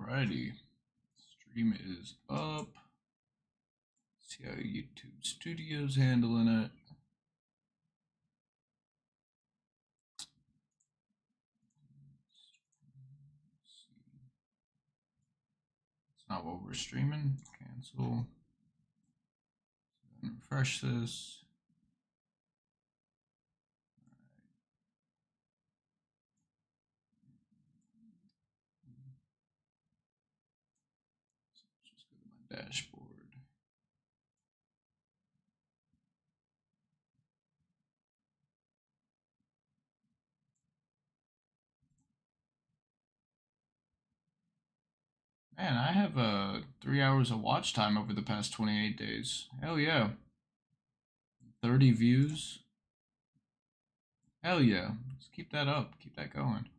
Alrighty. Stream is up. See how YouTube Studio's handling it. It's not what we're streaming. Cancel. Refresh this. Just go to my dashboard. Man, I have 3 hours of watch time over the past 28 days. Hell yeah. 30 views. Hell yeah. Let's keep that up. Keep that going.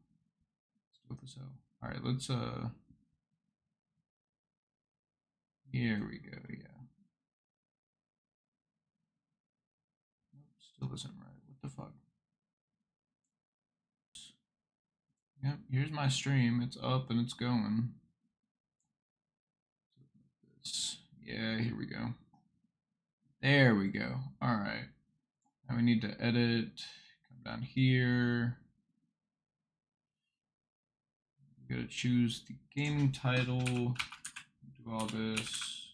Let's do this out. Alright, let's here we go, yeah. Nope, still isn't right. What the fuck? Yep, here's my stream. It's up and it's going. Yeah, here we go. There we go. Alright. Now we need to edit. Come down here. We gotta choose the gaming title. Do all this.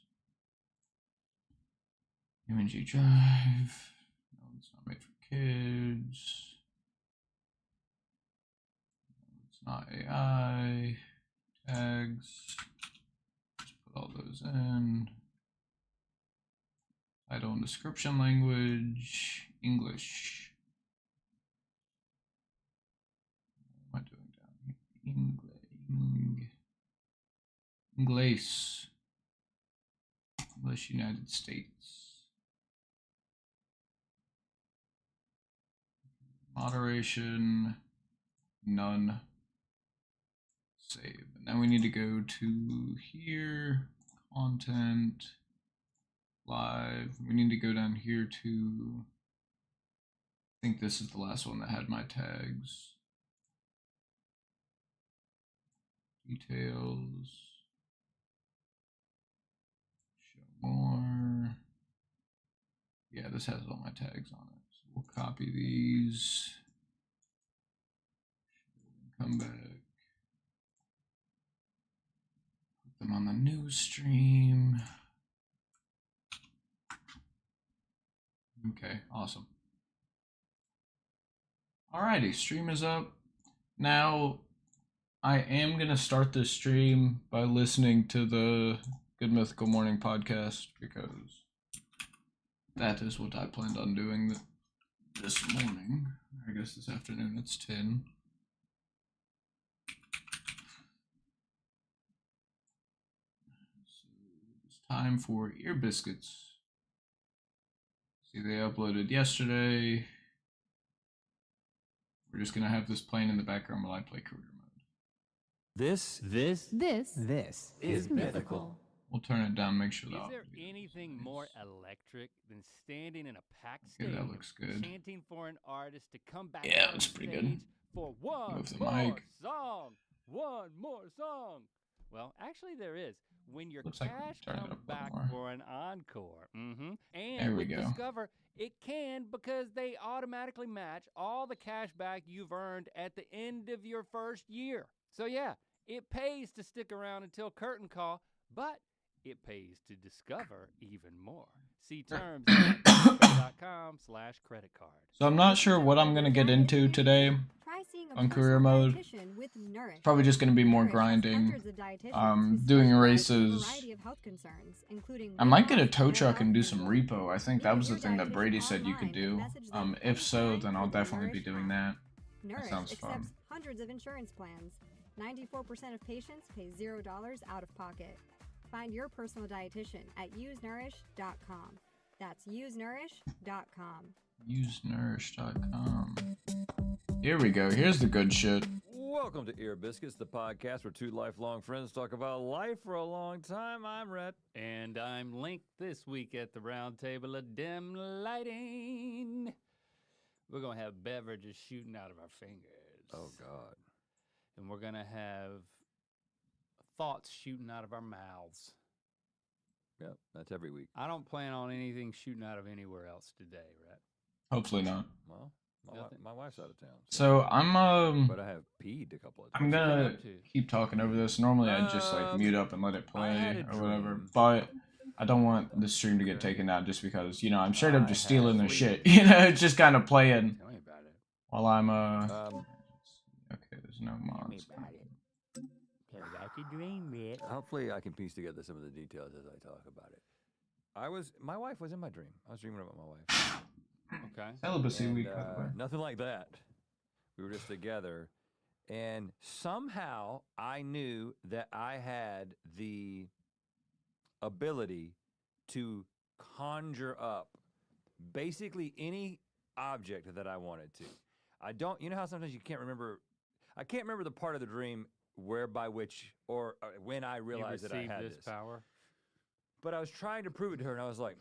Img drive. No, it's not made for kids. It's not AI. Tags. Just put all those in. Title and description language, English. What am I doing down here? English. English United States. Moderation, none. Save. And then we need to go to here, content. Live. We need to go down here to, I think this is the last one that had my tags. Details. Show more. Yeah, this has all my tags on it. So we'll copy these. Come back. Put them on the new stream. Okay, awesome. Alrighty, stream is up. Now, I am going to start this stream by listening to the Good Mythical Morning podcast because that is what I planned on doing this morning. I guess this afternoon it's 10. So it's time for ear biscuits. See, they uploaded yesterday. We're just gonna have this playing in the background while I play career mode. This is mythical. We'll turn it down, make sure that. Is there anything more electric than standing in a packed Okay, stadium that looks good. chanting for an artist to come back Yeah, on that's pretty stage good. for one Move the more mic. song? One more song. Well, actually there is. When your Looks like we cash can turn it comes up a little back more. for an encore. And There we with go. Discover, it can because they automatically match all the cash back you've earned at the end of your first year. So yeah, it pays to stick around until curtain call, but it pays to discover even more. See terms at discover.com/credit card. So I'm not sure what I'm gonna get into today on career mode. It's probably just gonna be more grinding. Doing races. I might get a tow truck and do some repo. I think that was the thing that Brady said you could do. If so, then I'll definitely be doing that. That sounds fun. Hundreds of insurance plans. 94% of patients pay $0 out of pocket. Find your personal dietitian at usenourish.com. That's usenourish.com. Usenourish.com. Here we go. Here's the good shit. Welcome to Ear Biscuits, the podcast where two lifelong friends talk about life for a long time. I'm Rhett. And I'm Link. This week at the round table of dim lighting, we're going to have beverages shooting out of our fingers. Oh, God. And we're going to have thoughts shooting out of our mouths. Yep, that's every week. I don't plan on anything shooting out of anywhere else today, right? Hopefully not. Well, my wife's out of town. So I'm But I have peed a couple of times. I'm gonna keep talking over this. Normally I just like mute up and let it play or whatever, but I don't want the stream to get taken out just because, you know, I'm straight up just stealing their shit. You know, it's just kind of playing Tell me about it. while I'm okay, there's no mods. Hopefully I can piece together some of the details as I talk about it. My wife was in my dream. I was dreaming about my wife. Okay. Celibacy week. Nothing like that. We were just together, and somehow I knew that I had the ability to conjure up basically any object that I wanted to. You know how sometimes you can't remember, I can't remember the part of the dream whereby which, or when I realized that I had this power. But I was trying to prove it to her, and I was like,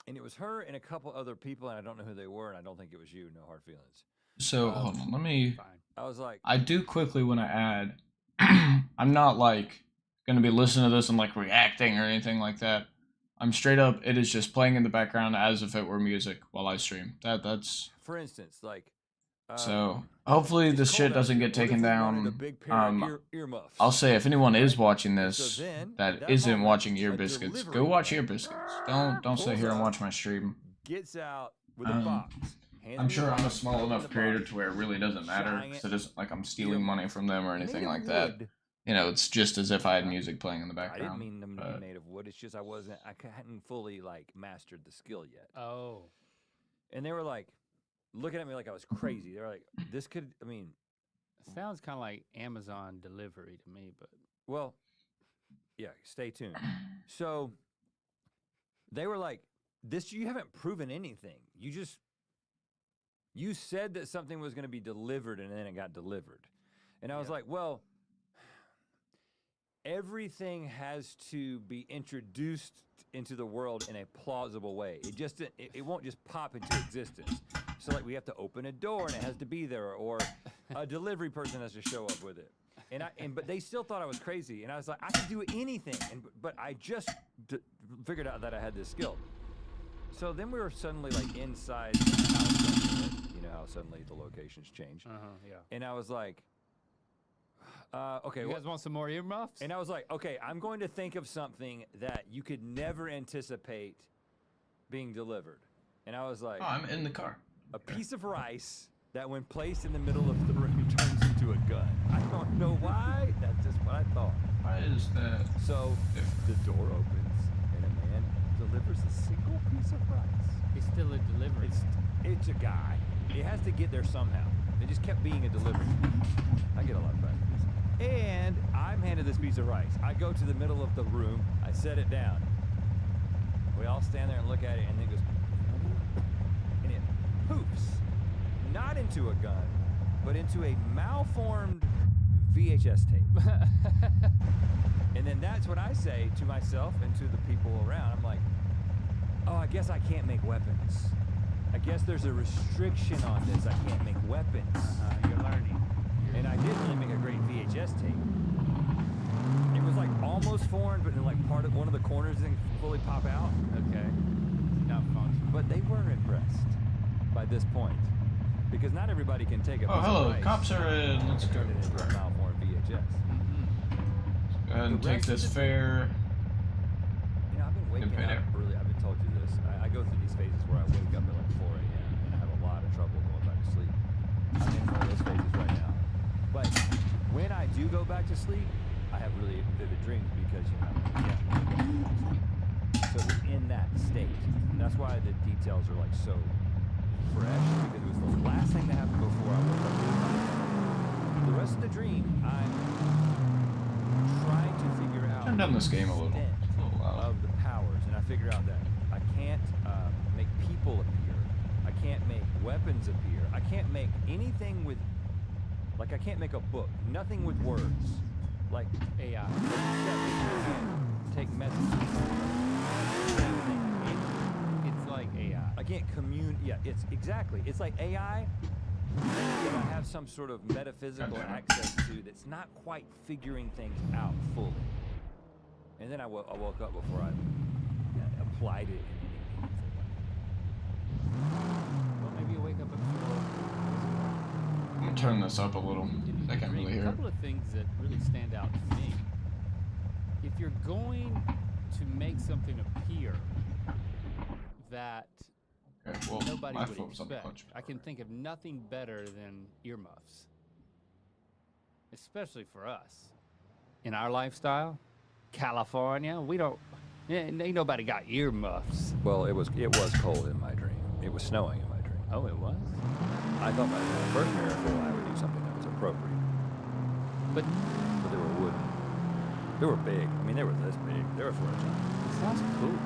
and it was her and a couple other people, and I don't know who they were, and I don't think it was you. No hard feelings. So hold on, let me. Fine. I was like, I do quickly when I add. I'm not like gonna be listening to this and like reacting or anything like that. I'm straight up. It is just playing in the background as if it were music while I stream. That's. for instance, like. So hopefully this shit doesn't get taken down. Earmuffs. I'll say if anyone is watching this So then, that at isn't moment, watching Ear a Biscuits, delivery go watch man Ear Biscuits. Don't sit here and watch my stream. Gets out with a box. hands I'm me sure the I'm a box, small open enough the creator box, to where it really doesn't matter shine because it. it isn't like I'm stealing money from them or anything Made like of that. wood. You know, it's just as if I had music playing in the I background. didn't mean them to but- be made of wood. It's just I hadn't fully like mastered the skill yet. Oh. And they were like looking at me like I was crazy. They were like, this could, I mean, Sounds kind of like Amazon delivery to me, but well, yeah, stay tuned. So they were like, this, you haven't proven anything. You said that something was going to be delivered and then it got delivered. And I was like, well, everything has to be introduced into the world in a plausible way. It won't just pop into existence. So like we have to open a door and it has to be there, or a delivery person has to show up with it. But they still thought I was crazy, and I was like, I can do anything. But I just figured out that I had this skill. So then we were suddenly like inside the house. You know how suddenly the locations change. yeah. And I was like, okay. You guys want some more earmuffs? And I was like, okay, I'm going to think of something that you could never anticipate being delivered. And I was like, Oh, I'm in the car. a piece of rice that when placed in the middle of the room turns into a gun. I don't know why. That's just what I thought. Why is that? So the door opens and a man delivers a single piece of rice. It's still a delivery. It's a guy. It has to get there somehow. It just kept being a delivery. I get a lot of practice. And I'm handed this piece of rice. I go to the middle of the room. I set it down. We all stand there and look at it, and then it goes, and it poofs, not into a gun, but into a malformed VHS tape. And then that's what I say to myself and to the people around. I'm like, oh, I guess I can't make weapons. I guess there's a restriction on this. I can't make weapons. You're learning. And I didn't really make a great VHS tape. It was like almost formed, but then like one of the corners didn't fully pop out. Okay. Not functional. But they were impressed by this point. Because not everybody can take a piece Oh, hello. of rice Cops are in. Let's and go. turn it into a malformed VHS. Go ahead and The take rest of this the- fare. You know, I've been waking pay up there. early. I've been told you this. I go through these phases where I wake up at like 4 a.m. and I have a lot of trouble going back to sleep. I'm in one of those phases right now. But when I do go back to sleep, I have really vivid dreams because, you know, I can't go back to sleep. So it's in that state. That's why the details are like so fresh, because it was the last thing that happened before I woke up. The rest of the dream, I'm trying to figure out Turn down this game a little. extent It's a little loud. of the powers, and I figure out that I can't make people appear. I can't make weapons appear. I can't make anything with, like, I can't make a book. Nothing with words, like AI. take messages. Same thing. It's like AI. I can't commune. Yeah, it's exactly. It's like AI. If I have some sort of metaphysical access to that's not quite figuring things out fully. And then I woke up before I applied it in any meaningful way. Well, maybe you wake up at 4. I'm gonna turn this up a little. I can't really hear. A couple of things that really stand out to me. If you're going to make something appear that nobody my would phone's on the expect, clutch. I can think of nothing better than earmuffs. Especially for us. In our lifestyle, California, ain't nobody got earmuffs. Well, it was cold in my dream. It was snowing in my dream. Oh, it was? I thought my first miracle I would do something that was appropriate. But they were wooden. They were big. I mean, they were this big. They were for a giant. it sounds cool.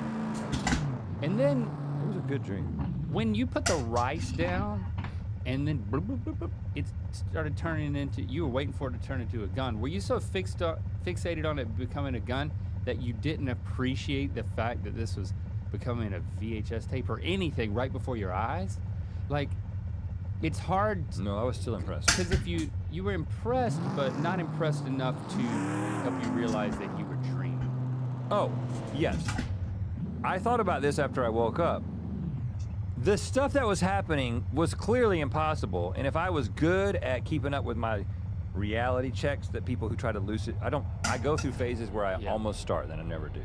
And then It was a good dream. when you put the rice down and then bloop, bloop, bloop, bloop, it started turning into, you were waiting for it to turn into a gun. Were you so fixated on it becoming a gun that you didn't appreciate the fact that this was becoming a VHS tape or anything right before your eyes? Like, it's hard. No, I was still impressed. Because if you were impressed, but not impressed enough to help you realize that you were dreaming. Oh, yes. I thought about this after I woke up. The stuff that was happening was clearly impossible, and if I was good at keeping up with my reality checks that people who try to lucid, I go through phases where I almost start, then I never do.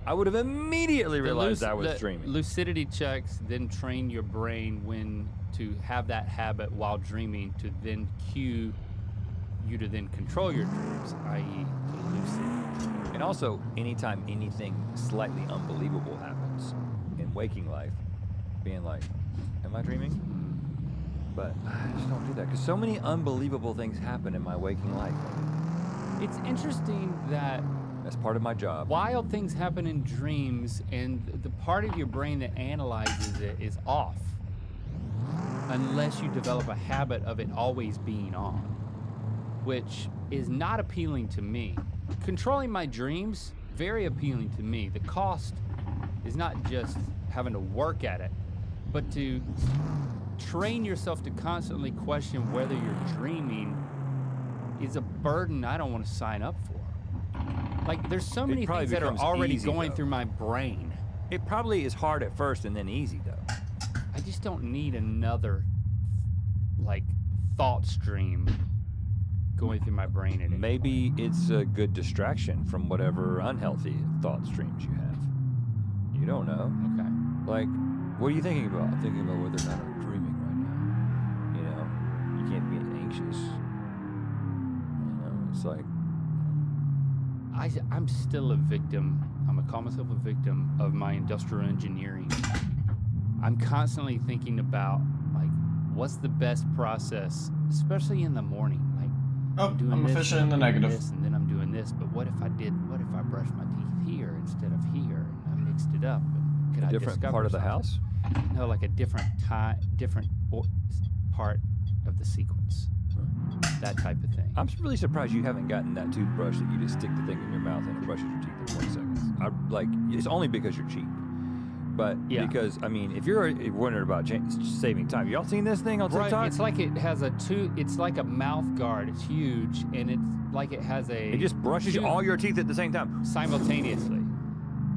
I would have immediately realized I was dreaming. Lucidity checks then train your brain when to have that habit while dreaming to then cue you to then control your dreams, i.e. to lucid. And also, anytime anything slightly unbelievable happens in waking life, being like, am I dreaming? But I just don't do that, because so many unbelievable things happen in my waking life. It's interesting that that's part of my job. Wild things happen in dreams, and the part of your brain that analyzes it is off, unless you develop a habit of it always being on, which is not appealing to me. Controlling my dreams, very appealing to me. The cost is not just having to work at it, but to train yourself to constantly question whether you're dreaming is a burden I don't want to sign up for. Like, there's so many things that are already going through my brain. It probably is hard at first and then easy, though. I just don't need another, like, thought stream going through my brain at any Maybe it's a good distraction from whatever unhealthy thought streams you have. You don't know. Okay. Like, what are you thinking about? I'm thinking about whether or not I'm dreaming right now. You know, you can't be anxious. You know, it's like, I'm still a victim. I'm gonna call myself a victim of my industrial engineering. I'm constantly thinking about, like, what's the best process, especially in the morning. Like, I'm officially in the negative. This, and then I'm doing this, but what if I brushed my teeth here instead of here, and I mixed it up? And could a I different discover part of the something? house? No, like a different part of the sequence. That type of thing. I'm really surprised you haven't gotten that toothbrush that you just stick the thing in your mouth and it brushes your teeth in 20 seconds. It's only because you're cheap. But because, I mean, if you're wondering about saving time, y'all seen this thing on TikTok? Right, it's like it has it's like a mouth guard. It's huge, and it's like it has It just brushes all your teeth at the same time. simultaneously.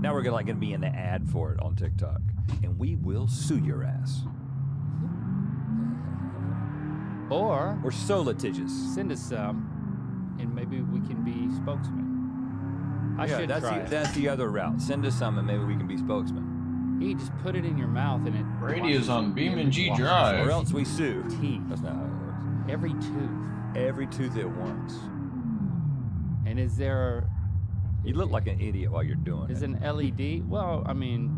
Now we're gonna be in the ad for it on TikTok, and we will sue your ass. Or we're so litigious. Send us some, and maybe we can be spokesmen. That's the other route. Send us some, and maybe we can be spokesmen. You just put it in your mouth, and it. Brady is on beamng Drive. Or else we sue. Teeth. That's not how it works. Every tooth. Every tooth at once. And is there? You look like an idiot while you're doing it. Is an LED? Well, I mean.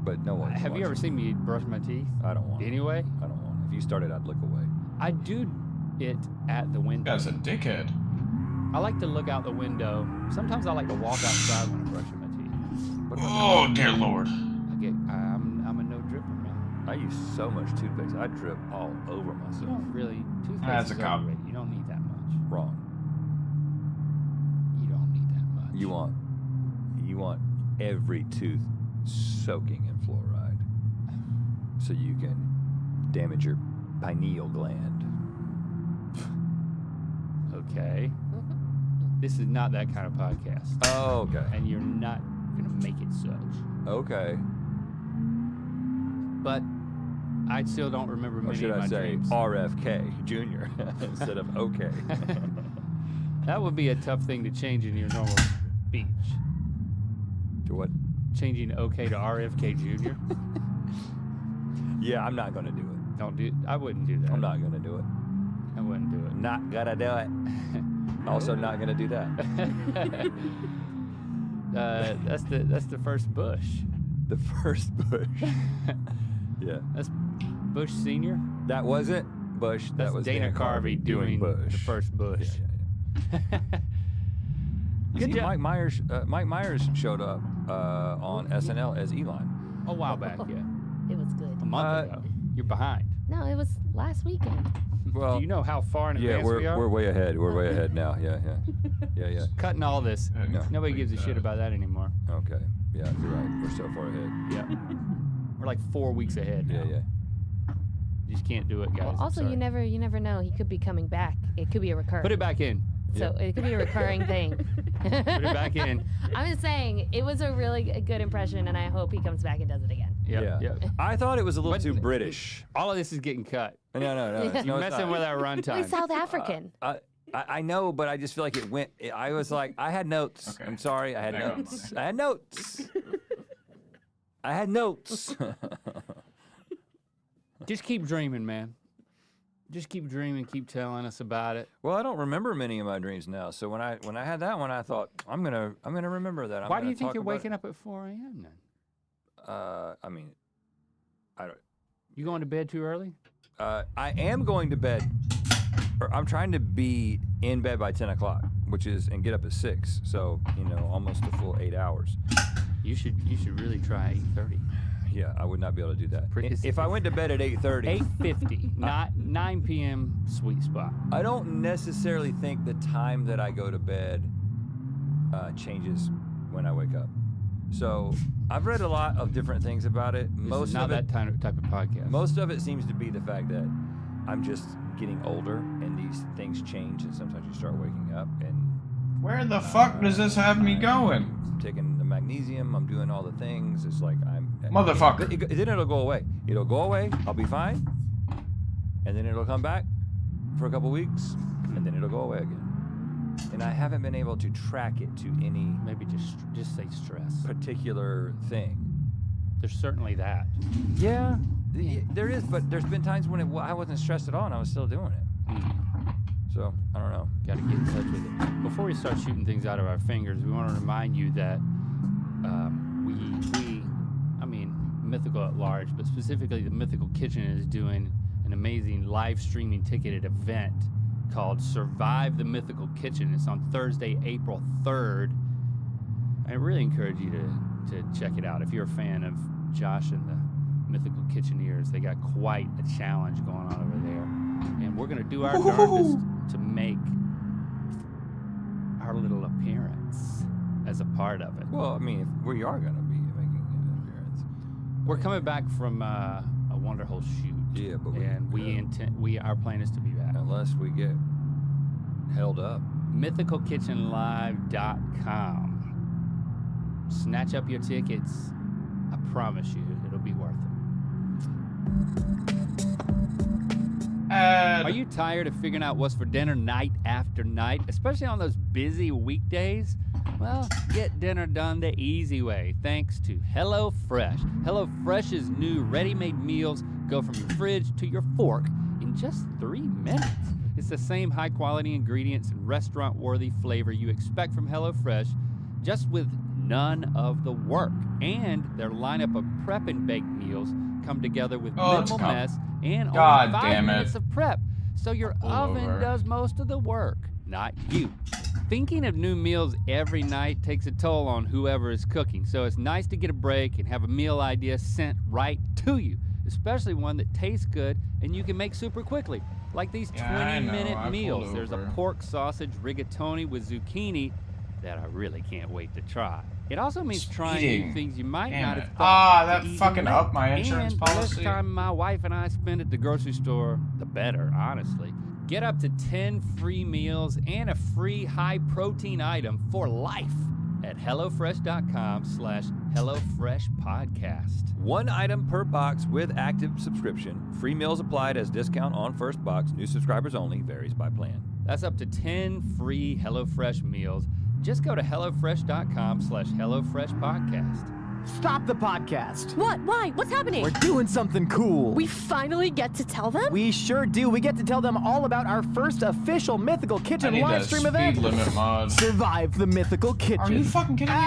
But no one. Have you ever seen me brush my teeth? I don't want. Anyway. I don't want. If you started, I'd look away. I do it at the window. Guy's a dickhead. I like to look out the window. Sometimes I like to walk outside when I'm brushing my teeth. Oh dear Lord. I'm a no dripper, man. I use so much toothpaste. I drip all over myself. You don't really. Toothpaste That's is a cop. overrated. You don't need that much. Wrong. You don't need that much. You want every tooth soaking in fluoride, so you can damage your pineal gland. Okay. This is not that kind of podcast. Oh, okay. And you're not going to make it such. Okay. But I still don't remember Or many should of I my say dreams. RFK Jr. instead of okay? That would be a tough thing to change in your normal speech. To what? Changing okay to RFK Jr. Yeah, I'm not going to do it. I wouldn't do that. I'm not going to do it. I wouldn't do it. Not going to do it. Also not going to do that. That's the first Bush. The first Bush. Yeah. That's Bush Senior. That wasn't Bush. That's That was Dana Carvey doing Bush. the first Bush. Yeah. You Good see, job. Mike Myers showed up on SNL as Eli. A while back, yeah. It was good. A month ago. You're behind. No, it was last weekend. Well, Do you know how far in yeah, advance we are? we're way ahead. We're way ahead now. Yeah. Cutting all this. No. Nobody gives a shit about that anymore. Okay. Yeah, you're right. We're so far ahead. Yeah. We're like 4 weeks ahead now. Yeah. You just can't do it, guys. Well, I'm also, sorry. you never know. He could be coming back. It could be a recurring. Put it back in. So it could be a recurring thing. Put it back in. I'm just saying, it was a really good impression, and I hope he comes back and does it again. Yep. I thought it was a little But- too British. All of this is getting cut. No. You're it's messing not. with our He's runtime. South African. I know, but I just feel like it went. I was like, I had notes. Okay. I'm sorry, I had Hang on. notes. I had notes. I had notes. Just keep dreaming, man. Just keep dreaming. Keep telling us about it. Well, I don't remember many of my dreams now. So when I had that one, I thought I'm gonna remember that. Why do you think you're waking up at 4 a.m. then? I mean, I don't. You going to bed too early? I am going to bed. Or I'm trying to be in bed by 10 o'clock, and get up at 6. So almost a full 8 hours. You should really try 8:30. Yeah, I would not be able to do that. If I went to bed at 8:30, 8:50, not 9 p.m. sweet spot. I don't necessarily think the time that I go to bed changes when I wake up. So I've read a lot of different things about it. This is not that type of podcast. Most of it seems to be the fact that I'm just getting older and these things change, and sometimes you start waking up and Where the fuck does this have me going? I'm taking the magnesium. I'm doing all the things. It's like Motherfucker. Then it'll go away. It'll go away. I'll be fine, and then it'll come back for a couple weeks, and then it'll go away again. And I haven't been able to track it to any Maybe just say stress. particular thing. There's certainly that. Yeah, there is, but there's been times when I wasn't stressed at all, and I was still doing it. So I don't know. Got to get in touch with it. Before we start shooting things out of our fingers, we want to remind you that Mythical at large, but specifically the Mythical Kitchen is doing an amazing live streaming ticketed event called Survive the Mythical Kitchen. It's on Thursday, April 3rd. I really encourage you to check it out. If you're a fan of Josh and the Mythical Kitcheneers, they got quite a challenge going on over there. And we're going to do our darndest to make our little appearance as a part of it. Well, I mean, we are going to be making an appearance. We're coming back from a Wonderhole shoot. Yeah, but our plan is to be back. Unless we get held up. MythicalKitchenLive.com. Snatch up your tickets. I promise you, it'll be worth it. Are you tired of figuring out what's for dinner night after night, especially on those busy weekdays? Well, get dinner done the easy way, thanks to HelloFresh. HelloFresh's new ready-made meals go from your fridge to your fork in just 3 minutes. It's the same high-quality ingredients and restaurant-worthy flavor you expect from HelloFresh, just with none of the work. And their lineup of prep and baked meals come together with minimal mess and only 5 minutes of prep. So your oven does most of the work, not you. Thinking of new meals every night takes a toll on whoever is cooking, so it's nice to get a break and have a meal idea sent right to you, especially one that tastes good and you can make super quickly, like these 20-minute meals. There's a pork sausage rigatoni with zucchini that I really can't wait to try. It also means trying Speeding. new things you might Damn not it. have thought. That to ease fucking your upped weight. my insurance and policy. The less time my wife and I spend at the grocery store, the better, honestly. Get up to 10 free meals and a free high-protein item for life at HelloFresh.com/HelloFreshPodcast. 1 item per box with active subscription. Free meals applied as discount on first box. New subscribers only. Varies by plan. That's up to 10 free HelloFresh meals. Just go to HelloFresh.com/HelloFreshPodcast. Stop the podcast. What? Why? What's happening? We're doing something cool. We finally get to tell them? We sure do. We get to tell them all about our first official Mythical I Kitchen need live that stream speed event. limit mod. Survive the Mythical Kitchen. Are you fucking kidding me?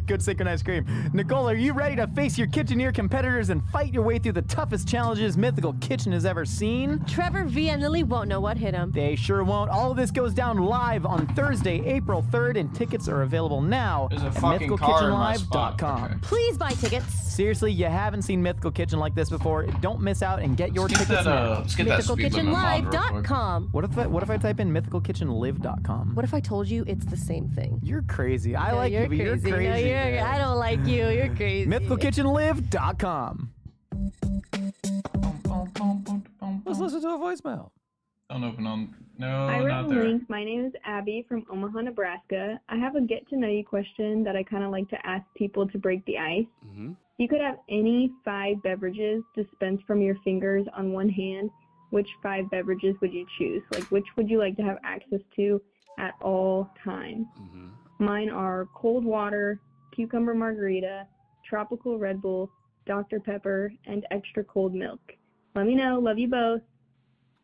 Good synchronized scream. Nicole, are you ready to face your Kitcheneer competitors and fight your way through the toughest challenges Mythical Kitchen has ever seen? Trevor, V, and Lily won't know what hit them. They sure won't. All of this goes down live on Thursday, April 3rd, and tickets are available now There's a at fucking car in my spot. mythicalkitchenlive.com. Okay. Please buy tickets. Seriously, you haven't seen Mythical Kitchen like this before? Don't miss out and get your Let's get tickets that, now. let's get that speed limit mod real quick. MythicalKitchenLive.com. What if I type in mythicalkitchenlive.com? What if I told you it's the same thing? You're crazy. I No, like you're you, but you're crazy. crazy. No, man. I don't like you. You're crazy. mythicalkitchenlive.com. Let's listen to a voicemail. Don't open on. No, Hi, not there. Link. My name is Abby from Omaha, Nebraska. I have a get-to-know-you question that I kind of like to ask people to break the ice. Mm-hmm. You could have any 5 beverages dispensed from your fingers on one hand. Which 5 beverages would you choose? Like, which would you like to have access to at all times? Mm-hmm. Mine are cold water, cucumber margarita, tropical Red Bull, Dr. Pepper, and extra cold milk. Let me know. Love you both.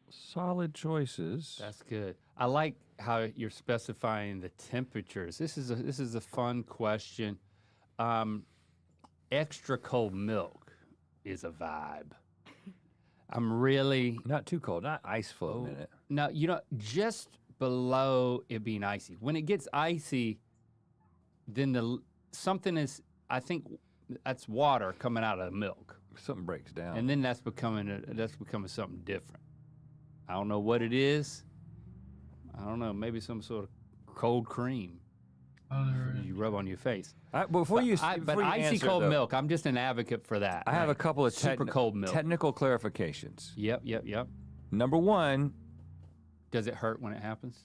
Solid choices. That's good. I like how you're specifying the temperatures. This is a fun question. Extra cold milk is a vibe. I'm really Not too cold. Not ice floating in it. no, just below it being icy. When it gets icy, then something is. I think that's water coming out of the milk, Something breaks down. and then that's becoming something different. I don't know what it is. I don't know. Maybe some sort of cold cream you rub on your face. Before you But icy answer, cold though, milk, I'm just an advocate for that. I have a couple of super cold milk. technical clarifications. Yep. Number one, Does it hurt when it happens?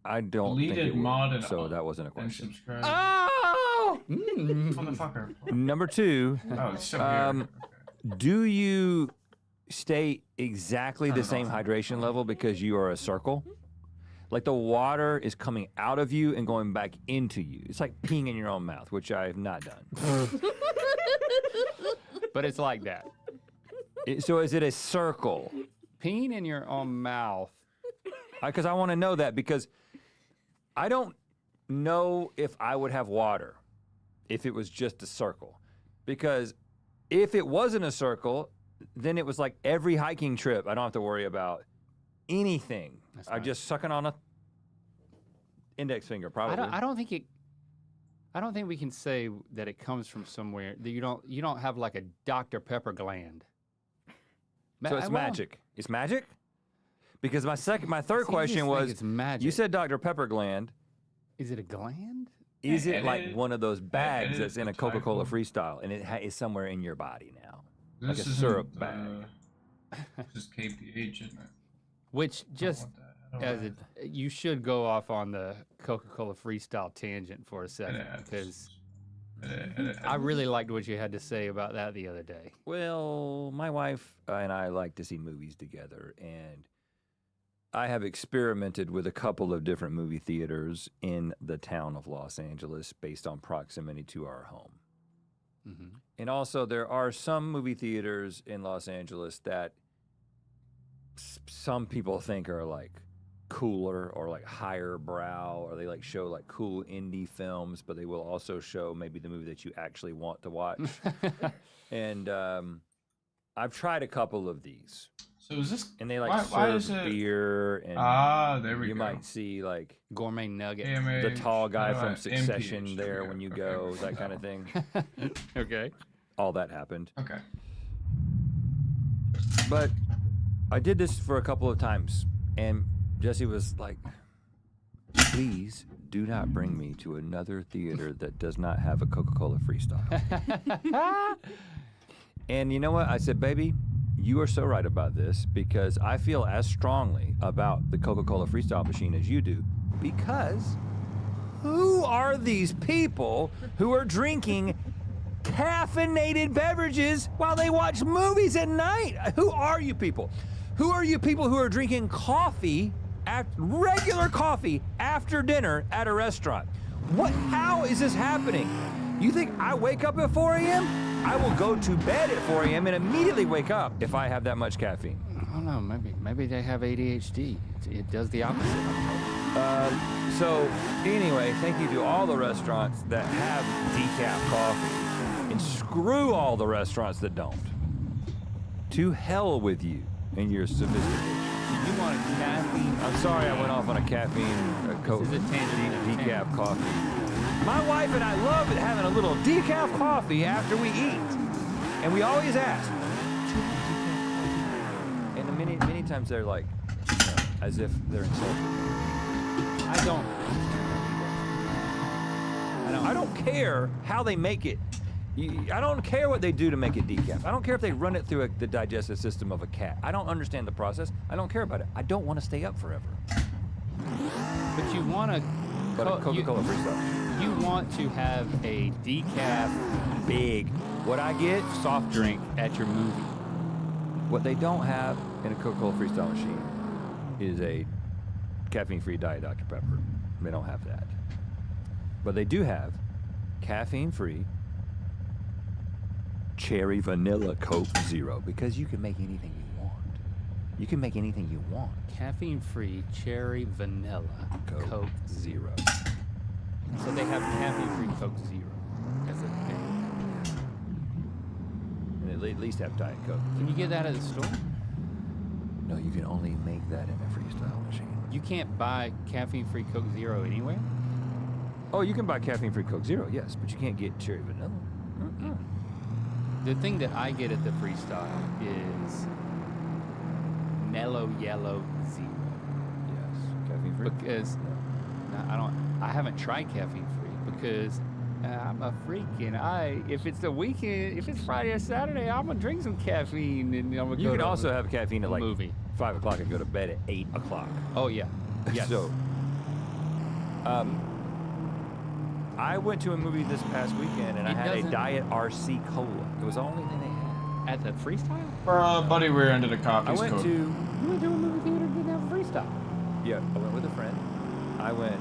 I don't think Deleted it would, mod and so that wasn't a And question. subscribe. Oh! Motherfucker. Number two, Oh, it's so Um, weird. do you stay exactly the Turn it same off. hydration level because you are a circle? Like the water is coming out of you and going back into you. It's like peeing in your own mouth, which I have not done. But it's like that. So is it a circle? Peeing in your own mouth. Because I want to know that, because I don't know if I would have water if it was just a circle. Because if it wasn't a circle, then it was like every hiking trip, I don't have to worry about anything. That's I'm right. just sucking on a index finger, probably. I don't think we can say that it comes from somewhere that you don't have like a Dr. Pepper gland. So it's magic. It's magic? Because my third See, question you just think was, it's magic. you said Dr. Pepper gland. Is it a gland? Is it edit like it. one of those bags edit that's in the a Coca-Cola title. Freestyle and it is somewhere in your body now? Like This a isn't, syrup bag. Just KPH, isn't it? Which just want that. I don't as want you should go off on the Coca-Cola Freestyle tangent for a it. second Edit. because Edit. I really liked what you had to say about that the other day. Well, my wife and I like to see movies together, and I have experimented with a couple of different movie theaters in the town of Los Angeles based on proximity to our home. Mm-hmm. And also, there are some movie theaters in Los Angeles that some people think are like cooler or like higher brow, or they like show like cool indie films, but they will also show maybe the movie that you actually want to watch. And I've tried a couple of these, So is this? and they like Why serve is it- beer, and There we you go. might see like Gourmet nugget. the tall guy AMH, from Succession MPH, there we when you Okay, go, we that kind of thing. Okay. All that happened. Okay. But I did this for a couple of times, and Jesse was like, please do not bring me to another theater that does not have a Coca-Cola freestyle. And you know what? I said, baby, you are so right about this because I feel as strongly about the Coca-Cola freestyle machine as you do, because who are these people who are drinking caffeinated beverages while they watch movies at night? Who are you people? Who are you people who are drinking coffee, regular coffee after dinner at a restaurant? How is this happening? You think I wake up at 4 a.m.? I will go to bed at 4 a.m. and immediately wake up if I have that much caffeine. I don't know, maybe they have ADHD. It does the opposite. So anyway, thank you to all the restaurants that have decaf coffee, and screw all the restaurants that don't. To hell with you and your sophistication. You want a caffeine? I'm sorry I went off on a caffeine decaf coffee. My wife and I love having a little decaf coffee after we eat. And we always ask. And many times they're like, as if they're insulted. I don't care how they make it. I don't care what they do to make it decaf. I don't care if they run it through the digestive system of a cat. I don't understand the process. I don't care about it. I don't want to stay up forever. But you want to... But a Coca-Cola freestyle. You want to have a decaf, big, what I get, soft drink at your movie. What they don't have in a Coca-Cola freestyle machine is a caffeine-free Diet Dr. Pepper. They don't have that. But they do have caffeine-free cherry vanilla Coke Zero, because you can make anything you want. You can make anything you want. Caffeine-free cherry vanilla Coke Zero. So they have caffeine-free Coke Zero as a thing. And they at least have Diet Coke. Can you get that at the store? No, you can only make that in a freestyle machine. You can't buy caffeine-free Coke Zero anywhere? Oh, you can buy caffeine-free Coke Zero, yes, but you can't get cherry vanilla. The thing that I get at the freestyle is Mellow Yellow Zero. Yes, caffeine-free. Because I haven't tried caffeine-free because I'm a freak, and if it's the weekend, if it's Friday or Saturday, I'm gonna drink some caffeine, and I'm gonna You go can to also have caffeine at like movie. 5 o'clock and go to bed at 8 o'clock. Oh yeah, yes. So, I went to a movie this past weekend and I had a Diet RC Cola. It was the only thing they had. At the freestyle? For buddy rear-ended a copy. You went to a movie theater and didn't have a freestyle. Yeah, I went with a friend. I went,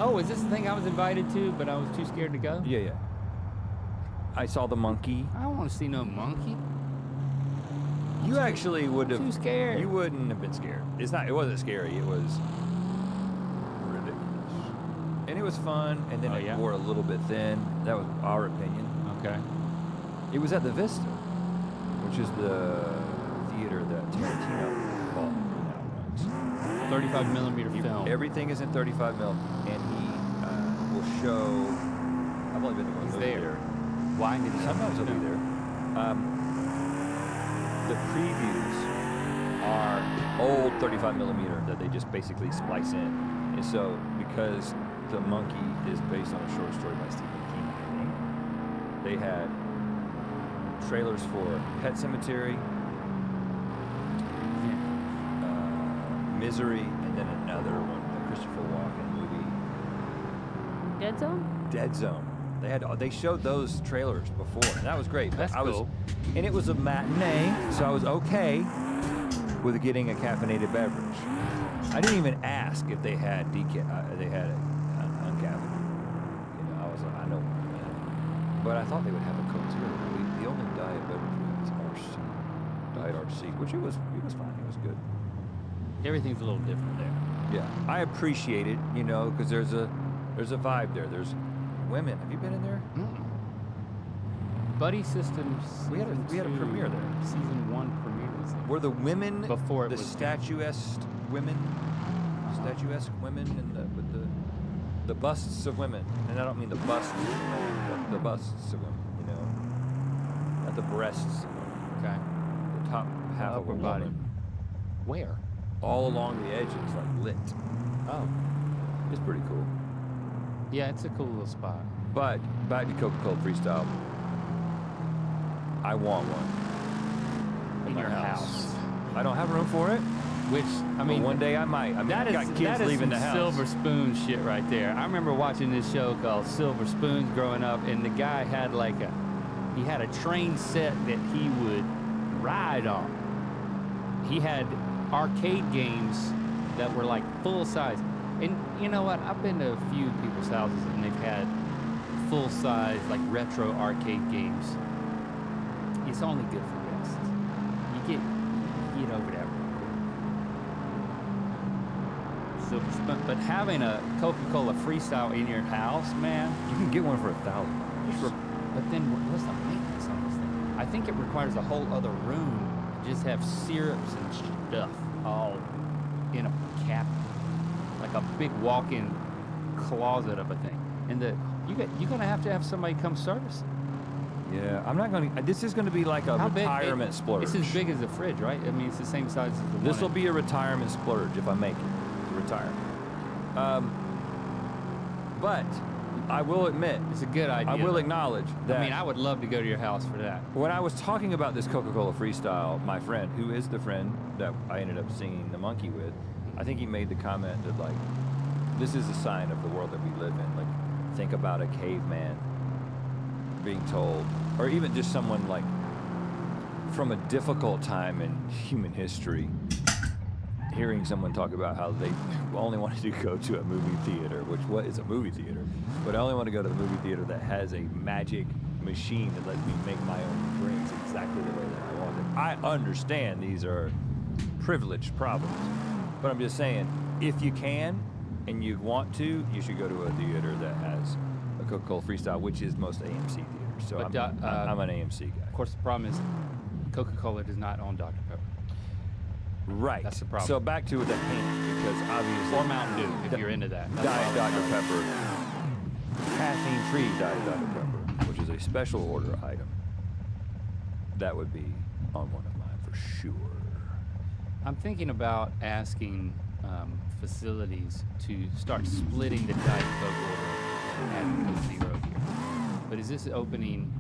Oh, is this the thing I was invited to, but I was too scared to go? Yeah. I saw the monkey. I don't want to see no monkey. You actually would have... Too scared. You wouldn't have been scared. It wasn't scary, it was ridiculous. And it was fun, and then it wore a little bit thin. That was our opinion. Okay. It was at the Vista, which is the theater that Tarantino bought now runs. 35 millimeter film. Everything is in 35 mil, and he will show. I've only been to one movie there. Why did he? Sometimes he'll be there. The previews are old 35 millimeter that they just basically splice in, and so because the monkey is based on a short story by Stephen King, I think, they had trailers for Pet Sematary, Misery, and then another one, the Christopher Walken movie. Dead Zone? Dead Zone. They showed those trailers before, and that was great. That's cool. And it was a matinee, so I was okay with getting a caffeinated beverage. I didn't even ask if they had uncaffeinated. I know, but I thought they would have a Coke Zero. The only diet beverage was RC, Diet RC, which it was fine. It was good. Everything's a little different there. Yeah, I appreciate it, because there's a vibe there. There's women. Have you been in there? Buddy Systems. We had a premiere there. Season 1 premiere was there. Were the women before it the was statuesque women, and with the busts of women, and I don't mean the busts of women, but the busts of women. Not the breasts. Okay. The top half of a body. woman. Where? All along the edges, like lit. Oh. It's pretty cool. Yeah, it's a cool little spot. But back to Coca-Cola Freestyle. I want one In my your house. I don't have room for it. Which, I mean, But one day I might. I mean, that I got kids is leaving some the house. Silver Spoon shit right there. I remember watching this show called Silver Spoons growing up, and the guy had like he had a train set that he would ride on. He had arcade games that were like full size. And you know what? I've been to a few people's houses and they've had full size, like retro arcade games. It's only good for guests. You get over that real quick. Silver Spoon. But having a Coca-Cola Freestyle in your house, man. You can get one for $1,000. But then what's the maintenance on this thing? I think it requires a whole other room to just have syrups and stuff all in a cabinet. Like a big walk-in closet of a thing. And you're gonna have to have somebody come service it. Yeah, I'm not gonna. This is gonna be like a retirement splurge. It's as big as a fridge, right? I mean, it's the same size as the one. This will be a retirement splurge if I make it to retirement. But I will admit, it's a good idea. I will acknowledge that. I mean, I would love to go to your house for that. When I was talking about this Coca-Cola Freestyle, my friend, who is the friend that I ended up singing The Monkey with, I think he made the comment that like, this is a sign of the world that we live in. Like, think about a caveman being told, or even just someone like from a difficult time in human history, hearing someone talk about how they only wanted to go to a movie theater, which what is a movie theater, but I only want to go to the movie theater that has a magic machine that lets me make my own drinks exactly the way that I want them. I understand these are privileged problems, but I'm just saying, if you can and you want to, you should go to a theater that has a Coca-Cola Freestyle, which is most AMC theaters. So But, I'm an AMC guy. Of course, the problem is Coca-Cola does not own Dr. Pepper. Right. That's the problem. So back to the hint, because obviously... Or Mountain Dew, if you're into that. Diet Dr. Pepper, caffeine-free Diet Dr. Pepper, which is a special order item. That would be on one of mine for sure. I'm thinking about asking facilities to start splitting the Diet Coke order and Coke Zero here. But is this opening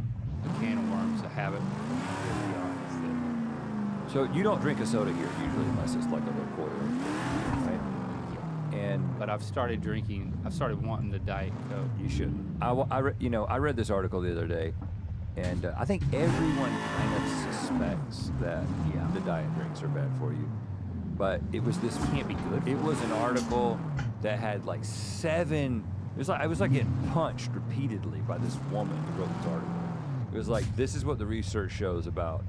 a can of worms, a habit from the office that... So you don't drink a soda here usually unless it's like a little quarter, right? Yeah. And but I've started wanting the Diet Coke. You should. I read this article the other day, and I think everyone kind of suspects that the diet drinks are bad for you. But it was this can't be good. It was an article that had like 7. I was like getting punched repeatedly by this woman who wrote this article. It was like, this is what the research shows about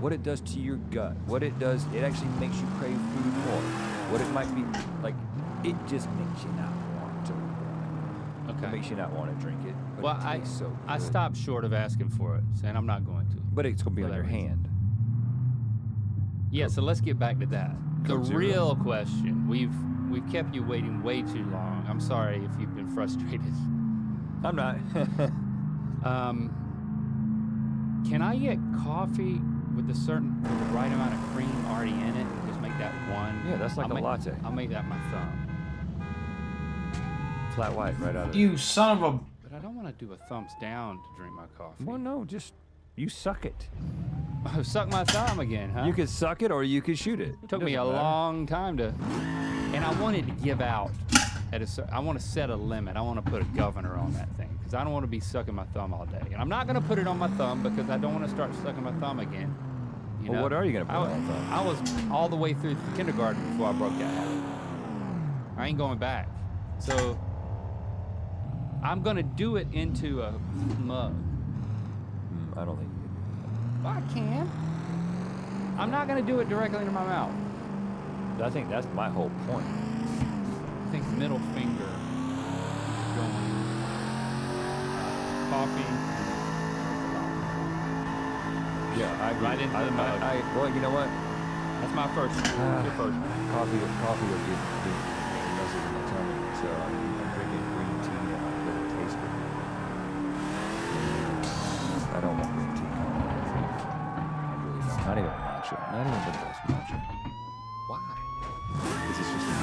what it does to your gut, what it does. It actually makes you crave food more. What it might be like, it just makes you not want to. Okay. It makes you not want to drink it. But Well, it tastes so good. I stopped short of asking for it, saying I'm not going to. But it's going to be for on that your reason. hand. Yeah, so let's get back to that. The Coke Zero. real question, we've kept you waiting way too long. I'm sorry if you've been frustrated. I'm not. Can I get coffee with the right amount of cream already in it? Just make that one. Yeah, that's like a latte. I'll make that my thumb. Flat white, right out of You son of a... But I don't want to do a thumbs down to drink my coffee. Well, no, just you suck it. Suck my thumb again, huh? You could suck it or you could shoot it. It took me a long time to, and I wanted to give out I want to set a limit. I want to put a governor on that thing because I don't want to be sucking my thumb all day. And I'm not going to put it on my thumb because I don't want to start sucking my thumb again. Well, what are you going to put on your thumb? I was all the way through kindergarten before I broke that habit. I ain't going back. So I'm going to do it into a mug. I don't think you can do Well, I can. I'm not going to do it directly into my mouth. that. I think that's my whole point. I think middle finger going coffee. Yeah, I agree. Right into the mug. Well, you know what? That's my first one. Your first one. Coffee will get messes in my tummy, so I'm drinking green tea and I let it taste good. I don't want green tea coming out of my drink. I really don't. Not even matcha. Not even the best matcha. Why? Because it's just a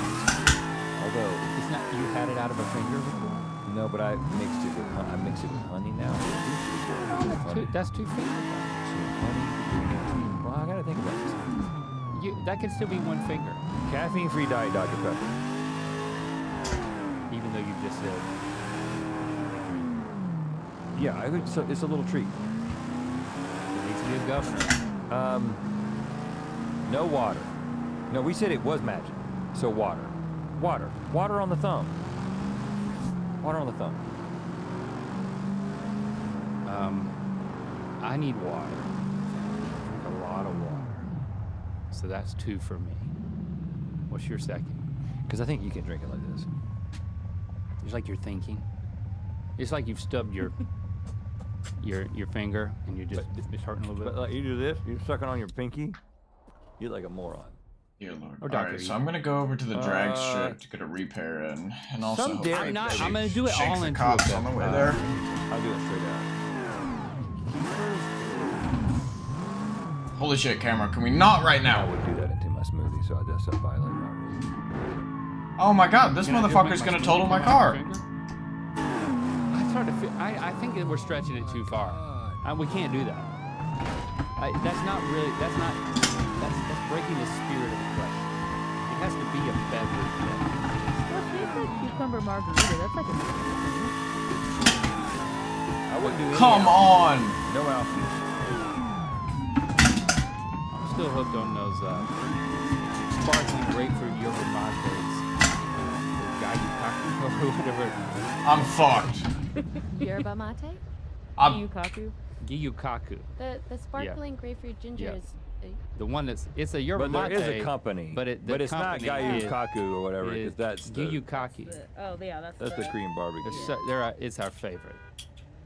Although It's not. You had a out of a finger before? No, but I mixed it with honey now. That's 2 fingers. Honey. Well, I gotta think about this. That could still be 1 finger, Caffeine-free diet Dr. Pepper. even though you just said. Yeah, it's a little treat. It needs to be a governor. No water. No, we said it was magic. So water. Water. Water on the thumb. Water on the thumb. I need water. Drink a lot of water. So that's 2 for me. What's your second? Because I think you can drink it like this. It's like you're thinking. It's like you've stubbed your finger and you're just it's hurting a little bit. But like you do this, you're sucking on your pinky. You're like a moron. Dear Lord. Or Alright, so I'm gonna go over to the drag strip to get a repair in, and also some dairy- I'm gonna do it shake all the into cops a on the way bit. there. I'll do it straight out. Holy shit, camera! Can we not right I now? would do that into my smoothie, so that's a violate my rules. Oh my god, this Can I just motherfucker's make gonna smoothie total my come out car. of my finger? I think that we're stretching it too far. We can't do that. That's breaking the spirit of the question. It has to be a beverage. Well, it tastes like cucumber margarita. That's like a. I wouldn't do any Come alcohol. on! No alcohol. I'm still hooked on those sparkling grapefruit yogurt lattes. Or whatever. I'm fucked. Yerba mate? I'm Yukaku. Giyukaku. The sparkling grapefruit ginger Yeah. is. The one it's a yerba But there mate. is a company. But it's not company is- Gayukaku or whatever, is because that's the Giyukaki. Oh yeah, that's the Korean barbecue. It's our favorite.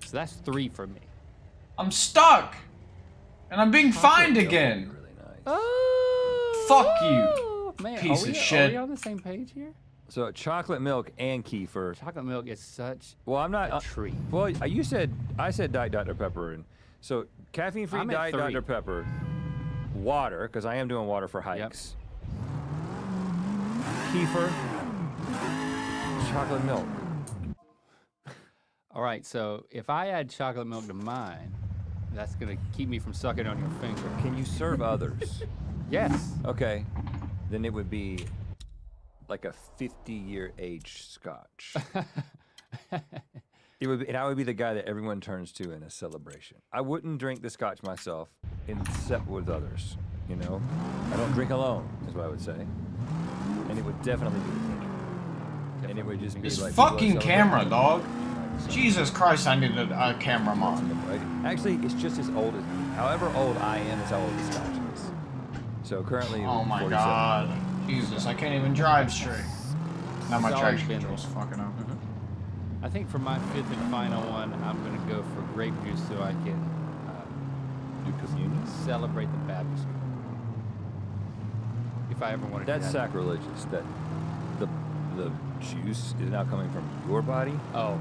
So that's 3 for me. I'm stuck! And I'm being fined again! Really nice. Oh, Fuck you, man, piece of Are shit. we on the same page here? So chocolate milk and kefir. Chocolate milk is such Well, I'm not a treat. Well, I said Diet Dr. Pepper, and so caffeine-free I'm at Diet 3. Dr. Pepper, water, because I am doing water for hikes. Kefir, chocolate milk. All right, so if I add chocolate milk to mine, that's gonna keep me from sucking on your finger. Can you serve others? Yes. Okay, then it would be like a 50-year aged scotch. It would be, and I would be the guy that everyone turns to in a celebration. I wouldn't drink the scotch myself, except with others. You know, I don't drink alone, is what I would say. And it would definitely be with ginger. And it would just be This like people are fucking celebrating. camera, dog. So- Jesus Christ, I need a camera mod. Actually, it's just as old as me. However old I am, is how old the scotch is. So currently, Oh my 47. god. Jesus, I can't even drive straight. Now my It's traction always been control's fucking up. I think for my 5th and final one, I'm gonna go for grape juice so I can Do communion? celebrate the baptistry. If I ever wanted to. That's sacrilegious. That the juice is now coming from your body. Oh.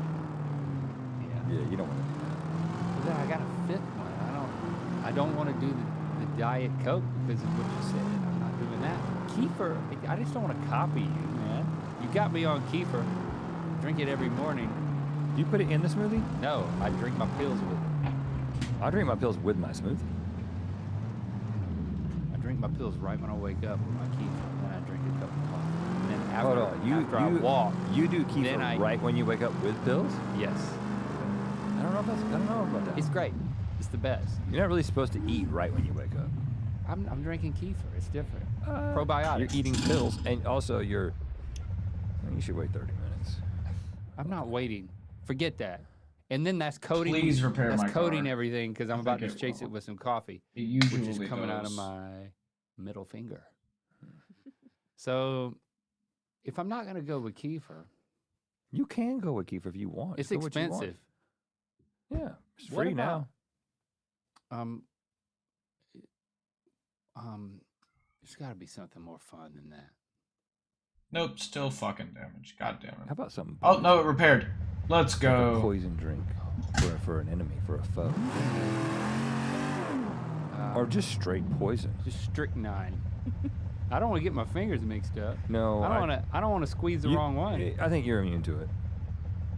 Yeah, you don't want to do that. But then I got a 5th one. I don't want to do the Diet Coke because of what you said. I'm not doing that. Kefir, I just don't want to copy you, man. You got me on kefir. Drink it every morning. Do you put it in the smoothie? No, I drink my pills with it. I drink my pills with my smoothie. I drink my pills right when I wake up with my kefir, and then I drink a cup of coffee. And then after, Hold on, after I walk, You do kefir then I- right when you wake up with pills? yes, I don't know about that. it's great. It's the best. You're not really supposed to eat right when you wake up. I'm drinking kefir. It's different. Probiotics. You're eating pills, and also you should wait 30 minutes. I'm not waiting. Forget that. And then that's coating. Please repair that's my coating car. everything because I'm I about think to it chase will. it with some coffee, It usually which is coming out of does. my middle finger. So, if I'm not gonna go with kefir, You can go with kefir if you want. it's Go what you want. expensive. Yeah, it's What free about- now. There's got to be something more fun than that. Nope, still fucking damaged. God damn How it. about something? Oh, no, it repaired. Let's A go. poison drink for an enemy, for a foe, or just straight poison. Just strychnine. I don't want to get my fingers mixed up. No, I don't want to squeeze the wrong one. I think you're immune to it.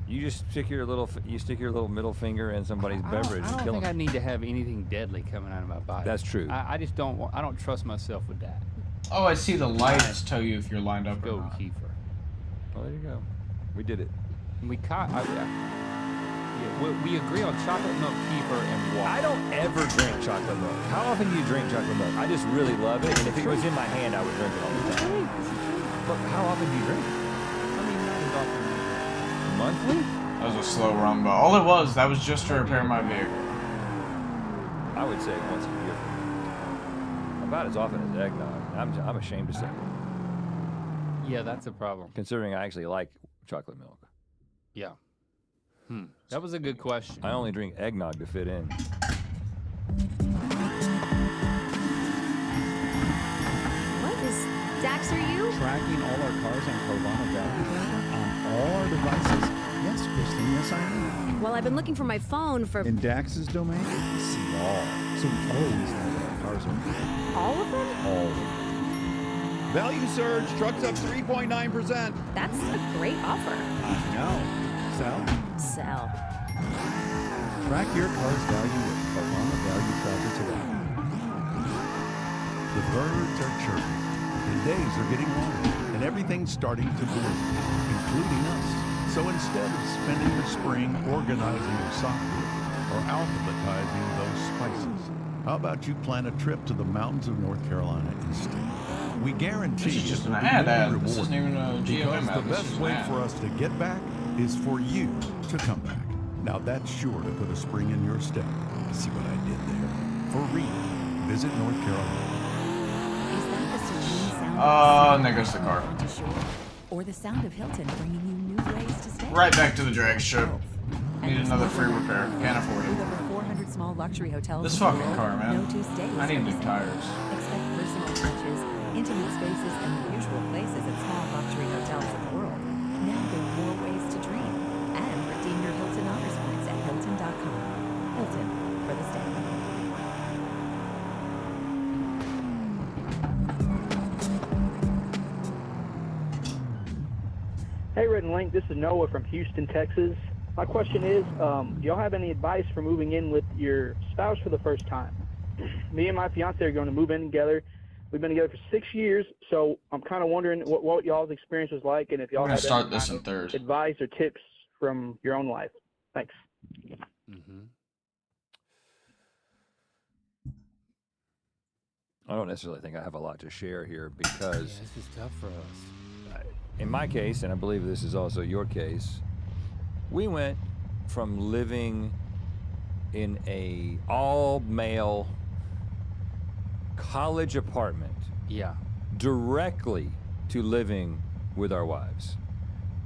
You just stick your little middle finger in somebody's beverage and I don't kill think them. I need to have anything deadly coming out of my body. That's true. I just don't. I don't trust myself with that. Oh, I see the lights tell you if you're lined up or Go, not. Kiefer. Well, there you go. We did it. And we caught. We agree on chocolate milk, kefir, and water. I don't ever drink chocolate milk. How often do you drink chocolate milk? I just really love it, and if it was in my hand, I would drink it all the time. But how often do you drink it? I mean, not as often as usual. Monthly? That was a slow run, but all it was, that was just to repair my vehicle. I would say once a year. About as often as eggnog. I'm ashamed to say it, Yeah, that's a problem. considering I actually like chocolate milk. Yeah. That was a good question. I only drink eggnog to fit in. What is Dax, are you? Tracking all our cars on Carvana Value Tracker on all our devices. Yes, Kristen, yes I am. Well, I've been looking for my phone for In Dax's domain, we see all. So we always know what our cars are. all of them. All of them. Value surge, trucks up 3.9%. That's a great offer. No. Sell? Sell. Track your car's value with Carvana Value Tracker today. The birds are chirping, the days are getting longer, and everything's starting to bloom, including us. So instead of spending the spring organizing your software or alphabetizing those spices, how about you plan a trip to the mountains of North Carolina instead? We guarantee This is just it'll an be ad more ad. This rewarding, isn't even a GOM because ad. the This best is an way ad. for us to get back is for you to come back. Now that's sure to put a spring in your step. See what I did there? For real, visit North Carolina. Is that the serene sound Oh, and there goes the car. to shore? Or the sound of Hilton bringing you new ways to stay? Right back to the drag strip. And Need there's another no free line. repair. Can't afford With it. over 400 small luxury hotels This in the fucking world, car, man. no two stays I need are the new same. tires. Expect personal touches, intimate spaces, and the usual places at small luxury hotels in the world. Now there are more ways to dream. And redeem your Hilton Honors points at Hilton.com. Hilton, for the stay. Hey, Red and Link, this is Noah from Houston, Texas. My question is, do y'all have any advice for moving in with your spouse for the first time? Me and my fiance are going to move in together. We've been together for 6 years, so I'm kind of wondering what y'all's experience was like, and if y'all We're gonna have start any this kind in third. of advice or tips from your own life. Thanks. I don't necessarily think I have a lot to share here because This is tough for us. in my case, and I believe this is also your case, we went from living in a all-male college apartment Yeah. directly to living with our wives.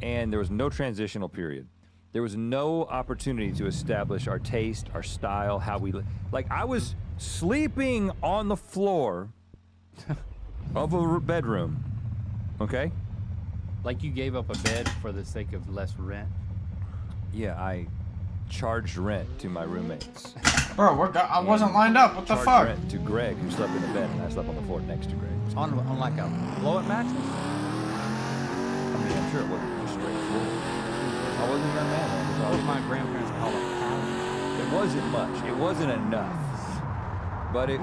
And there was no transitional period. There was no opportunity to establish our taste, our style, how we like I was sleeping on the floor of a bedroom. Okay? Like you gave up a bed for the sake of less rent. Yeah, I charged rent to my roommates. Bro, I wasn't lined up. What the Charged fuck? rent to Greg, who slept in the bed, and I slept on the floor next to Greg. On like a blow-up mattress? I mean, I'm sure it wasn't just straight floor. I wasn't a young man. What my grandparents call a pallet. It wasn't much. It wasn't enough. But it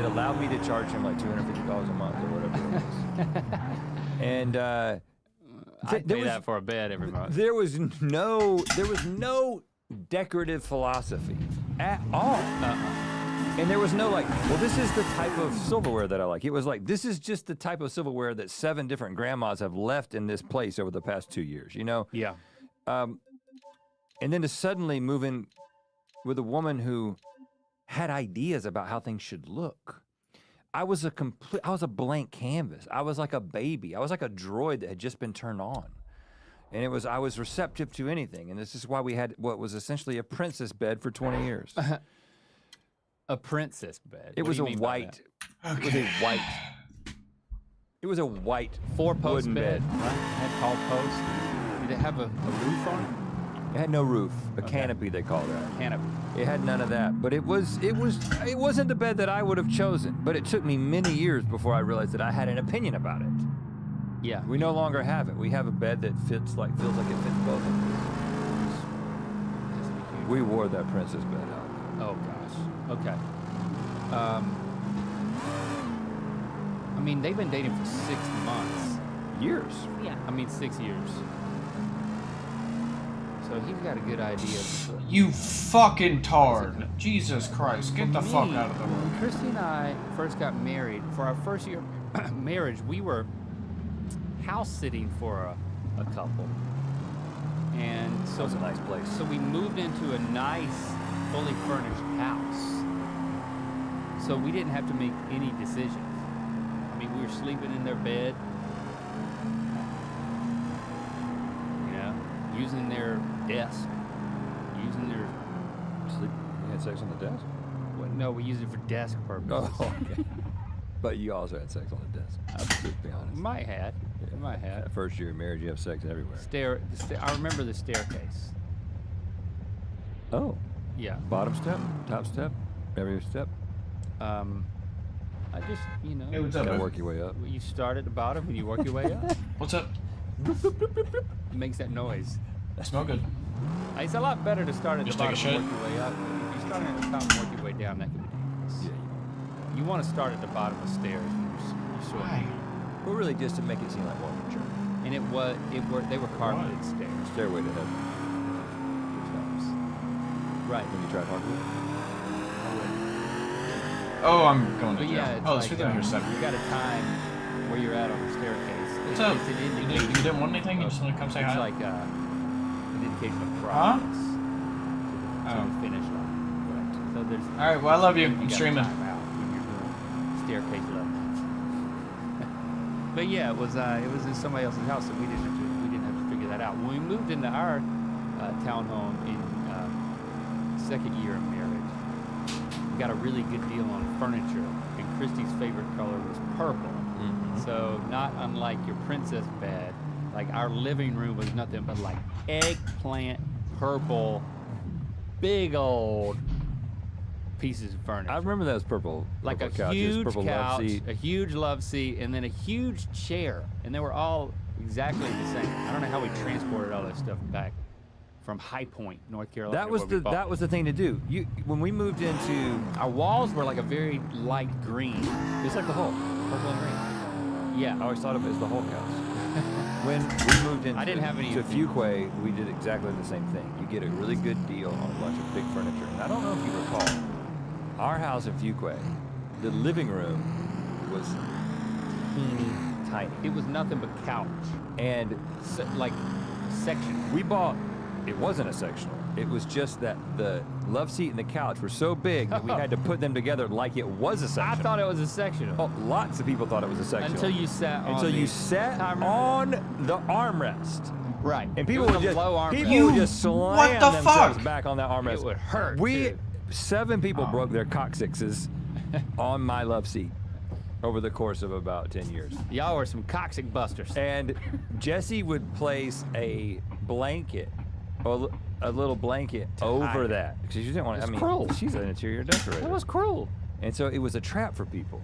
allowed me to charge him like $250 a month or whatever it was. And I'd pay that for a bed every month. there was no decorative philosophy at all. And there was no like, well, this is the type of silverware that I like. It was like, this is just the type of silverware that 7 different grandmas have left in this place over the past 2 years, you know? Yeah. And then to suddenly move in with a woman who had ideas about how things should look. I was a blank canvas. I was like a baby. I was like a droid that had just been turned on. And I was receptive to anything. And this is why we had what was essentially a princess bed for 20 years. A princess bed. It What was do a you mean by white. that? It was a white 4-post wooden bed, right? It had tall posts. Did it have a roof on it? It had no roof, a canopy they called it. Canopy. It had none of that, but it wasn't the bed that I would have chosen. But it took me many years before I realized that I had an opinion about it. Yeah. We no longer have it. We have a bed that feels like it fits both of us. We wore that princess bed out. Oh gosh. Okay. I mean, they've been dating for 6 months. Years. Yeah. I mean, 6 years. So he's got a good idea. You fucking tard. Jesus Christ. Get the fuck out of the When way. Christy and I first got married, for our first year of marriage, we were house sitting for a couple. And so That was a nice place. So we moved into a nice, fully furnished house. So we didn't have to make any decisions. I mean, we were sleeping in their bed, you know, using their desk, using their Sleep. You had sex on the desk? well, no, we used it for desk purposes. Oh, okay. But you also had sex on the desk. Let's be honest. Might have. Might have. That first year of marriage, you have sex everywhere. I remember the staircase. Oh. Yeah. Bottom step, top step, every step. I just, you know. Hey, what's up, Gotta man? work your way up. You start at the bottom and you work your way up. What's up? It makes that noise. I smell good. It's a lot better to start at Just the take a bottom and shit? work your way up. If you start at the top and work your way down, that could be dangerous. Yeah. You want to start at the bottom of the stairs when you're sort Why? Well, really, just to make it seem like more mature. And they were carpeted stairs. Stairway to heaven. Which helps. Right. Have you tried hardwood? Oh, I'm going to But jail. yeah, it's Oh, let's like, get down here a second. you got to time where you're at on the staircase. What's up? It's an You indication. didn't want anything? You just want to come say It's hi? like an indication of Huh? progress to Oh. the finish line. Right. So there's. Alright, well, I love you. I'm gotta streaming. time out when you're doing staircase level. But yeah, it was in somebody else's house, so we didn't have to figure that out. When we moved into our townhome in second year of marriage, we got a really good deal on furniture, and Christy's favorite color was purple. So not unlike your princess bed, like our living room was nothing but like eggplant purple, big old pieces of furniture. I remember those purple, Like a couches, huge purple couch, love seat. a huge love seat, and then a huge chair, and they were all exactly the same. I don't know how we transported all that stuff back from High Point, North Carolina. That was the thing to do. When we moved into, our walls were like a very light green. it's like the Hulk, purple and green. Yeah. I always thought of it as the Hulk house. When we moved into I didn't have any to of these. Fuquay, we did exactly the same thing. You get a really good deal on a bunch of big furniture. And I don't know if you recall, our house in Fuquay, the living room was teeny tiny. It was nothing but couch, And like section. we bought, it wasn't a sectional. It was just that the love seat and the couch were so big that we had to put them together like it was a I sectional. thought it was a sectional. Oh, lots of people thought it was a sectional. Until you sat on Until the, you sat I remember on the armrest. Right. And people It was would a just low armrest. people would just slam what the themselves fuck? back on that armrest. It would hurt, We too. 7 people broke their coccyxes on my love seat over the course of about 10 years. Y'all were some coccyx busters. And Jesse would place a blanket, or a little blanket hide over it. that. Because she didn't want to, It's cruel. she's an interior decorator. That was cruel. And so it was a trap for people.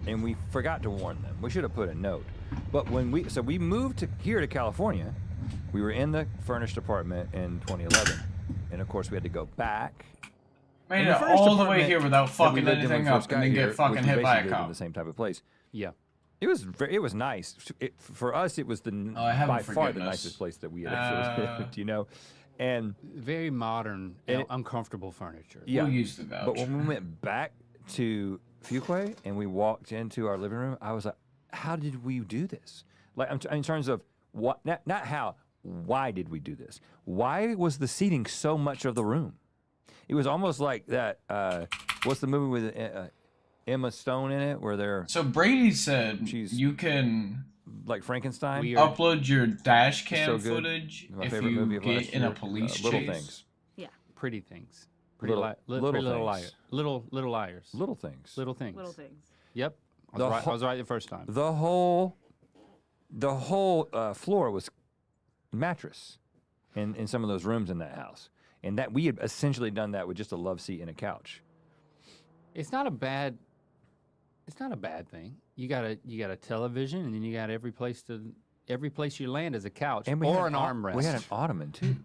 And we forgot to warn them. We should have put a note. But when we moved here to California, we were in the furnished apartment in 2011. And of course we had to go back. Made And it furnished all the way apartment here without that we fucking lived in when anything we up first and got then here get fucking was we hit by a basically lived in cop. the same type of place. Yeah. It was nice. For us, it was I have by a far the forgiveness. nicest place that we had ever lived, you know? And Very modern, And uncomfortable furniture. yeah, We'll use the vouch. but when we went back to Fuquay and we walked into our living room, I was like, how did we do this? Like, in terms of what, not how, why did we do this? Why was the seating so much of the room? It was almost like that, what's the movie with Emma Stone in it, where they're So Brady said She's- you can like Frankenstein? Weird. upload your dash cam So good. footage My if favorite you movie of get last in a year, police Little chase. Things. Pretty things. Little- little pretty little things. liars. Little liars. Little Things. Little things. Little things. Yep. I The was, right, whole- I was right the first time. The whole floor was mattress. in some of those rooms in that house. And that we had essentially done that with just a love seat and a couch. It's not a bad thing. You got a television, and then you got every place you land is a couch or an armrest. We had an ottoman too.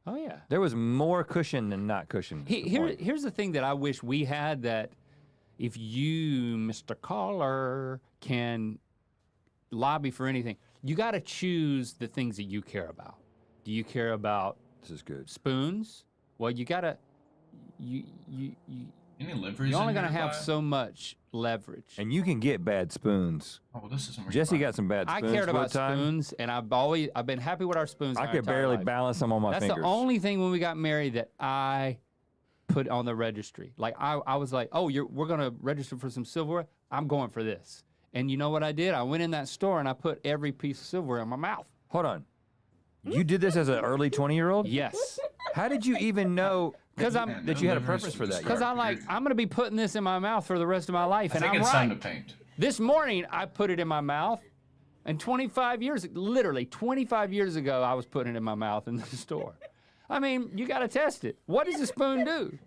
Oh yeah. There was more cushion than not cushion. Here's the thing that I wish we had, that if you, Mr. Caller, can lobby for anything, you got to choose the things that you care about. Do you care about this is good spoons? Well, you gotta Any liveries? You're only gonna have so much leverage. And you can get bad spoons. Oh, well, this is Jesse got some bad spoons. I cared about spoons, and I've been happy with our spoons. I could barely balance them on my fingers. That's the only thing when we got married that I put on the registry. Like I was like, oh, we're gonna register for some silverware. I'm going for this. And you know what I did? I went in that store and I put every piece of silverware in my mouth. Hold on. You did this as an early 20-year-old? Yes. How did you even know that you had a preference for that? Because I'm gonna be putting this in my mouth for the rest of my life, and I'm right. It's time to paint. This morning I put it in my mouth, and literally 25 years ago, I was putting it in my mouth in the store. I mean, you gotta test it. What does a spoon do?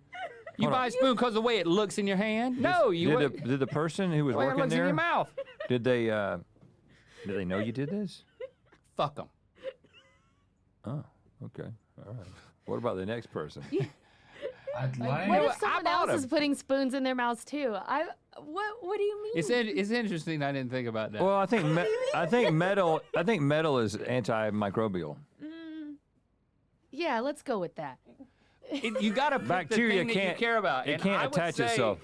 You buy a spoon because of the way it looks in your hand? No, did the person who was working looks there? In your mouth. Did they know you did this? Fuck them. Oh, okay, all right. What about the next person? What if someone else is putting spoons in their mouths too? What do you mean? It's interesting. I didn't think about that. Well, I think metal is antimicrobial. Yeah, let's go with that. You got to pick bacteria the thing that you care about. It can't attach itself.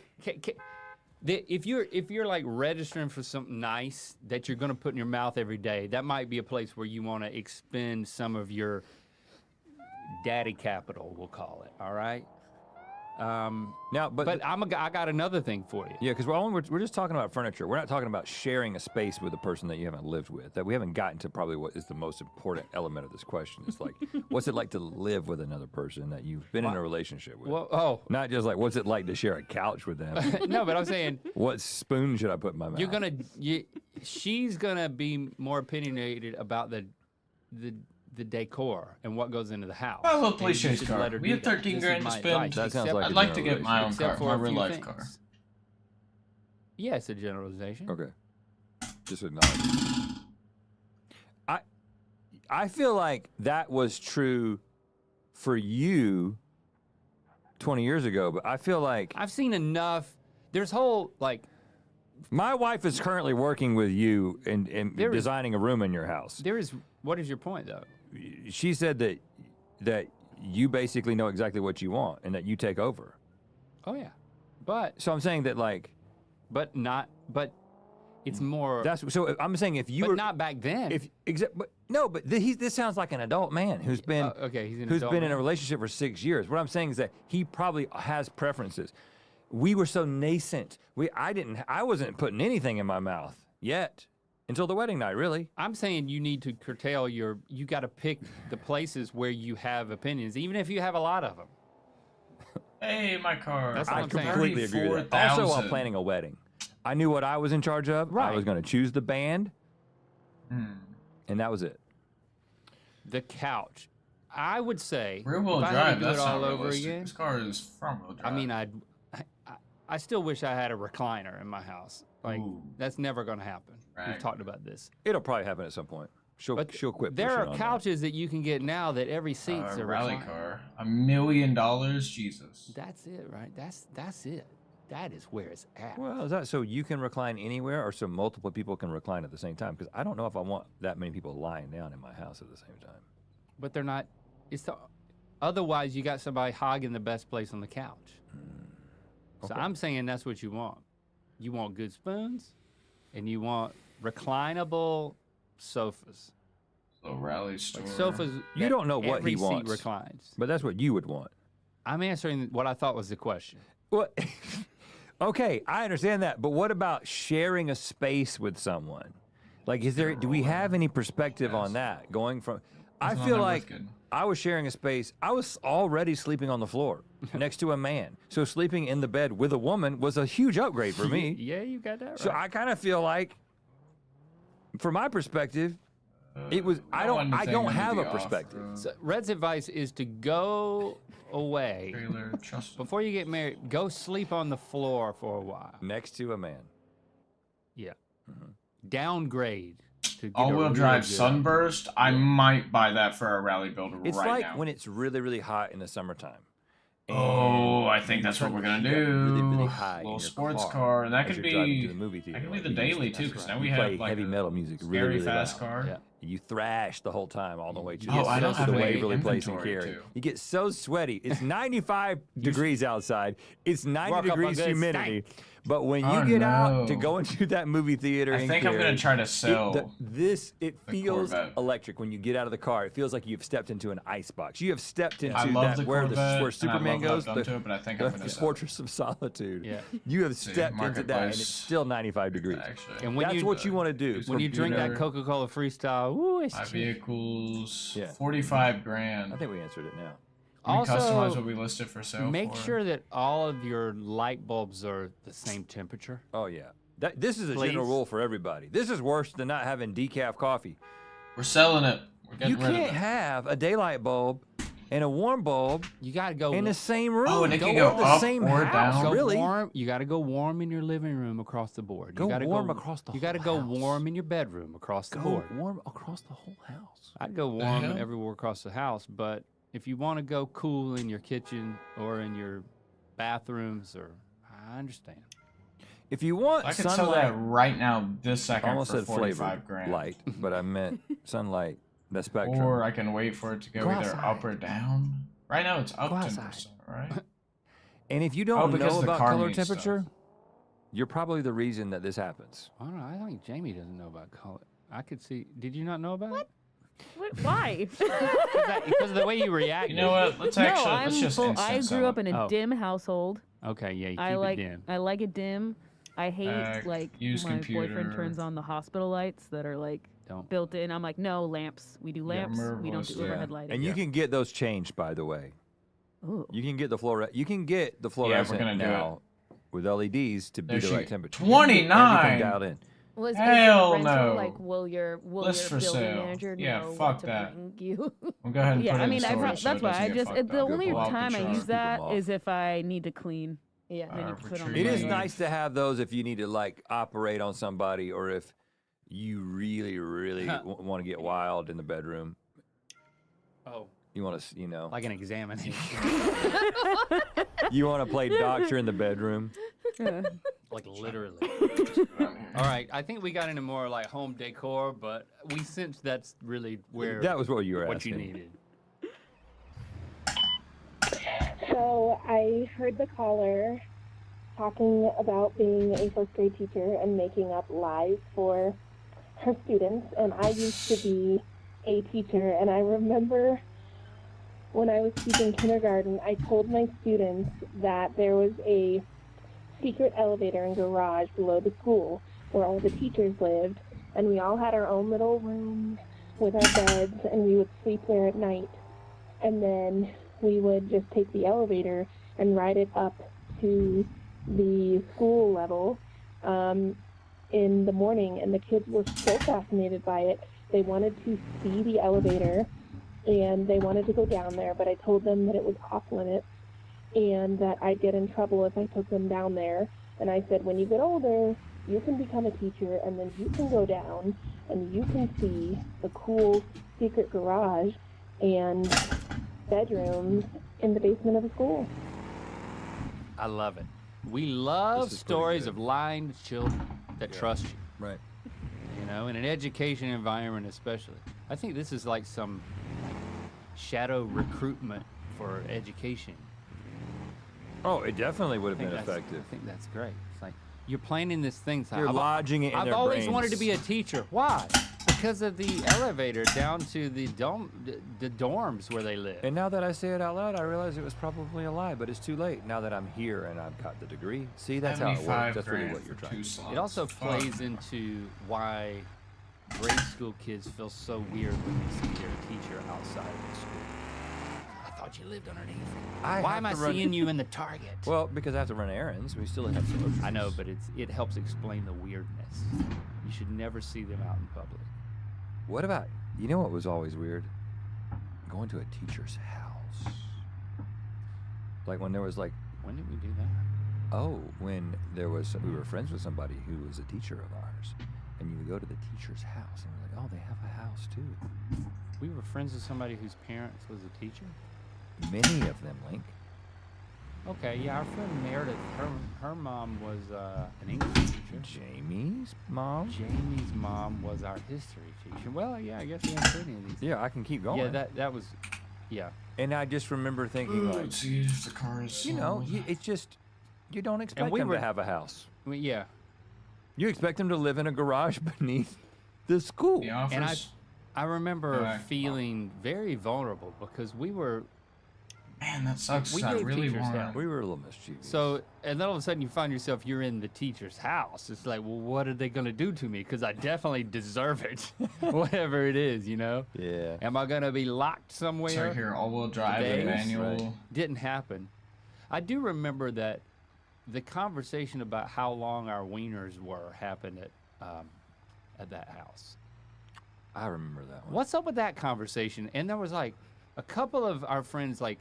If you're like registering for something nice that you're going to put in your mouth every day, that might be a place where you want to expend some of your daddy capital, we'll call it. All right. But I got another thing for you. Yeah, because we're just talking about furniture. We're not talking about sharing a space with a person that you haven't lived with. That we haven't gotten to probably what is the most important element of this question. It's like, what's it like to live with another person that you've been in a relationship with? Well, not just like what's it like to share a couch with them. No, but I'm saying, what spoon should I put in my mouth? She's gonna be more opinionated about the decor and what goes into the house. I love Police's car. We have 13 grand to spend. That sounds like I'd like to get my own car, my real life car. Yeah, it's a generalization. Okay. Just acknowledge. I feel like that was true for you 20 years ago, but I feel like I've seen enough. There's whole like. My wife is currently working with you in designing a room in your house. What is your point though? She said that you basically know exactly what you want and that you take over. Oh yeah, but so I'm saying that but it's more. So I'm saying if you were not back then. But this sounds like an adult man who's been in a relationship for 6 years. What I'm saying is that he probably has preferences. We were so nascent. I wasn't putting anything in my mouth yet. Until the wedding night, really. I'm saying you need to curtail you got to pick the places where you have opinions, even if you have a lot of them. Hey, my car. That's what I I'm saying. completely agree with that. Also, while planning a wedding, I knew what I was in charge of. Right. I was going to choose the band, and that was it. The couch. I would say, rear-wheel if I drive, had to do that's it all not over realistic. again. This car is front-wheel drive. I mean, I still wish I had a recliner in my house. Like, that's never going to happen. Right. We've talked about this. It'll probably happen at some point. She'll quit. There are couches that you can get now that every seat's a rally recliner. car. $1 million, Jesus. That's it, right? That's it. That is where it's at. Well, is that so you can recline anywhere, or so multiple people can recline at the same time? Because I don't know if I want that many people lying down in my house at the same time. But they're not. Otherwise, you got somebody hogging the best place on the couch. Okay. So I'm saying that's what you want. You want good spoons, and you want reclinable sofas. So rally store. Like sofas. You don't know what he every wants. seat reclines. But that's what you would want. I'm answering what I thought was the question. What? Okay, I understand that. But what about sharing a space with someone? Like, do we have any perspective on that? Going from, I feel like I was sharing a space. I was already sleeping on the floor next to a man. So sleeping in the bed with a woman was a huge upgrade for me. Yeah, you got that right. So I kind of feel like, from my perspective, It was. I don't have a perspective. So Red's advice is to go away before you get married. Go sleep on the floor for a while next to a man. Yeah. Downgrade. All-wheel drive sunburst. I might buy that for a rally build right now. It's like when it's really, really hot in the summertime. Oh, I think that's what we're gonna do. Really, really high little sports car, and that could be the movie theater. That could be the daily too, because now we play have like heavy metal music, very really, really fast loud. car. Yeah. You thrash the whole time, all the way to I don't have the any Waverly Place in inventory, Cary. too. You get so sweaty. It's 95 degrees outside. It's 90 degrees humidity. But when you get out to go into that movie theater, I think I'm gonna try to sell. It feels electric when you get out of the car. It feels like you've stepped into an ice box. You have stepped into where Superman goes, the Fortress of Solitude. Yeah. You have stepped into that, and it's still 95 degrees. And that's what you want to do. When you drink that Coca-Cola Freestyle, ooh, it's My cheap. vehicles, 45 grand. I think we answered it now. Also, customize what we listed for sale. Make sure that all of your light bulbs are the same temperature. Oh yeah, this is a general rule for everybody. This is worse than not having decaf coffee. We're selling it. We're getting rid of it. You can't have a daylight bulb and a warm bulb. You got to go in the same room. Oh, and it can go the up same or house, down. Really? Warm. You got to go warm in your living room across the board. Go warm across the whole house. You got to go warm in your bedroom across the board. Warm across the whole house. I'd go warm everywhere across the house, but if you want to go cool in your kitchen or in your bathrooms, I understand. If you want I could sunlight, sell that right now this second I almost for said 45 flavored grand. light, but I meant sunlight. The spectrum. Or I can wait for it to go either up or down. Right now it's up 10%, right? And if you don't know about color needs temperature, stuff. you're probably the reason that this happens. I don't know. I think Jamie doesn't know about color. I could see. Did you not know about it? Why? Because of the way you react. You know what? Let's just I grew up in a dim household. Okay, yeah, you keep it dim. I like it dim. I hate my boyfriend turns on the hospital lights that are like built in. I'm like, no lamps. We do lamps. We don't do overhead lighting. And you can get those changed, by the way. Ooh. You can get the fluorescent now with LEDs to be the right temperature. 29. Everything dialed in. Was Hell rental, no. Like, will your List for building sale. manager Yeah, know fuck what to that. bring you? We'll go ahead and put it in storage so that's it why doesn't I get just fucked the up. only Go out the time I truck. use that off. is if I need to clean. Yeah, then you put it on. It is nice to have those if you need to like operate on somebody or if you really, really want to get wild in the bedroom. Oh. You want to, like an examination. You want to play doctor in the bedroom. Like literally. All right, I think we got into more like home decor, but we sensed that's really where that was what you were what asking. you needed. So I heard the caller talking about being a first grade teacher and making up lies for her students, and I used to be a teacher, and I remember when I was teaching kindergarten, I told my students that there was a secret elevator and garage below the school where all the teachers lived, and we all had our own little rooms with our beds, and we would sleep there at night. And then we would just take the elevator and ride it up to the school level in the morning, and the kids were so fascinated by it. They wanted to see the elevator, and they wanted to go down there, but I told them that it was off limits and that I'd get in trouble if I took them down there. And I said, when you get older, you can become a teacher, and then you can go down and you can see the cool secret garage and bedrooms in the basement of the school. I love it. We love stories of lying to children that trust you. Right. You know, in an education environment especially. I think this is like some shadow recruitment for education. Oh, it definitely would have been effective. I think that's great. It's like you're planning this thing. You're lodging it in I've their always brains. wanted to be a teacher. Why? Because of the elevator down to the dorms where they live. And now that I say it out loud, I realize it was probably a lie, but it's too late now that I'm here and I've got the degree. See, that's how it works. That's really what you're trying to do. It also plays into why grade school kids feel so weird when they see their teacher outside of the school. I thought you lived underneath. Why am I seeing you in the Target? Well, because I have to run errands. We still have to. I know, but it helps explain the weirdness. You should never see them out in public. What about You know what was always weird? Going to a teacher's house. Like when there was like... When did we do that? Oh, when there was... We were friends with somebody who was a teacher of ours. And you would go to the teacher's house and we're like, oh, they have a house too. We were friends with somebody whose parents was a teacher? Many of them, Link. Okay, yeah, our friend Meredith, her mom was an English teacher. Jamie's mom? Jamie's mom was our history teacher. Well, yeah, I guess we haven't seen any of these. Yeah, I can keep going. Yeah, that was, yeah. And I just remember thinking, like, let's see if the car is you know, it's just, you don't expect them to have a house. Yeah. You expect them to live in a garage beneath the school. The office. And I remember feeling very vulnerable because we were... Man, that sucks. We I gave really teachers want. hell. We were a little mischievous. So, and then all of a sudden you find yourself, you're in the teacher's house. It's like, well, what are they going to do to me? Because I definitely deserve it, whatever it is, you know? Yeah. Am I going to be locked somewhere? It's right here, all-wheel drive and manual. Right. Didn't happen. I do remember that the conversation about how long our wieners were happened at that house. I remember that one. What's up with that conversation? And there was like a couple of our friends like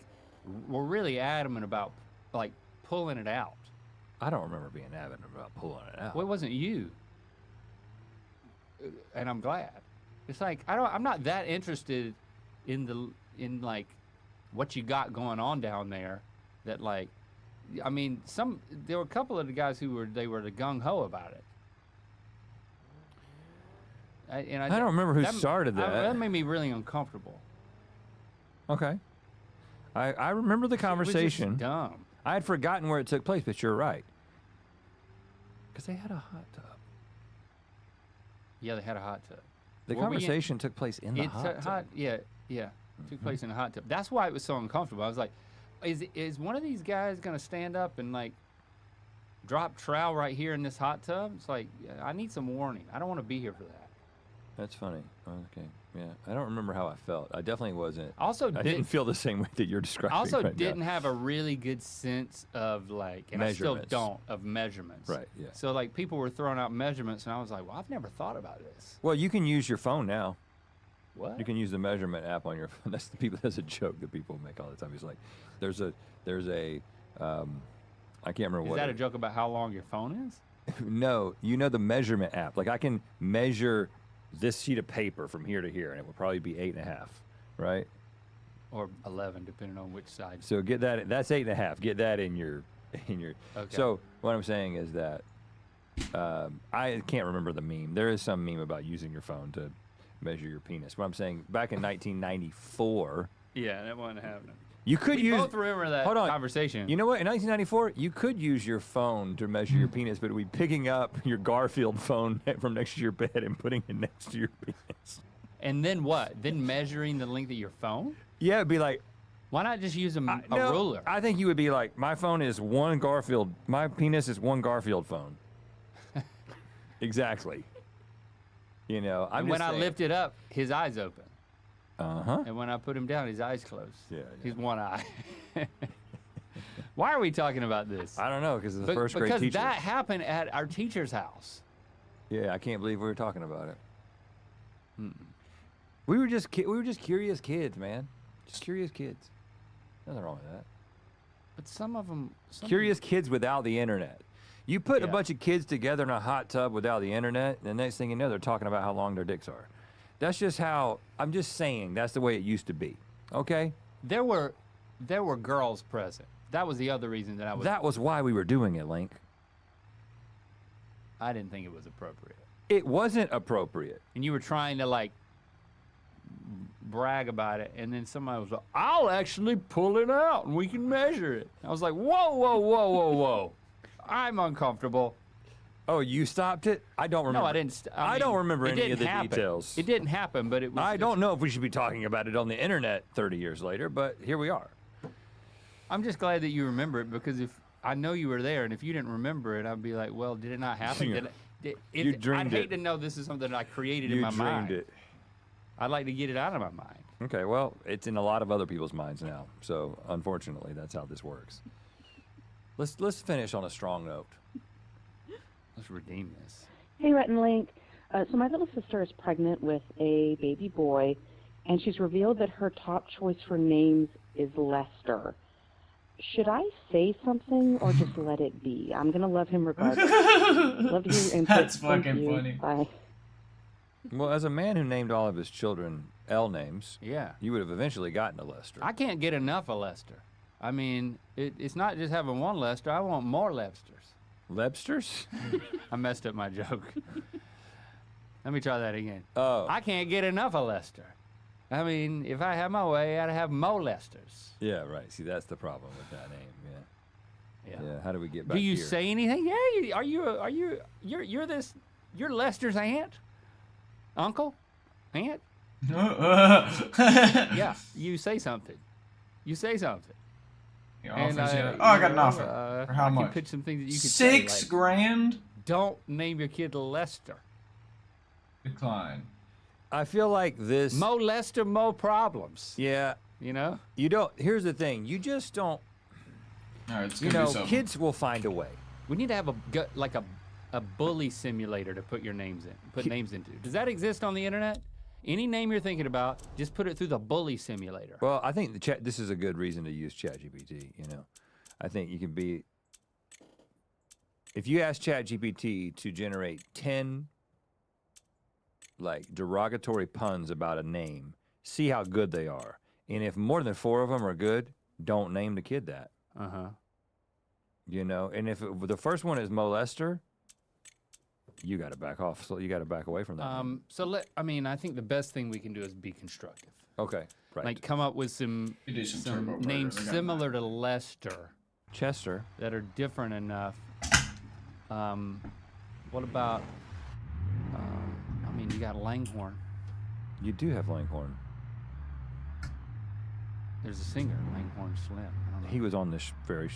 were really adamant about like pulling it out. I don't remember being adamant about pulling it out. Well, it wasn't you. And I'm glad. It's like I'm not that interested in like what you got going on down there that like I mean there were a couple of the guys who were the gung ho about it. I don't remember who started that. That made me really uncomfortable. Okay. I remember the conversation. It was just dumb. I had forgotten where it took place, but you're right. Because they had a hot tub. Yeah, they had a hot tub. The conversation took place in the hot tub. Yeah. Took place in a hot tub. That's why it was so uncomfortable. I was like, is one of these guys going to stand up and like drop trowel right here in this hot tub? It's like, I need some warning. I don't want to be here for that. That's funny. Okay. Yeah. I don't remember how I felt. I definitely wasn't. Also, I didn't feel the same way that you're describing. Also, right didn't now. have a really good sense of like, and I still don't, of measurements. Right. Yeah. So like people were throwing out measurements, and I was like, well, I've never thought about this. Well, you can use your phone now. What? You can use the measurement app on your phone. That's a joke that people make all the time. It's like, there's a, I can't remember what. Is that a joke about how long your phone is? No, you know the measurement app. Like I can measure this sheet of paper from here to here, and it would probably be 8.5, right? Or 11, depending on which side. So get that. That's 8.5. Get that in your. Okay. So what I'm saying is that I can't remember the meme. There is some meme about using your phone to measure your penis. What I'm saying, back in 1994. Yeah, that wasn't happening. You could use. We both remember that conversation. You know what? In 1994, you could use your phone to measure your penis, but it would be picking up your Garfield phone from next to your bed and putting it next to your penis. And then what? Then measuring the length of your phone? Yeah, it'd be like. Why not just use a ruler? I think you would be like, my phone is one Garfield. My penis is one Garfield phone. Exactly. You know, and when I lift it up, his eyes open. Uh-huh. And when I put him down, his eyes closed. Yeah. He's one eye. Why are we talking about this? I don't know, because it's the first grade teacher. Because that happened at our teacher's house. Yeah, I can't believe we were talking about it. We were just curious kids, man. Just curious kids. Nothing wrong with that. But some of them... Curious kids without the internet. You put a bunch of kids together in a hot tub without the internet, and the next thing you know, they're talking about how long their dicks are. That's just how, I'm just saying, that's the way it used to be, okay? There were girls present. That was the other reason that I was... That was why we were doing it, Link. I didn't think it was appropriate. It wasn't appropriate. And you were trying to, like, brag about it, and then somebody was like, I'll actually pull it out, and we can measure it. I was like, whoa, whoa, whoa, whoa, whoa. I'm uncomfortable. Oh, you stopped it? I don't remember. No, I didn't. I don't remember any of the details. It didn't happen, but it was... I don't know if we should be talking about it on the internet 30 years later, but here we are. I'm just glad that you remember it, because if I know you were there, and if you didn't remember it, I'd be like, well, did it not happen? You dreamed it. I'd hate to know this is something that I created in my mind. You dreamed it. I'd like to get it out of my mind. Okay, well, it's in a lot of other people's minds now, so unfortunately, that's how this works. Let's finish on a strong note. Let's redeem this. Hey, Rhett and Link. So my little sister is pregnant with a baby boy, and she's revealed that her top choice for names is Lester. Should I say something or just let it be? I'm going to love him regardless. Love to hear your input. That's fucking Thank you. funny. Bye. Well, as a man who named all of his children L names, yeah, you would have eventually gotten a Lester. I can't get enough of Lester. I mean, it's not just having one Lester. I want more Lebsters. Lebsters? I messed up my joke. Let me try that again. Oh. I can't get enough of Lester. I mean, if I had my way, I'd have more Lesters. Yeah, right. See, that's the problem with that name. Yeah. Yeah. How do we get back Do you here? say anything? Yeah. You're Lester's aunt, uncle, aunt. Yeah. You say something. You say something. And I got an offer. For how much? I can pitch some things that you could $6 say, like, grand? Don't name your kid Lester. Decline. I feel like this. Mo Lester, mo problems. Yeah. You know? You don't. Here's the thing. You just don't. All right, it's you gonna know, be something. kids will find a way. We need to have a bully simulator to put your names in. Put names into. Does that exist on the internet? Any name you're thinking about, just put it through the bully simulator. Well, I think this is a good reason to use ChatGPT. You know, I think you can be. If you ask ChatGPT to generate 10 like derogatory puns about a name, see how good they are. And if more than 4 of them are good, don't name the kid that. You know, and if the first one is molester, you got to back off. So you got to back away from that. I think the best thing we can do is be constructive. Okay, right. Like come up with some names similar to Lester. Chester. That are different enough. What about? You got Langhorn. You do have Langhorn. There's a singer, Langhorn Slim. I don't know. He was on this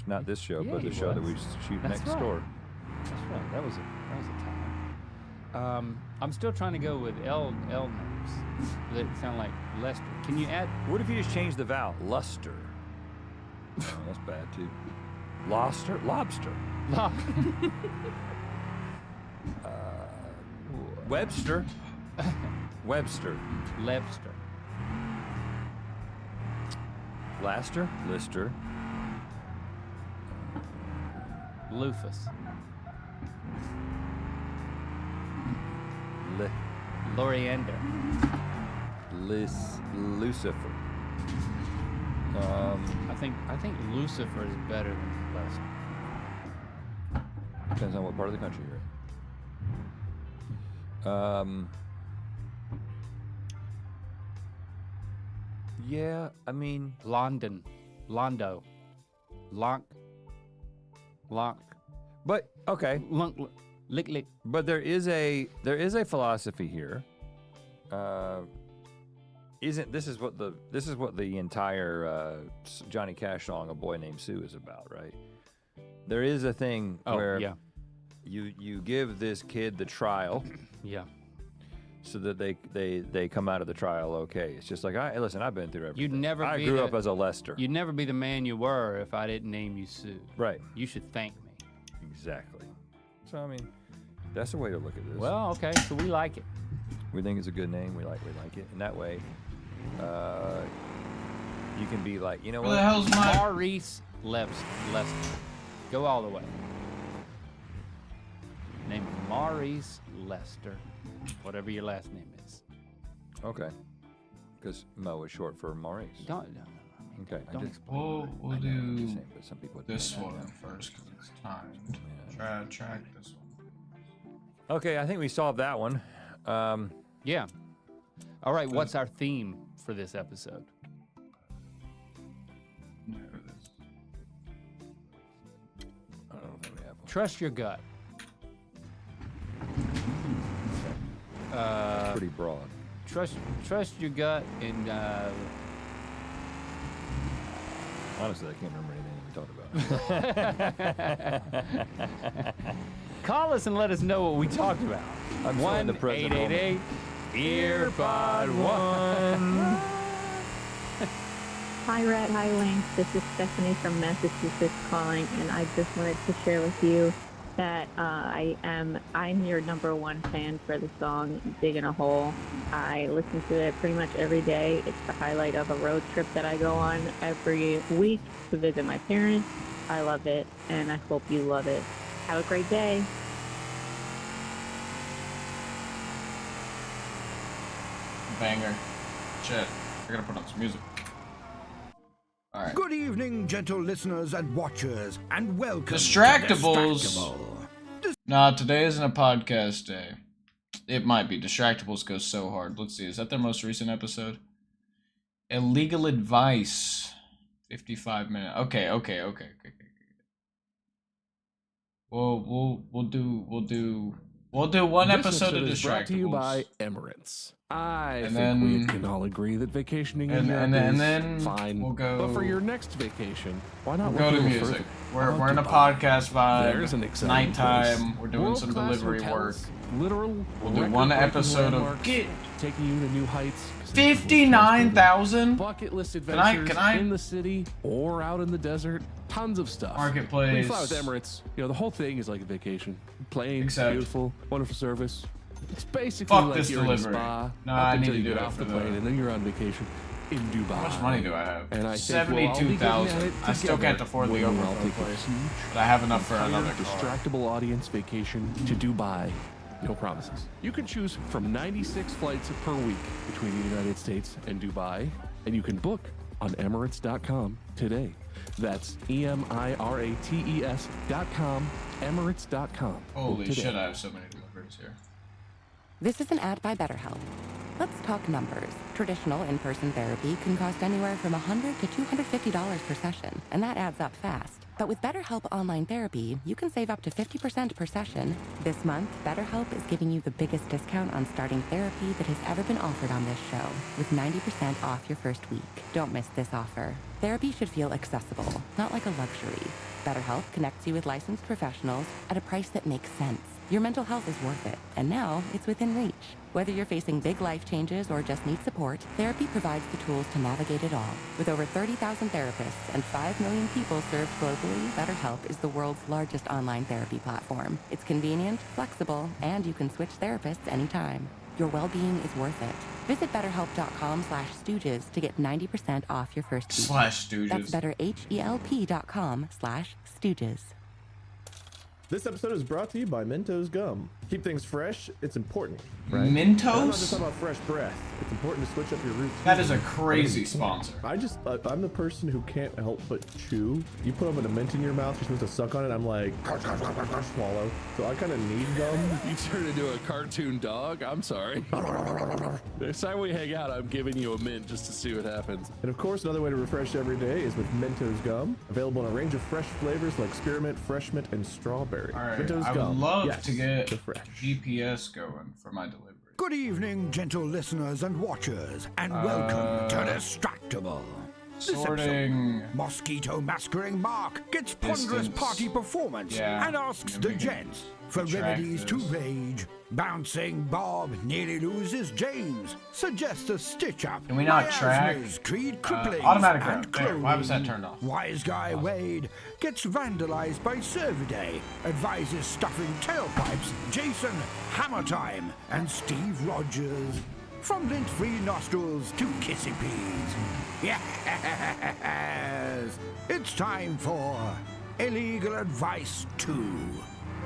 not this show, but the show that we shoot next door. That's right. That was a time. I'm still trying to go with L names that sound like Lester. Can you add? What if you just change the vowel? Luster. Oh, that's bad too. Lobster. Webster. Webster. Lebster. Laster. Lister. Lufus. Loriander. Lucifer. I think Lucifer is better than Lester. Depends on what part of the country you're in. Yeah, I mean London, Londo, Lonk. But okay, lick. But there is a philosophy here. This is what the entire Johnny Cash song "A Boy Named Sue" is about, right? There is a thing where you give this kid the trial. Yeah. So that they come out of the trial okay. It's just like, listen, I've been through everything. I grew up as a Lester. You'd never be the man you were if I didn't name you Sue. Right. You should thank me. Exactly. So I mean, that's a way to look at this. Well, okay, so we like it. We think it's a good name. We like it, and that way, you can be like, you know what? Who the hell's my Maurice Lester. Go all the way. Name Maurice Lester. Whatever your last name is. Okay. Because Mo is short for Maurice. No. Okay. We'll do some people this one first because it's timed. Try to track this one. Okay, I think we solved that one. Yeah. All right, what's our theme for this episode? I don't know if we have one. Trust your gut. Pretty broad. Trust your gut and honestly, I can't remember anything we talked about. Call us and let us know what we talked about. 1-888 Earpod 1. Hi Red, hi Link. This is Stephanie from Massachusetts calling, and I just wanted to share with you that I'm your #1 fan for the song Digging a Hole. I listen to it pretty much every day. It's the highlight of a road trip that I go on every week to visit my parents. I love it, and I hope you love it. Have a great day. Banger. Shit. I gotta put on some music. Alright. Good evening, gentle listeners and watchers, and welcome Distractables. to Nah, today isn't a podcast day. It might be. Distractables goes so hard. Let's see. Is that their most recent episode? Illegal advice. 55 minutes. Okay. We'll do one episode of Distractables. Brought to you by Emirates. I And think then- we can all agree that vacationing in Europe and is then fine. we'll go- But for your next vacation, why not We'll go look to a little music. further? We're in a Dubai. podcast vibe. There's an It's exciting nighttime. place. We're doing some World-class delivery hotels, work. Literal. We'll do one record-breaking episode of landmarks, taking you to new heights. 59,000. Bucket list Can adventures I in the city or out in the desert. Tons of stuff. Marketplace. When you fly with Emirates, the whole thing is like a vacation. Plain, Except- beautiful, wonderful service. It's basically Fuck like this you're in a delivery. spa No, up I need until to you do get it off for the plane, and then you're on vacation in Dubai. How much money do I have? And I think we'll all be getting 72,000. at it I still together can't afford the when we all overflow take a place, huge, but I have enough for entire another car. distractible audience vacation to Dubai. No promises. You can choose from 96 flights per week between the United States and Dubai, and you can book on Emirates.com today. That's EMIRATES.com, Emirates.com. Holy Book today. shit, I have so many deliveries here. This is an ad by BetterHelp. Let's talk numbers. Traditional in-person therapy can cost anywhere from $100 to $250 per session, and that adds up fast. But with BetterHelp Online Therapy, you can save up to 50% per session. This month, BetterHelp is giving you the biggest discount on starting therapy that has ever been offered on this show, with 90% off your first week. Don't miss this offer. Therapy should feel accessible, not like a luxury. BetterHelp connects you with licensed professionals at a price that makes sense. Your mental health is worth it, and now it's within reach. Whether you're facing big life changes or just need support, therapy provides the tools to navigate it all. With over 30,000 therapists and 5 million people served globally, BetterHelp is the world's largest online therapy platform. It's convenient, flexible, and you can switch therapists anytime. Your well-being is worth it. Visit BetterHelp.com/Stooges to get 90% off your first week. /Stooges. That's BetterHelp.com/Stooges. This episode is brought to you by Mentos Gum. Keep things fresh, it's important, right? Mentos? And I'm not just talking about fresh breath. It's important to switch up your routine. That is a crazy sponsor. I'm the person who can't help but chew. You put a bit of mint in your mouth, you're supposed to suck on it, I'm like, swallow. So I kind of need gum. You turn into a cartoon dog? I'm sorry. Next time we hang out, I'm giving you a mint just to see what happens. And of course, another way to refresh every day is with Mentos Gum. Available in a range of fresh flavors like spearmint, fresh mint, and strawberry. Alright, Mentos I Gum. would love Yes, to get the fresh. GPS going for my delivery. Good evening, gentle listeners and watchers, and welcome to Distractable. This Sorting. episode, Mosquito Masquering Mark gets ponderous Distance. party performance and asks the gents for remedies to rage. Bouncing Bob nearly loses James. Suggests a stitch-up. Can we not track? Miasmas, Creed cripplings Automatic and grab. There, why was that clothing. turned off? Wise guy Wade gets vandalized by Servaday. Advises stuffing tailpipes. Jason Hammer Time and Steve Rogers. From lint-free nostrils to kissy peas. Yes! It's time for Illegal Advice 2.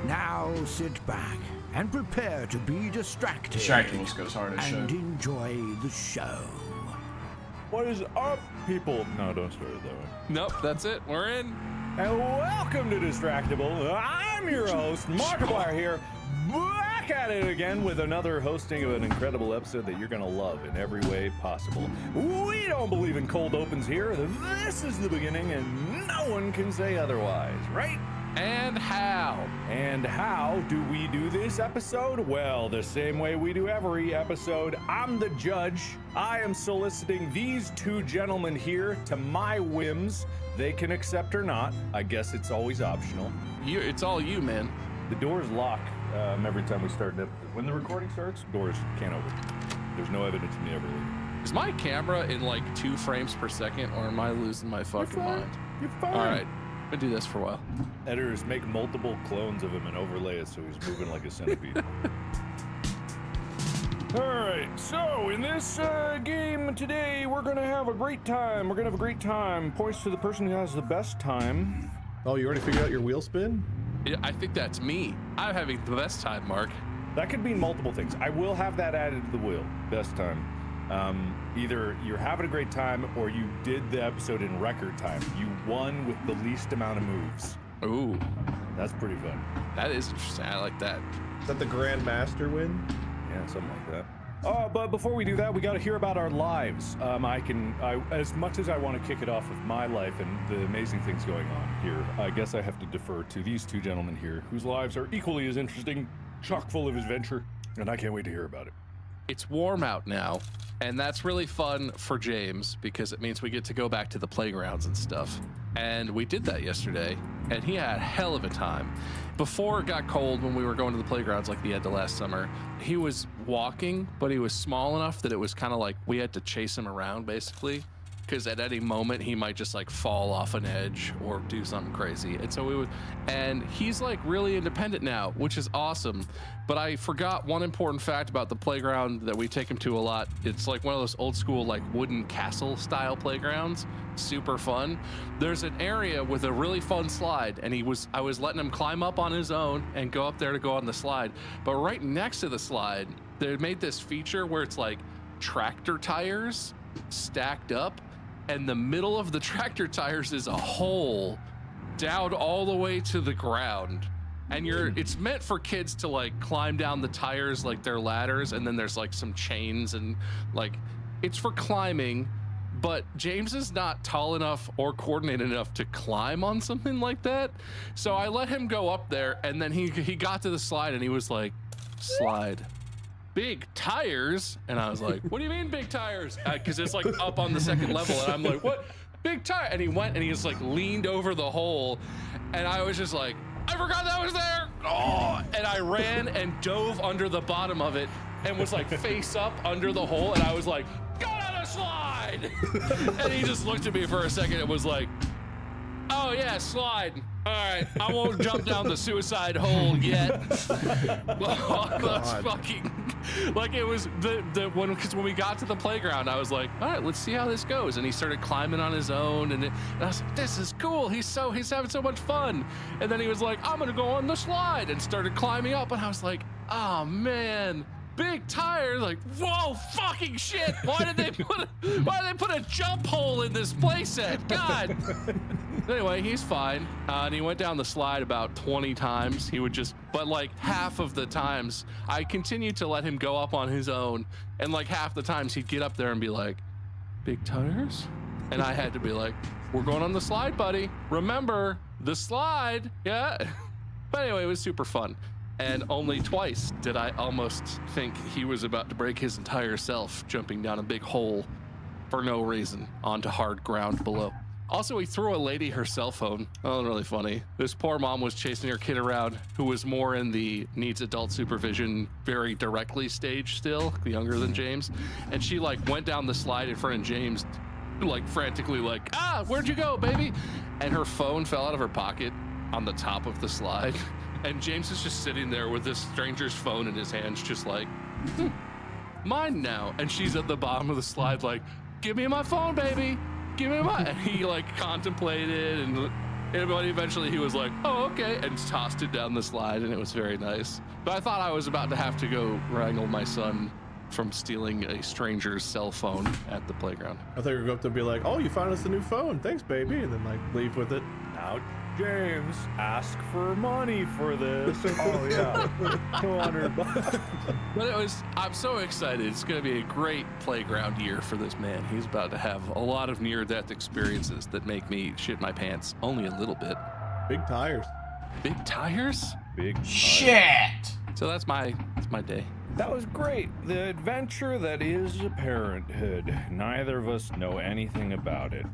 Now sit back and prepare to be distracted. Distractables goes hard as and shit. enjoy the show. What is up, people? No, don't start it that way. Nope, that's it. We're in. And welcome to Distractable. I'm your host, Markiplier here, back at it again with another hosting of an incredible episode that you're gonna love in every way possible. We don't believe in cold opens here. This is the beginning, and no one can say otherwise, right? And how? And how do we do this episode? Well, the same way we do every episode. I'm the judge. I am soliciting these two gentlemen here to my whims. They can accept or not. I guess it's always optional. It's all you, man. The doors lock every time we start an episode. When the recording starts, doors can't open. There's no evidence of me ever leaving. Is my camera in like 2 frames per second, or am I losing my fucking mind? You're fine. All right. I'll do this for a while. Editors make multiple clones of him and overlay it so he's moving like a centipede. All right, so in this game today, we're gonna have a great time. We're gonna have a great time. Points to the person who has the best time. Oh, you already figured out your wheel spin? Yeah, I think that's me. I'm having the best time, Mark. That could mean multiple things. I will have that added to the wheel. Best time. Either you're having a great time or you did the episode in record time. You won with the least amount of moves. Ooh. That's pretty fun. That is interesting. I like that. Is that the Grand Master win? Yeah, something like that. But before we do that, we got to hear about our lives. As much as I want to kick it off with my life and the amazing things going on here, I guess I have to defer to these two gentlemen here, whose lives are equally as interesting, chock full of adventure, and I can't wait to hear about it. It's warm out now, and that's really fun for James because it means we get to go back to the playgrounds and stuff. And we did that yesterday, and he had a hell of a time. Before it got cold, when we were going to the playgrounds like the end of last summer, he was walking, but he was small enough that it was kind of like we had to chase him around basically, because at any moment he might just like fall off an edge or do something crazy. And so and he's like really independent now, which is awesome. But I forgot one important fact about the playground that we take him to a lot. It's like one of those old school like wooden castle style playgrounds. Super fun. There's an area with a really fun slide, and I was letting him climb up on his own and go up there to go on the slide. But right next to the slide, they made this feature where it's like tractor tires stacked up, and the middle of the tractor tires is a hole down all the way to the ground. And it's meant for kids to like climb down the tires like they're ladders, and then there's like some chains and like it's for climbing. But James is not tall enough or coordinated enough to climb on something like that. So I let him go up there, and then he got to the slide and he was like, slide. Big tires? And I was like, what do you mean big tires? Because it's like up on the second level, and I'm like, what? Big tire? And he went and he just like leaned over the hole, and I was just like, I forgot that was there. Oh, and I ran and dove under the bottom of it and was like face up under the hole, and I was like, go down the slide. And he just looked at me for a second and was like, oh yeah, slide. All right, I won't jump down the suicide hole yet. Well, that's fucking, like it was because when we got to the playground, I was like, all right, let's see how this goes. And he started climbing on his own, and I was like, this is cool. He's having so much fun. And then he was like, I'm gonna go on the slide, and started climbing up. And I was like, oh man. Big tire, like, whoa, fucking shit! Why did they put a jump hole in this playset? God. Anyway, he's fine, and he went down the slide about 20 times. He would but like half of the times, I continued to let him go up on his own, and like half the times he'd get up there and be like, big tires, and I had to be like, we're going on the slide, buddy. Remember the slide, yeah. But anyway, it was super fun. And only twice did I almost think he was about to break his entire self jumping down a big hole for no reason onto hard ground below. Also, he threw a lady her cell phone. Oh, really funny. This poor mom was chasing her kid around who was more in the needs adult supervision very directly stage still, younger than James. And she like went down the slide in front of James, like frantically like, where'd you go, baby? And her phone fell out of her pocket on the top of the slide. And James is just sitting there with this stranger's phone in his hands, just like, mine now. And she's at the bottom of the slide like, give me my phone, baby. Give me my, and he like contemplated, and eventually he was like, oh, okay, and tossed it down the slide, and it was very nice. But I thought I was about to have to go wrangle my son from stealing a stranger's cell phone at the playground. I thought you were going to go up to be like, oh, you found us a new phone. Thanks, baby. And then like leave with it. Now, James, ask for money for this. Oh yeah, $200. But I'm so excited. It's going to be a great playground year for this man. He's about to have a lot of near-death experiences that make me shit my pants only a little bit. Big tires. Big tires? Big tires. Shit. So that's my day. That was great. The adventure that is parenthood. Neither of us know anything about it.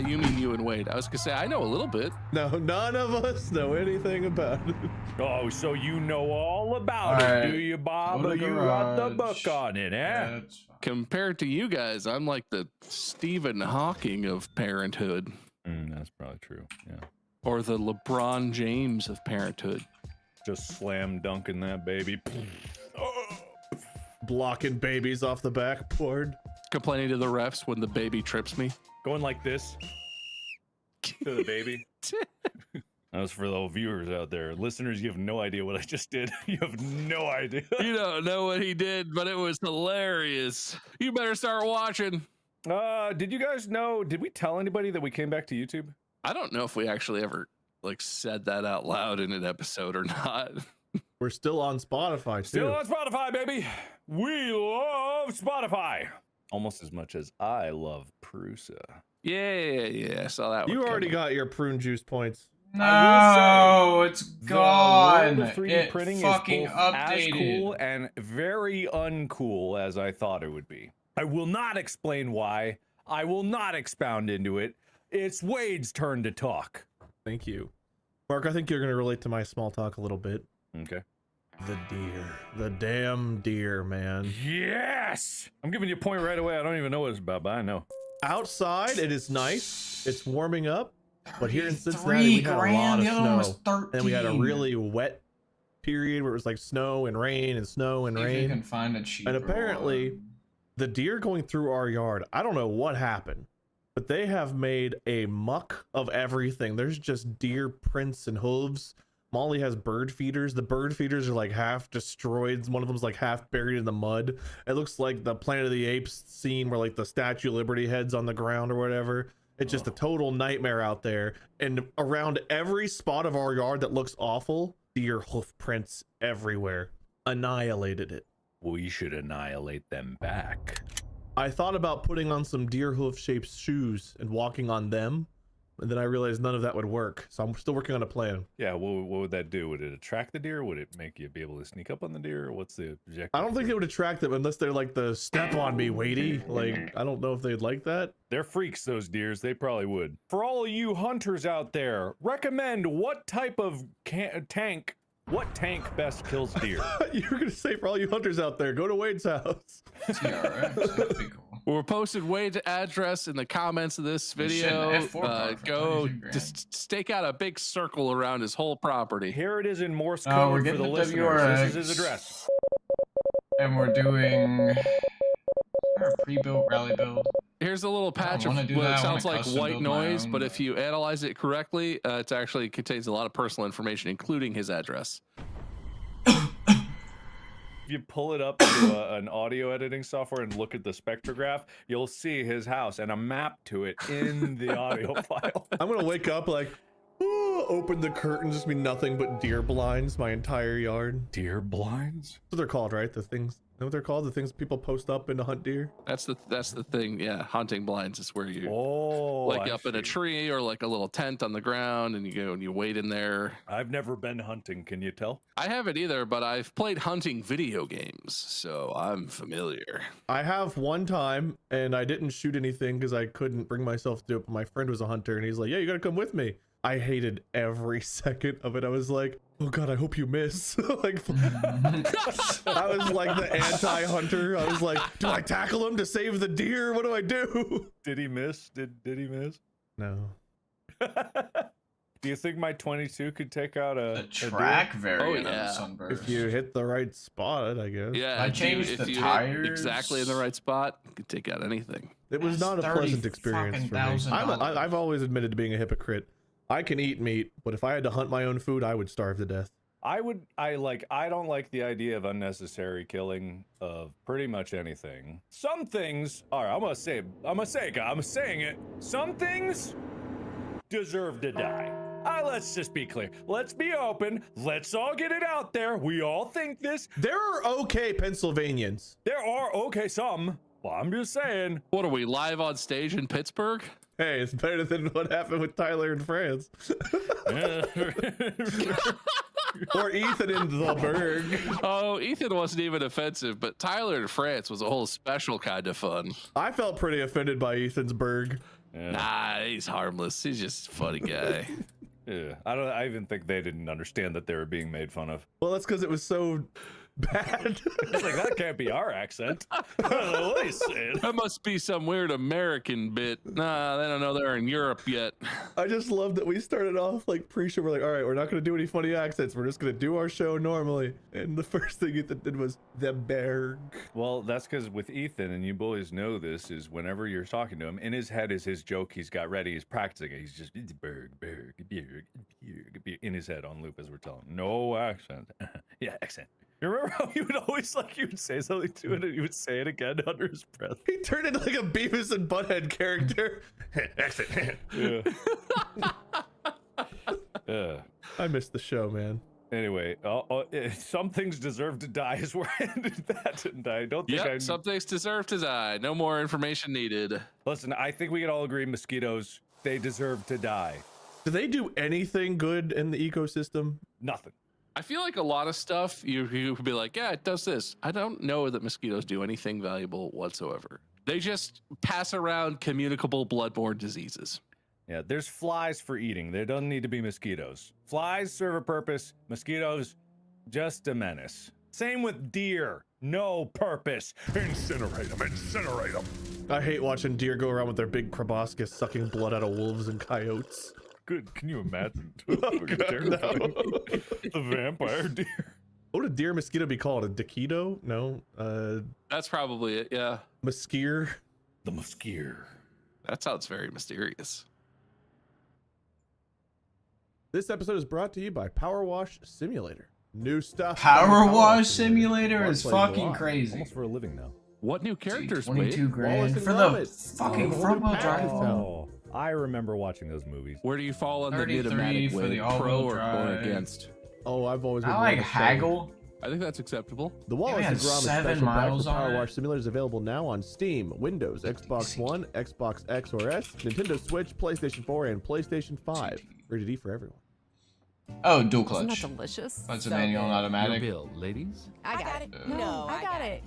You mean you and Wade? I was gonna say I know a little bit. No, none of us know anything about it. Oh, so you know all about it, do you, Bob? You got the book on it, eh? Compared to you guys, I'm like the Stephen Hawking of parenthood. That's probably true. Yeah. Or the LeBron James of parenthood. Just slam dunking that baby. Blocking babies off the backboard. Complaining to the refs when the baby trips me. Going like this to the baby. That was for the viewers out there. Listeners, you have no idea what I just did. You have no idea. You don't know what he did, but it was hilarious. You better start watching. Did you guys know, did we tell anybody that we came back to YouTube? I don't know if we actually ever like said that out loud in an episode or not. We're still on Spotify, too. Still on Spotify, baby. We love Spotify. Almost as much as I love Prusa. Yeah. I saw that one. You already got your prune juice points. No, it's gone. The world of 3D printing fucking is both as updated. cool and very uncool as I thought it would be. I will not explain why. I will not expound into it. It's Wade's turn to talk. Thank you. Mark, I think you're going to relate to my small talk a little bit. Okay. The deer. The damn deer, man. Yes! I'm giving you a point right away. I don't even know what it's about, but I know. Outside, it is nice. It's warming up. But here in Cincinnati, we had a lot of snow. And we had a really wet period where it was like snow and rain and snow and rain. You can find a cheaper And apparently, the deer going through our yard, I don't know what happened, but they have made a muck of everything. There's just deer prints and hooves. Molly has bird feeders. The bird feeders are like half destroyed. One of them's like half buried in the mud. It looks like the Planet of the Apes scene where like the Statue of Liberty head's on the ground or whatever. It's just a total nightmare out there. And around every spot of our yard that looks awful, deer hoof prints everywhere. Annihilated it. We should annihilate them back. I thought about putting on some deer hoof shaped shoes and walking on them. And then I realized none of that would work. So I'm still working on a plan. Yeah, what would that do? Would it attract the deer? Would it make you be able to sneak up on the deer? What's the objective? I don't think it would attract them unless they're like the step on me, Wadey. Like, I don't know if they'd like that. They're freaks, those deers. They probably would. For all of you hunters out there, recommend what type of tank, what tank best kills deer? You were going to say for all you hunters out there, go to Wade's house. That'd be cool. We're posted Wade's address in the comments of this video. Go just stake out a big circle around his whole property. Here it is in Morse code we're for getting the the listeners. This is his WRX. address. And we're doing a pre-built rally build. Here's a little patch of what sounds like white noise, but if you analyze it correctly, it actually contains a lot of personal information, including his address. If you pull it up to an audio editing software and look at the spectrograph, you'll see his house and a map to it in the audio file. I'm going to wake up like, open the curtains, just be nothing but deer blinds my entire yard. Deer blinds? That's what they're called, right? The things, you know what they're called? The things people post up in to hunt deer? That's the thing, yeah. Hunting blinds is where you like up in a tree or like a little tent on the ground and you go and you wait in there. I've never been hunting, can you tell? I haven't either, but I've played hunting video games, so I'm familiar. I have one time, and I didn't shoot anything because I couldn't bring myself to do it, but my friend was a hunter, and he's like, yeah, you gotta come with me. I hated every second of it. I was like, oh God, I hope you miss. Like, I was like the anti-hunter. I was like, do I tackle him to save the deer? What do I do? Did he miss? Did he miss? No. Do you think my 22 could take out a track deer? variant of the Sunburst? If you hit the right spot, I guess. Yeah, I changed if the you tires hit exactly in the right spot, you could take out anything. It was not a pleasant experience for me. $30,000. I've always admitted to being a hypocrite. I can eat meat, but if I had to hunt my own food, I would starve to death. I don't like the idea of unnecessary killing of pretty much anything. Some things, all right, I'm saying it. Some things deserve to die. Let's just be clear. Let's be open. Let's all get it out there. We all think this. There are okay Pennsylvanians. There are okay some. Well, I'm just saying. What are we, live on stage in Pittsburgh? Hey, it's better than what happened with Tyler in France. Or Ethan in the Berg. Oh, Ethan wasn't even offensive, but Tyler in France was a whole special kind of fun. I felt pretty offended by Ethan's Berg. Yeah. Nah, he's harmless. He's just a funny guy. Yeah, I even think they didn't understand that they were being made fun of. Well, that's because it was so Bad. It's like, that can't be our accent. What he's saying. That must be some weird American bit. Nah, they don't know they're in Europe yet. I just love that we started off like pre-show. We're like, all right, we're not going to do any funny accents. We're just going to do our show normally. And the first thing Ethan did was the Berg. Well, that's because with Ethan, and you boys know this, is whenever you're talking to him, in his head is his joke he's got ready. He's practicing it. He's just Berg, in his head on loop as we're telling him. No accent. Yeah, accent. You remember how he would always you would say something to it and he would say it again under his breath? He turned into like a Beavis and Butthead character. Accent. Yeah. I missed the show, man. Anyway, some things deserve to die is where I ended that, and I don't think some things deserve to die. No more information needed. Listen, I think we can all agree mosquitoes, they deserve to die. Do they do anything good in the ecosystem? Nothing. I feel like a lot of stuff you could be like, yeah, it does this. I don't know that mosquitoes do anything valuable whatsoever. They just pass around communicable bloodborne diseases. Yeah, there's flies for eating. There doesn't need to be mosquitoes. Flies serve a purpose. Mosquitoes, just a menace. Same with deer. No purpose. Incinerate them, incinerate them. I hate watching deer go around with their big proboscis sucking blood out of wolves and coyotes. Good. Can you imagine? Oh, God, no. The vampire deer. What would a deer mosquito be called? A daquito? No. That's probably it, yeah. Mosquir? The mosquir. That sounds very mysterious. This episode is brought to you by Power Wash Simulator. New stuff. Power Wash Simulator is fucking crazy. Almost for a living now. What new characters? 22 grand for the fucking front wheel drive. Oh, I remember watching those movies. Where do you fall on the 33 automatic for way? the Pro all-wheel or drive. against? Oh, I've always been I like haggle. I think that's acceptable. The Wallace Yeah, and Gromit 7 special pack miles for Power on it. Wash Simulator is available now on Steam, Windows, Xbox One, Xbox X or S, Nintendo Switch, PlayStation 4, and PlayStation 5. Rated E for everyone. Oh, dual clutch. Isn't that delicious? That's a manual and automatic. Your bill, ladies. I got it. No, I got it.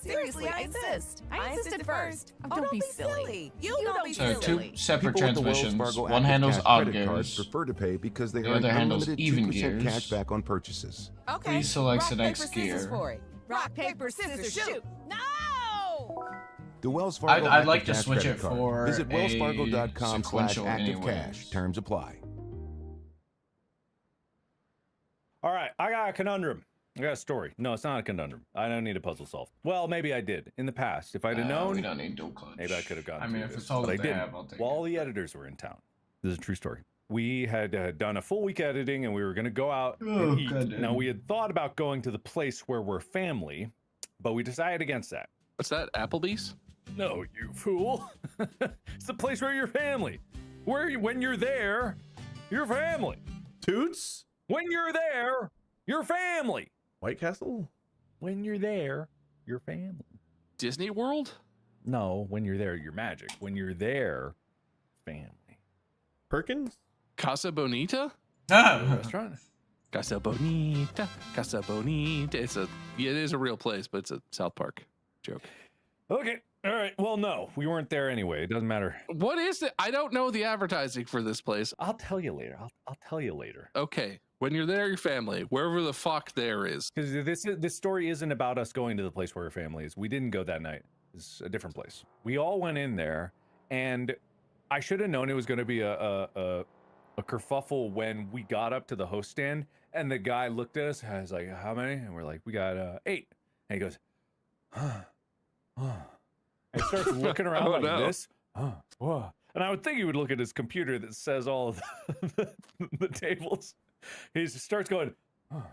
Seriously, I insist. I insisted first. Oh, don't be silly. You don't be So silly. two separate People with the Wells transmissions. Fargo One Active handles Cash odd credit cards gears. prefer to pay because they The earn other handles unlimited even 2% gears. cash back on purchases. Okay. Please select Rock, the next paper, scissors gear. for it. Rock, paper, scissors, shoot. No! The Wells Fargo I'd like Active to Cash switch credit it card. for Visit a sequential wellsfargo.com/activecash. anyways. Terms apply. All right, I got a conundrum. I got a story. No, it's not a conundrum. I don't need a puzzle solved. Well, maybe I did in the past. If I'd have known, we don't need dual clutch. maybe I could have gotten. I mean, through if this, it's all but I that they didn't. have, I'll take While it. all the editors were in town. This is a true story. We had done a full week editing, and we were going to go out Oh, and eat. God, Now, we had thought about going to the place where we're family, but we decided against that. What's that? Applebee's? No, you fool! It's the place where you're family. When you're there, you're family. Toots? When you're there, you're family. White Castle? When you're there, you're family. Disney World? No, when you're there, you're magic. When you're there, family. Perkins? Casa Bonita? Restaurant? Casa Bonita. Casa Bonita. It is a real place, but it's a South Park joke. Okay. All right. Well, no, we weren't there anyway. It doesn't matter. What is it? I don't know the advertising for this place. I'll tell you later. I'll tell you later. Okay. When you're there, your family, wherever the fuck there is. Because this story isn't about us going to the place where our family is. We didn't go that night. It's a different place. We all went in there, and I should have known it was going to be a kerfuffle when we got up to the host stand, and the guy looked at us. I was like, "How many?" And we're like, "We got 8." And he goes, "Huh." And starts looking around this. Whoa. And I would think he would look at his computer that says all of the tables. He just starts going, "Oh."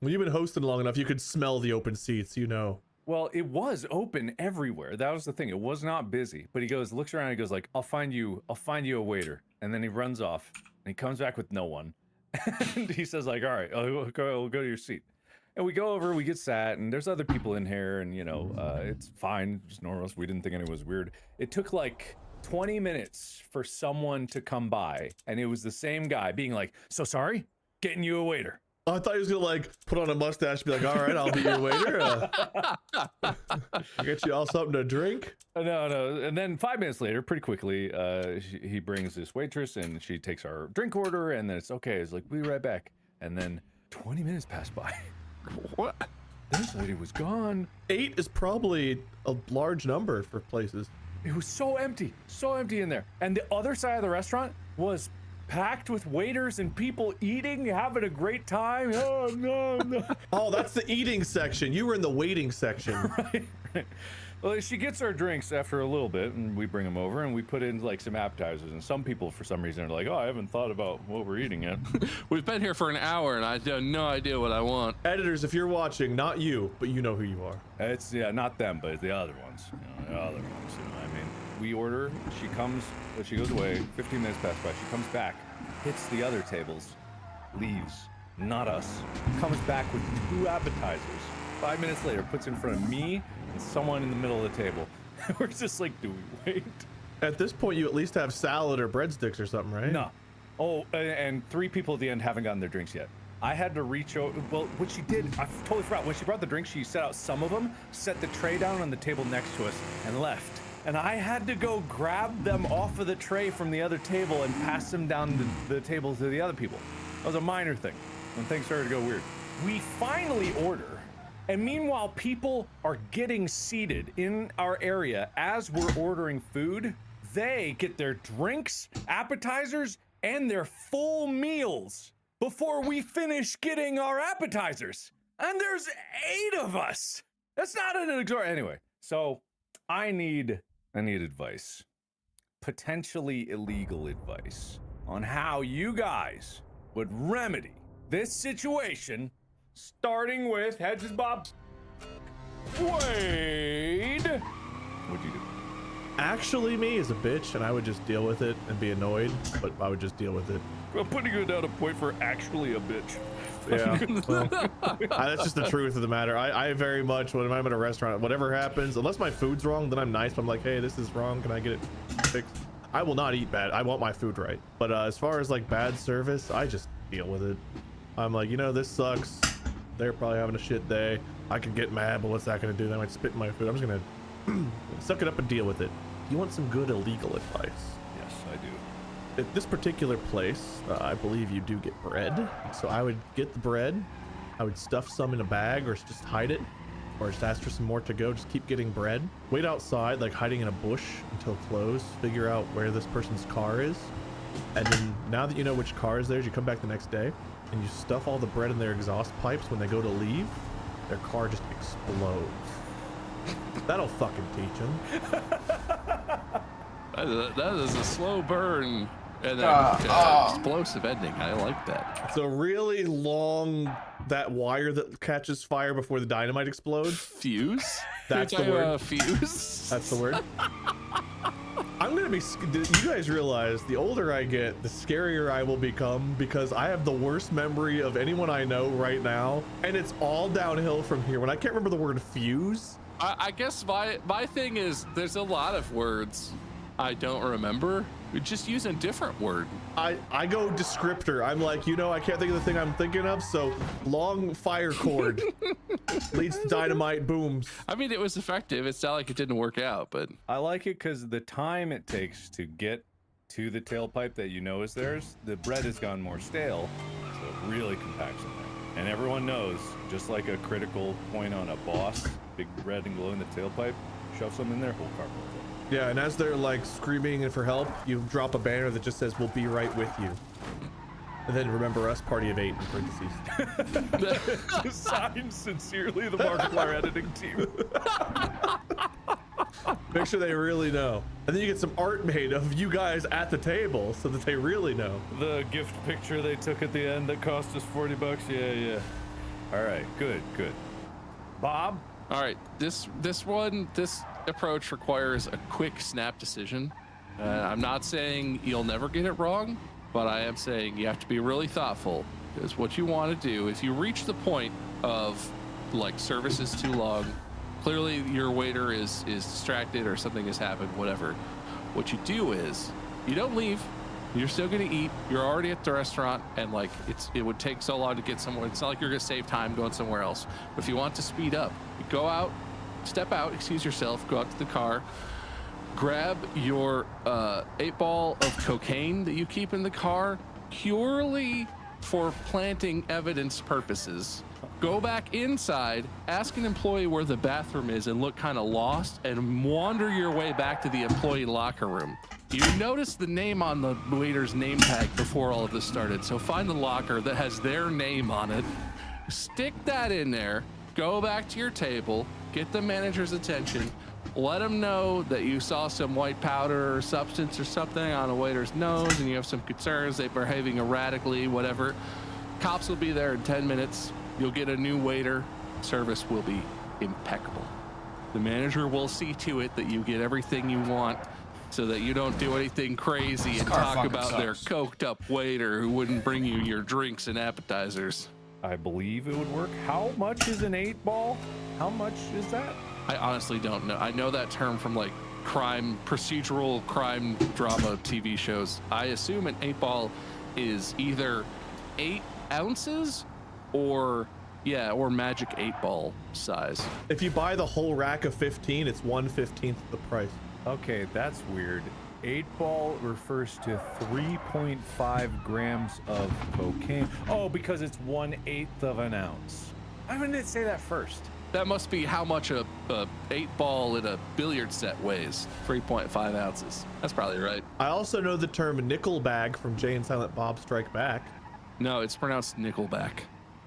When you've been hosting long enough, you could smell the open seats, you know. Well, it was open everywhere. That was the thing. It was not busy. But he looks around, and he goes like, I'll find you a waiter. And then he runs off, and he comes back with no one. And he says like, all right, I'll go to your seat. And we go over, we get sat, and there's other people in here, and it's fine, just normal. We didn't think anyone was weird. It took like 20 minutes for someone to come by, and it was the same guy being like, "So sorry, getting you a waiter." Oh, I thought he was gonna like put on a mustache, and be like, "All right, I'll be your waiter. I'll get you all something to drink." No. And then 5 minutes later, pretty quickly, he brings this waitress, and she takes our drink order, and then it's okay. It's like, we'll be right back. And then 20 minutes pass by. What? This lady was gone. 8 is probably a large number for places. It was so empty in there. And the other side of the restaurant was packed with waiters and people eating, having a great time. Oh, no. Oh, that's the eating section. You were in the waiting section. Right. Well, she gets our drinks after a little bit, and we bring them over, and we put in like some appetizers. And some people, for some reason, are like, "Oh, I haven't thought about what we're eating yet." We've been here for an hour, and I have no idea what I want. Editors, if you're watching, not you, but you know who you are. It's not them, but the other ones. The other ones. I mean, we order. She comes. She goes away. 15 minutes pass by. She comes back, hits the other tables, leaves. Not us. Comes back with 2 appetizers. 5 minutes later, puts in front of me and someone in the middle of the table. We're just like, do we wait? At this point, you at least have salad or breadsticks or something, right? No. Oh, and 3 people at the end haven't gotten their drinks yet. I had to reach over. Well, what she did, I totally forgot. When she brought the drinks, she set out some of them, set the tray down on the table next to us, and left. And I had to go grab them off of the tray from the other table and pass them down the table to the other people. That was a minor thing. When things started to go weird. We finally order. And meanwhile, people are getting seated in our area as we're ordering food. They get their drinks, appetizers, and their full meals before we finish getting our appetizers. And there's 8 of us. That's not an exorbitant. Anyway, so I need advice, potentially illegal advice, on how you guys would remedy this situation. Starting with Hedges Bob. Wade. What'd you do? Actually, me is a bitch, and I would just deal with it and be annoyed, but I would just deal with it. I'm putting you down a point for actually a bitch. Yeah, well, that's just the truth of the matter. I very much, when I'm at a restaurant, whatever happens, unless my food's wrong, then I'm nice. But I'm like, hey, this is wrong. Can I get it fixed? I will not eat bad. I want my food right. But as far as like bad service, I just deal with it. I'm like, this sucks. They're probably having a shit day. I could get mad, but what's that gonna do? They might spit in my food. I'm just gonna suck it up and deal with it. You want some good illegal advice? Yes, I do. At this particular place, I believe you do get bread. So I would get the bread. I would stuff some in a bag or just hide it, or just ask for some more to go. Just keep getting bread. Wait outside, like hiding in a bush until close. Figure out where this person's car is. And then now that you know which car is theirs, you come back the next day and you stuff all the bread in their exhaust pipes. When they go to leave, their car just explodes. That'll fucking teach them. That is a slow burn and explosive ending. I like that. It's a really long, that wire that catches fire before the dynamite explodes. Fuse? That's the word. Fuse? That's the word. I'm gonna be, you guys realize the older I get, the scarier I will become, because I have the worst memory of anyone I know right now, and it's all downhill from here. When I can't remember the word fuse. I guess my thing is there's a lot of words I don't remember. We just use a different word. I go descriptor. I'm like, I can't think of the thing I'm thinking of, so long fire cord leads to dynamite booms. I mean, it was effective. It's not like it didn't work out, but I like it because the time it takes to get to the tailpipe that is theirs, the bread has gone more stale, so it really compacts in there. And everyone knows, just like a critical point on a boss, big red and glow in the tailpipe, shove some in there, whole car blows up. Yeah, and as they're like screaming for help, you drop a banner that just says, "We'll be right with you." And then remember us, party of 8 in parentheses. Signed sincerely, the Markiplier editing team. Make sure they really know. And then you get some art made of you guys at the table so that they really know. The gift picture they took at the end that cost us $40. Yeah. All right, good. Bob? All right, this approach requires a quick snap decision. I'm not saying you'll never get it wrong, but I am saying you have to be really thoughtful, because what you want to do, if you reach the point of like service is too long, clearly your waiter is distracted or something has happened, whatever, what you do is you don't leave. You're still gonna eat. You're already at the restaurant, and like it would take so long to get somewhere. It's not like you're gonna save time going somewhere else. But if you want to speed up, you go out, step out, excuse yourself, go out to the car, grab your 8-ball of cocaine that you keep in the car, purely for planting evidence purposes. Go back inside, ask an employee where the bathroom is and look kind of lost, and wander your way back to the employee locker room. You noticed the name on the waiter's name tag before all of this started, so find the locker that has their name on it, stick that in there, go back to your table, get the manager's attention, let them know that you saw some white powder or substance or something on a waiter's nose and you have some concerns, they're behaving erratically, whatever. Cops will be there in 10 minutes. You'll get a new waiter. Service will be impeccable. The manager will see to it that you get everything you want so that you don't do anything crazy and talk about their coked up waiter who wouldn't bring you your drinks and appetizers. I believe it would work. How much is an 8-ball? How much is that? I honestly don't know. I know that term from like procedural crime drama TV shows. I assume an 8-ball is either 8 ounces or magic 8-ball size. If you buy the whole rack of 15, it's 1/15 the price. Okay, that's weird. 8-ball refers to 3.5 grams of cocaine. Oh, because it's 1/8 of an ounce. Why didn't it say that first? That must be how much a 8-ball in a billiard set weighs. 3.5 ounces. That's probably right. I also know the term nickel bag from Jay and Silent Bob Strike Back. No, it's pronounced nickelback.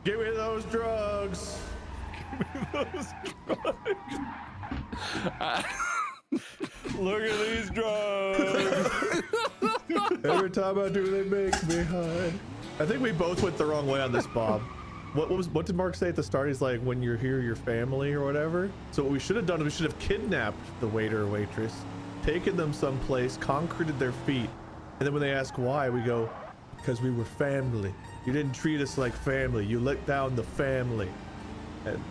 Give me those drugs. Give me those drugs. Look at these drugs. Every time I do, they make me high. I think we both went the wrong way on this, Bob. What did Mark say at the start? He's like, when you're here, your family or whatever. So what we should have done is we should have kidnapped the waiter or waitress, taken them someplace, concreted their feet, and then when they ask why, we go, because we were family. You didn't treat us like family. You let down the family.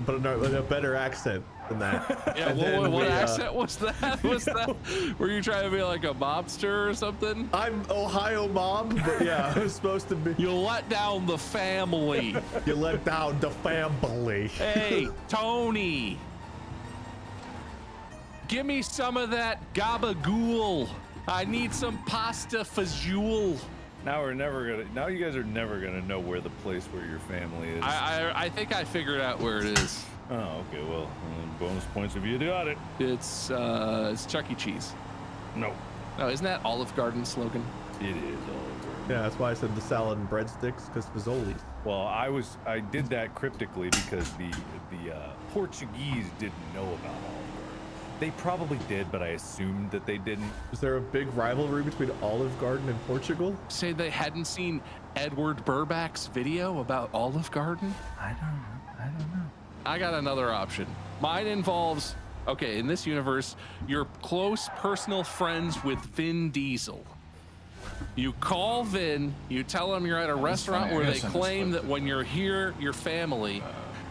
But in a better accent than that. Yeah, what accent was that? Were you trying to be like a mobster or something? I'm Ohio mob, but yeah, I was supposed to be. You let down the family. You let down the family. Hey, Tony. Give me some of that gabagool. I need some pasta fajoule. Now you guys are never gonna know where the place where your family is. I think I figured out where it is. Oh, okay. Well, bonus points if you got it. It's Chuck E. Cheese. No. No, isn't that Olive Garden slogan? It is Olive Garden. Yeah, that's why I said the salad and breadsticks, because Fazoli's. Well, I did that cryptically because the Portuguese didn't know about Olive Garden. They probably did, but I assumed that they didn't. Is there a big rivalry between Olive Garden and Portugal? Say they hadn't seen Edward Burbach's video about Olive Garden? I don't know. I got another option. Mine involves, okay, in this universe, you're close personal friends with Vin Diesel. You call Vin, you tell him you're at a restaurant where they claim that when you're here, you're family,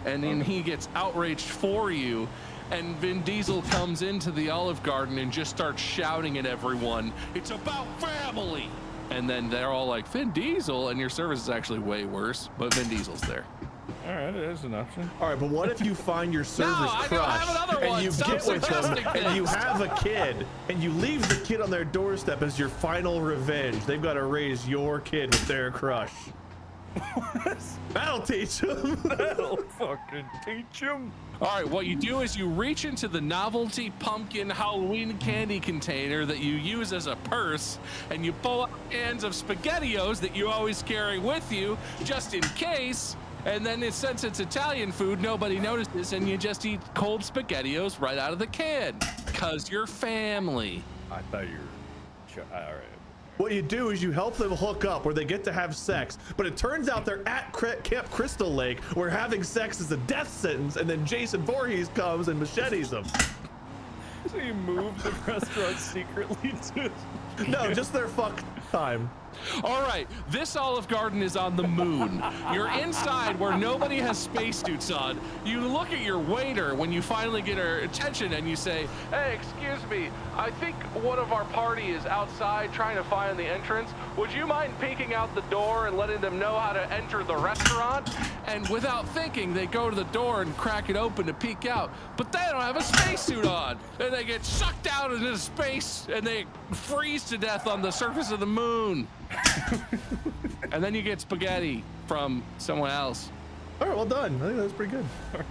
and then he gets outraged for you, and Vin Diesel comes into the Olive Garden and just starts shouting at everyone, "It's about family!" And then they're all like, Vin Diesel, and your service is actually way worse, but Vin Diesel's there. All right, there's an option. All right, but what if you find your service crush and you get with them and you have a kid and you leave the kid on their doorstep as your final revenge? They've got to raise your kid with their crush. That'll teach them. That'll fucking teach them. All right, what you do is you reach into the novelty pumpkin Halloween candy container that you use as a purse, and you pull out cans of SpaghettiOs that you always carry with you, just in case. And then since it's Italian food, nobody notices, and you just eat cold SpaghettiOs right out of the can, because you're family. I thought you were... All right. What you do is you help them hook up where they get to have sex, but it turns out they're at Camp Crystal Lake where having sex is a death sentence, and then Jason Voorhees comes and machetes them. So you move the restaurant secretly to... No, just their fuck time. All right, this Olive Garden is on the moon. You're inside where nobody has spacesuits on. You look at your waiter when you finally get her attention and you say, "Hey, excuse me, I think one of our party is outside trying to find the entrance. Would you mind peeking out the door and letting them know how to enter the restaurant?" And without thinking, they go to the door and crack it open to peek out, but they don't have a spacesuit on. And they get sucked out into space and they freeze to death on the surface of the moon. And then you get spaghetti. from someone else. All right, well done. I think that's pretty good.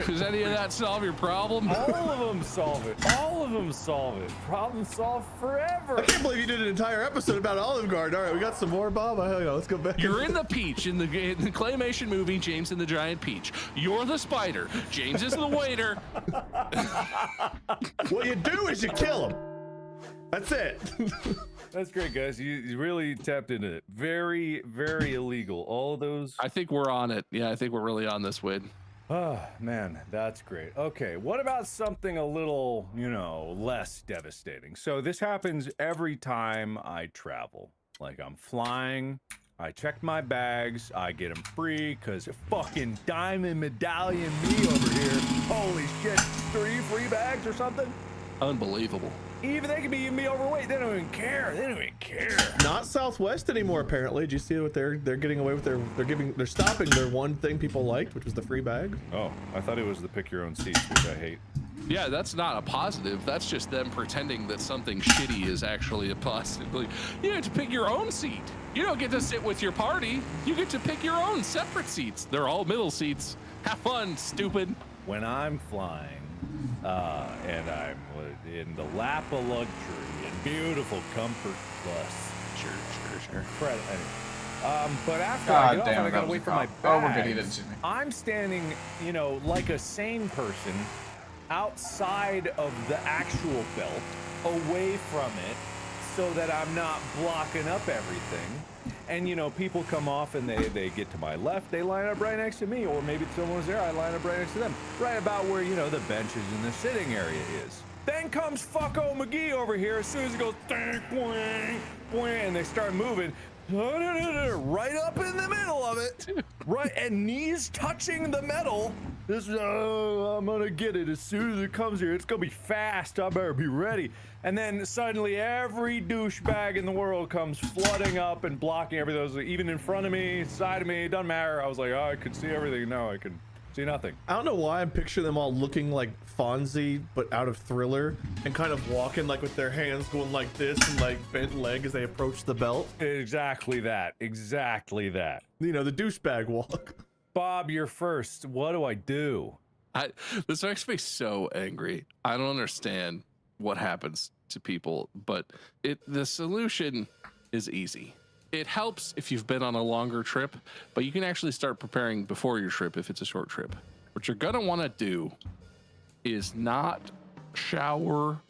Does any of that solve your problem? All of them solve it. All of them solve it. Problem solved forever. I can't believe you did an entire episode about Olive Garden. All right, we got some more, Bob. Let's go back. You're in the peach in the claymation movie, James and the Giant Peach. You're the spider. James is the waiter. What you do is you kill him. That's it. That's great, guys. You really tapped into it. Very, very illegal. All of those. I think we're on it. Yeah, I think we're really on this, Wid. Oh, man, that's great. Okay, what about something a little, less devastating? So this happens every time I travel. Like, I'm flying, I check my bags, I get them free, because fucking diamond medallion me over here. Holy shit, 3 free bags or something? Unbelievable. Even they can be overweight. They don't even care. They don't even care. Not Southwest anymore, apparently. Did you see what they're getting away with? They're stopping their one thing people liked, which was the free bag. Oh, I thought it was the pick your own seats, which I hate. Yeah, that's not a positive. That's just them pretending that something shitty is actually a positive. You get to pick your own seat. You don't get to sit with your party. You get to pick your own separate seats. They're all middle seats. Have fun, stupid. When I'm flying, and I'm in the lap of luxury and beautiful comfort plus. Sure. Anyway. But after I get off and I gotta wait for my bags, oh, we're good, he didn't see me. I'm standing, like a sane person outside of the actual belt, away from it, so that I'm not blocking up everything. And people come off and they get to my left, they line up right next to me, or maybe someone's there, I line up right next to them, right about where the benches and the sitting area is. Then comes fucko McGee over here as soon as it goes boing, boing, and they start moving right up in the middle of it, right, and knees touching the metal. I'm gonna get it as soon as it comes here. It's gonna be fast. I better be ready. And then suddenly every douchebag in the world comes flooding up and blocking everything. Even in front of me, side of me, it doesn't matter. I was like, oh, I could see everything. Now I can see nothing. I don't know why I'm picturing them all looking like Fonzie, but out of Thriller, and kind of walking like with their hands going like this and like bent leg as they approach the belt. Exactly that. Exactly that. The douchebag walk. Bob, you're first. What do I do? This makes me so angry. I don't understand what happens to people, but the solution is easy. It helps if you've been on a longer trip, but you can actually start preparing before your trip if it's a short trip. What you're gonna want to do is not shower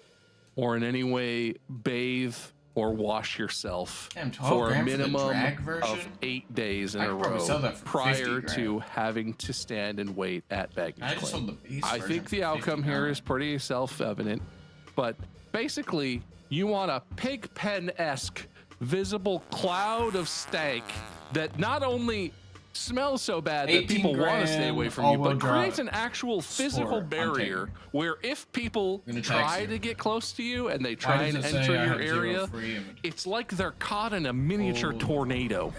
or in any way bathe or wash yourself for a minimum of 8 days in a row prior to having to stand and wait at baggage claim. I think the outcome here is pretty self-evident, but basically you want a pig pen-esque visible cloud of stank that not only smells so bad that people want to stay away from you, but creates an actual physical barrier where if people try to get close to you and they try and enter your area, it's like they're caught in a miniature tornado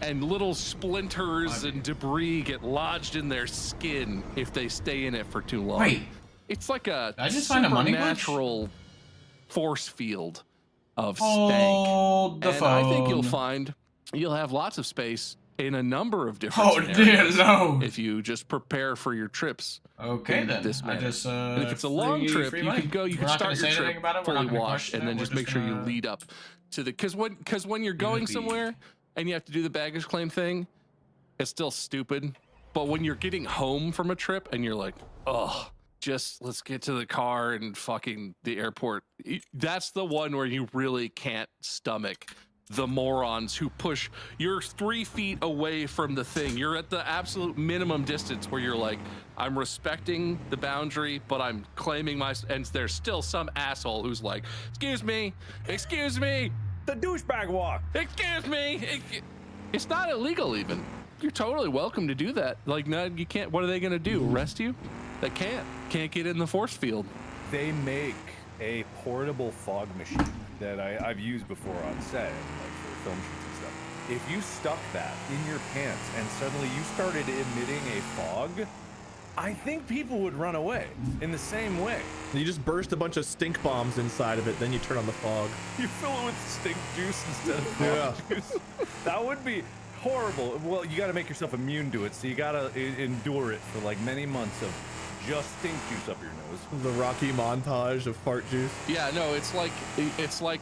and little splinters and debris get lodged in their skin if they stay in it for too long. Wait, it's like a supernatural force field of stank. And I think you'll find you'll have lots of space in a number of different scenarios if you just prepare for your trips. Okay, then. This manner. And if it's a long trip, you can go. You can start your trip fully washed, and then just make sure you lead up to the because when you're going somewhere and you have to do the baggage claim thing, it's still stupid. But when you're getting home from a trip and you're like, oh, just let's get to the car and fucking the airport. That's the one where you really can't stomach the morons who push. You're 3 feet away from the thing. You're at the absolute minimum distance where you're like, I'm respecting the boundary, but I'm claiming my, and there's still some asshole who's like, excuse me, the douchebag walk. Excuse me. It's not illegal even. You're totally welcome to do that. Like, no, you can't. What are they gonna do? Arrest you? They can't get in the force field. They make a portable fog machine that I've used before on set, like for film shoots and stuff. If you stuck that in your pants and suddenly you started emitting a fog, I think people would run away in the same way. You just burst a bunch of stink bombs inside of it, then you turn on the fog. You fill it with stink juice instead of fog juice. That would be horrible. Well, you got to make yourself immune to it, so you got to endure it for like many months of just stink juice up your nose. The Rocky montage of fart juice. Yeah, no, it's like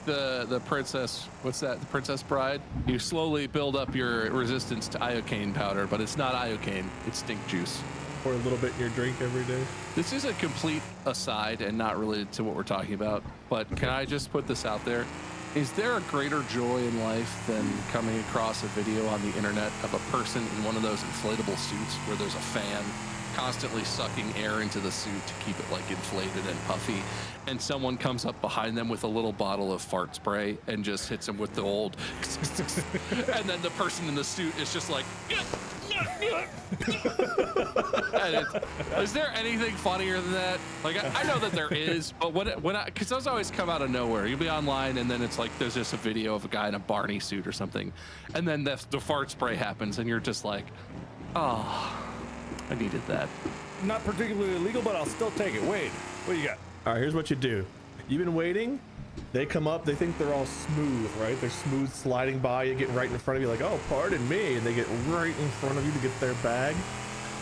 the princess. What's that? The Princess Bride. You slowly build up your resistance to iocane powder, but it's not iocane. It's stink juice. Or a little bit in your drink every day. This is a complete aside and not related to what we're talking about. But can I just put this out there? Is there a greater joy in life than coming across a video on the internet of a person in one of those inflatable suits where there's a fan constantly sucking air into the suit to keep it like inflated and puffy, and someone comes up behind them with a little bottle of fart spray and just hits them with the old and then the person in the suit is just like is there anything funnier than that? Like I know that there is, but because those always come out of nowhere. You'll be online and then it's like there's just a video of a guy in a Barney suit or something, and then the fart spray happens and you're just like, oh, I needed that. Not particularly illegal, but I'll still take it. Wade, what do you got? All right, here's what you do. You've been waiting. They come up. They think they're all smooth, right? They're smooth sliding by. You get right in front of you like, oh, pardon me. And they get right in front of you to get their bag.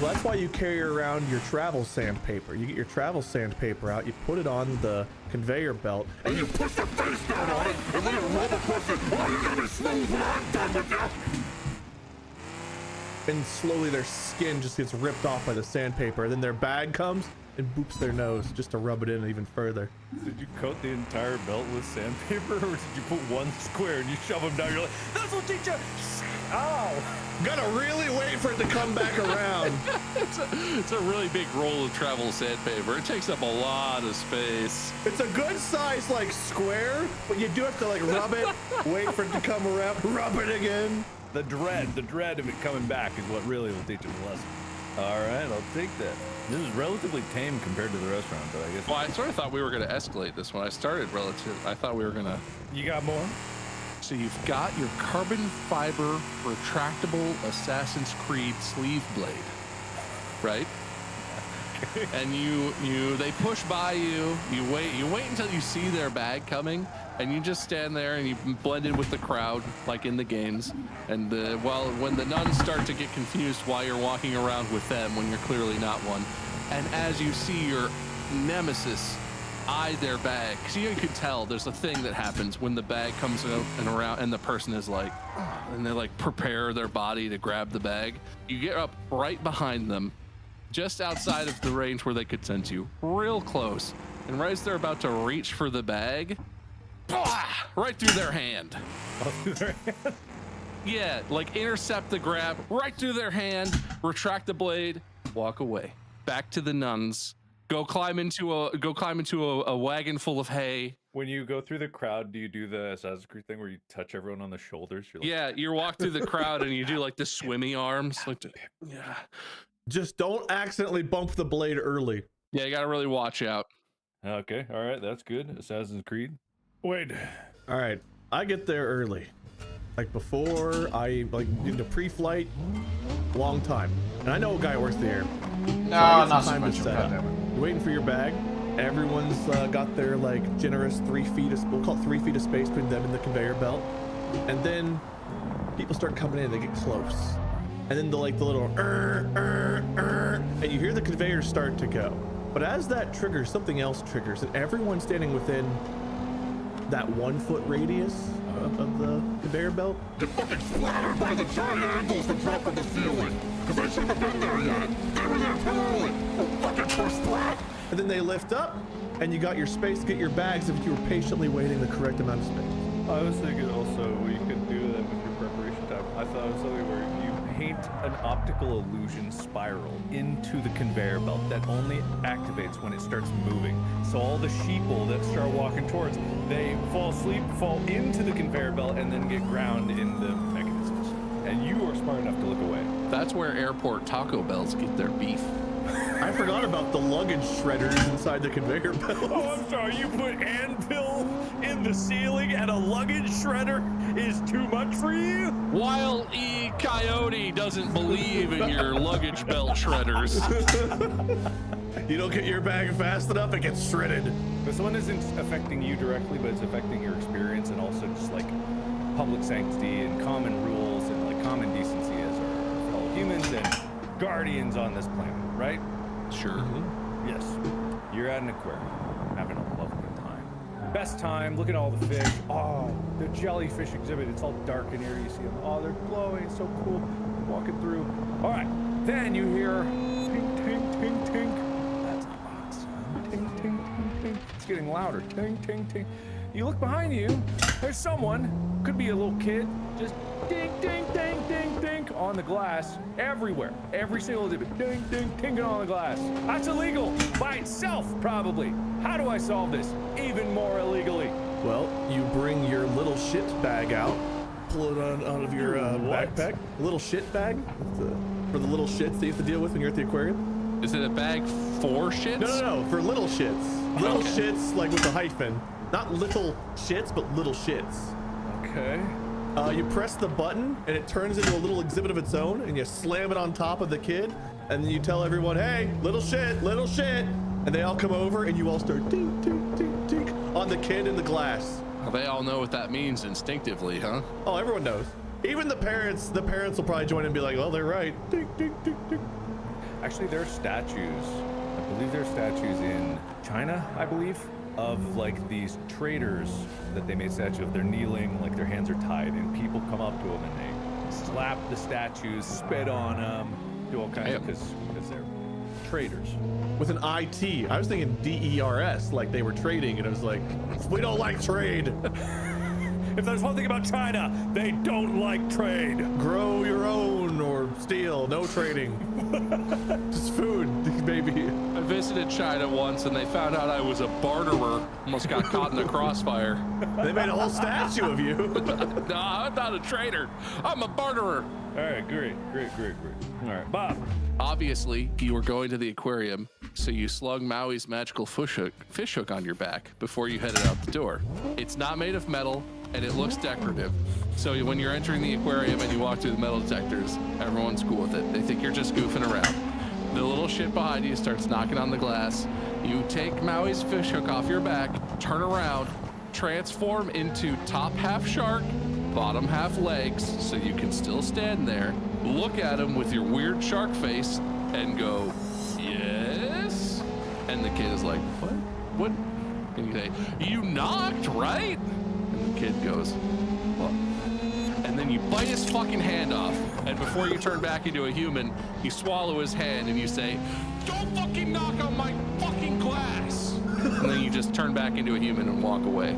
Well, that's why you carry around your travel sandpaper. You get your travel sandpaper out. You put it on the conveyor belt. And you push your face down on it. And then you rub across it. Oh, you're going to be smooth when I'm done with you. And slowly their skin just gets ripped off by the sandpaper. And then their bag comes and boops their nose just to rub it in even further. Did you coat the entire belt with sandpaper, or did you put one square and you shove them down? You're like, this will teach you. Ow! Gotta really wait for it to come back around. It's a really big roll of travel sandpaper. It takes up a lot of space. It's a good size like square, but you do have to like rub it, wait for it to come around, rub it again. The dread of it coming back is what really will teach them a lesson. All right, I'll take that. This is relatively tame compared to the restaurant, but I guess. Well, I sort of thought we were going to escalate this when I started I thought we were going to. You got more? So you've got your carbon fiber retractable Assassin's Creed sleeve blade, right? And they push by you. You wait until you see their bag coming, and you just stand there and you blend in with the crowd like in the games. And when the nuns start to get confused why you're walking around with them when you're clearly not one, and as you see your nemesis eye their bag, because you can tell there's a thing that happens when the bag comes out and around and the person is like, and they like prepare their body to grab the bag. You get up right behind them, just outside of the range where they could sense you, real close, and right as they're about to reach for the bag, right through their hand. Yeah, like intercept the grab right through their hand, retract the blade, walk away. Back to the nuns. Go climb into a wagon full of hay. When you go through the crowd, do you do the Assassin's Creed thing where you touch everyone on the shoulders? You're like, yeah, you walk through the crowd and you do like the swimmy arms. Yeah. Just don't accidentally bump the blade early. Yeah, you gotta really watch out. Okay, all right, that's good. Assassin's Creed. Wait. All right, I get there early. Like before I do the pre-flight, long time. And I know a guy who works there. No, not so much. You're waiting for your bag. Everyone's got their like generous 3 feet of, we'll call it 3 feet of space between them and the conveyor belt. And then people start coming in, they get close. And then the little and you hear the conveyor start to go. But as that triggers, something else triggers, and everyone standing within that 1 foot radius of the conveyor belt get fucking splattered by the giant angles that drop from the ceiling. Because I shouldn't have been there yet. They were there too early. Fucking first splat. And then they lift up, and you got your space to get your bags if you were patiently waiting the correct amount of space. I was thinking also you could do that with your preparation time. I thought it was something where you paint an optical illusion spiral into the conveyor belt that only activates when it starts moving. So all the sheeple that start walking towards, they fall asleep, fall into the conveyor belt, and then get ground in the mechanisms. And you are smart enough to look away. That's where airport Taco Bells get their beef. I forgot about the luggage shredders inside the conveyor belt. Oh, I'm sorry. You put anvil in the ceiling and a luggage shredder is too much for you? Wile E. Coyote doesn't believe in your luggage belt shredders. You don't get your bag fast enough, it gets shredded. This one isn't affecting you directly, but it's affecting your experience and also just like public sanctity and common rules and like common decency as our fellow humans and guardians on this planet, right? Sure. Yes. You're at an aquarium, having a lovely time. Best time, look at all the fish. Oh, the jellyfish exhibit, it's all dark in here, you see them. Oh, they're glowing, so cool. Walking through. All right, then you hear tink, tink, tink, tink. That's awesome. Tink, tink, tink, tink. It's getting louder. Tink, tink, tink. You look behind you, there's someone, could be a little kid, just ding, ding, ding, ding, ding on the glass everywhere. Every single exhibit, ding, ding, ding on the glass. That's illegal by itself, probably. How do I solve this even more illegally? Well, you bring your little shit bag out, pull it out of your backpack. A little shit bag for the little shits that you have to deal with when you're at the aquarium. Is it a bag for shits? No, for little shits. Little shits, like with a hyphen. Not little shits, but little shits. Okay. You press the button and it turns into a little exhibit of its own, and you slam it on top of the kid, and then you tell everyone, hey, little shit, and they all come over and you all start tink, tink, tink, tink on the kid in the glass. Well, they all know what that means instinctively, huh? Oh, everyone knows. Even the parents will probably join in and be like, oh, they're right. Tink, tink, tink, tink. Actually, there are statues. I believe there are statues in China, I believe, of like these traders that they made statues of. They're kneeling, like their hands are tied, and people come up to them and they slap the statues, spit on them, do all kinds of, because they're traders. With an IT. I was thinking DERS, like they were trading, and it was like, we don't like trade. If there's one thing about China, they don't like trade. Grow your own or steal, no trading. Just food, baby. I visited China once and they found out I was a barterer. Almost got caught in the crossfire. They made a whole statue of you. No, I'm not a trader. I'm a barterer. All right, great. All right, Bob. Obviously, you were going to the aquarium, so you slung Maui's magical fish hook on your back before you headed out the door. It's not made of metal, and it looks decorative. So when you're entering the aquarium and you walk through the metal detectors, everyone's cool with it. They think you're just goofing around. The little shit behind you starts knocking on the glass. You take Maui's fish hook off your back, turn around, transform into top half shark, bottom half legs, so you can still stand there, look at him with your weird shark face, and go, yes? And the kid is like, what? And you say, you knocked, right? And the kid goes, what? And then you bite his fucking hand off, and before you turn back into a human, you swallow his hand and you say, don't fucking knock on my fucking glass! And then you just turn back into a human and walk away.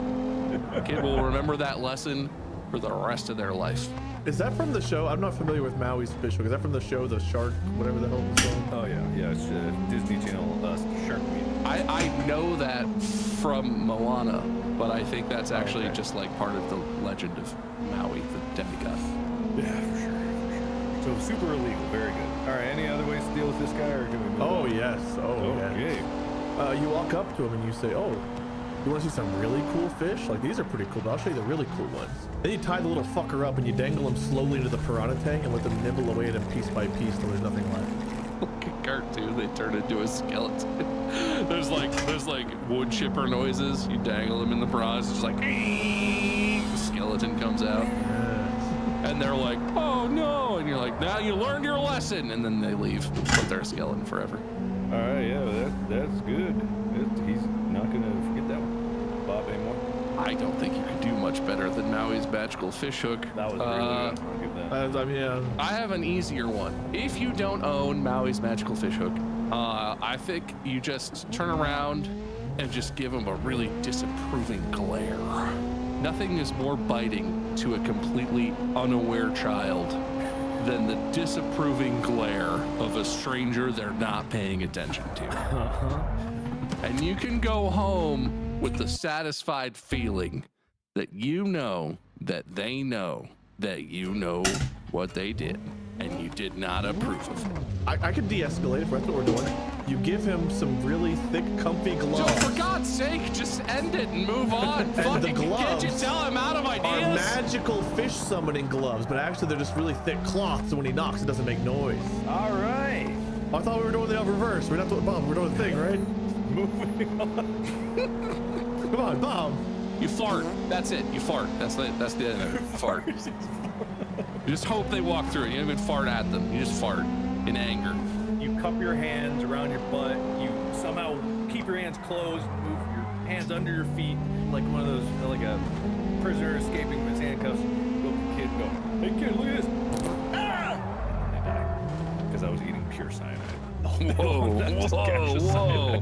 The kid will remember that lesson for the rest of their life. Is that from the show? I'm not familiar with Maui's fish hook. Is that from the show, The Shark, whatever the hell it's called? Oh yeah, it's Disney Channel Shark Week. I know that from Moana, but I think that's actually just like part of the legend of Maui, the demigod. Yeah, for sure. So super illegal, very good. All right, any other ways to deal with this guy, or can we move on? Yes. Okay. You walk up to him and you say, oh, you want to see some really cool fish? Like, these are pretty cool, but I'll show you the really cool ones. Then you tie the little fucker up and you dangle him slowly into the piranha tank and let them nibble away at him piece by piece till there's nothing left. Like a cartoon, they turn into a skeleton. there's like wood chipper noises. You dangle them in the piranha, it's just like, the skeleton comes out. And they're like, oh no, and you're like, now you learned your lesson, and then they leave, but they're a skeleton forever. All right, yeah, that's good. He's not gonna forget that one. Bob, anymore? I don't think you could do much better than Maui's magical fish hook. That was really good. I'll give that. I have an easier one. If you don't own Maui's magical fish hook, I think you just turn around and just give him a really disapproving glare. Nothing is more biting to a completely unaware child than the disapproving glare of a stranger they're not paying attention to. And you can go home with the satisfied feeling that you know that they know that you know what they did and you did not approve of it. I could de-escalate if that's what we're doing. You give him some really thick, comfy gloves. Joe, for God's sake, just end it and move on. And Fucking, the gloves can't you tell I'm out of ideas? are magical fish summoning gloves, but actually they're just really thick cloth, so when he knocks, it doesn't make noise. All right. I thought we were doing the reverse. We're not doing Bob. We're doing the thing, right? Moving on. Come on, Bob. You fart. That's it. You fart. That's the end of it. Fart. You just hope they walk through it. You don't even fart at them. You just fart in anger. You cup your hands around your butt. You somehow keep your hands closed, move your hands under your feet, like one of those, like a prisoner escaping from his handcuffs. Go up to the kid and go, hey kid, look at this. Ah! And they die. Because I was eating pure cyanide. Whoa.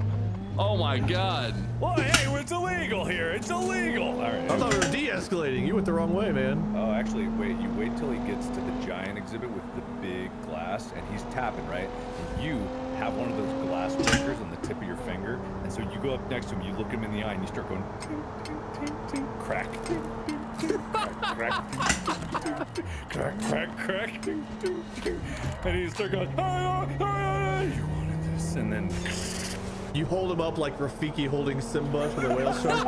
Oh my God. Well, hey, it's illegal here. It's illegal. All right. I thought we were de-escalating. You went the wrong way, man. Oh, actually, wait. You wait till he gets to the giant exhibit with the big glass, and he's tapping, right? And you have one of those glass breakers on the tip of your finger, and so you go up next to him, you look him in the eye, and you start going, ting, ting, ting, ting, crack, ting, ting, ting, crack, crack, crack, crack, ting, ting, ting. And you start going, you wanted this, and then you hold him up like Rafiki holding Simba for the whale shark.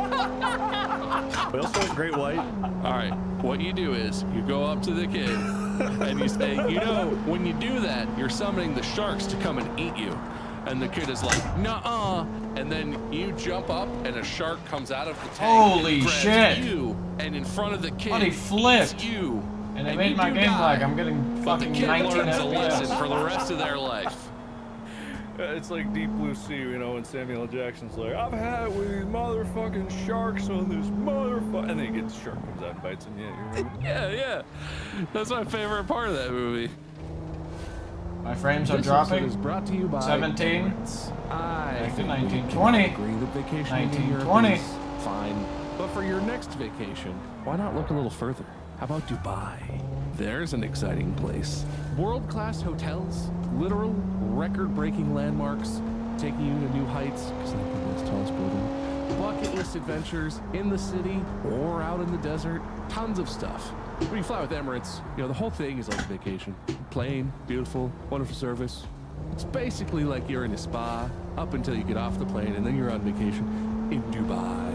Whale shark, great white. All right, what you do is you go up to the kid and you say, you know, when you do that, you're summoning the sharks to come and eat you. And the kid is like, nuh-uh. And then you jump up and a shark comes out of the tank. Holy and shit. You, and in front of the kid, Buddy flipped. it's you. And it made my game lag. I'm getting fucking 19 learns a lesson FPS. for the rest of their life. It's like Deep Blue Sea, you know, when Samuel L. Jackson's like, I've had it with these motherfucking sharks on this motherfucker. And then he gets the shark comes out and bites him. Yeah, you remember? Yeah. That's my favorite part of that movie. My frames are This dropping. episode is brought to you by 17. I think 19, 20. agree that vacation 19, 20. is fine. But for your next vacation, why not look a little further? How about Dubai? There's an exciting place. World-class hotels, literal record-breaking landmarks, taking you to new heights, because I think the world's tallest building. Bucket list adventures in the city or out in the desert. Tons of stuff. When you fly with Emirates, you know, the whole thing is like a vacation. Plane, beautiful, wonderful service. It's basically like you're in a spa up until you get off the plane, and then you're on vacation in Dubai.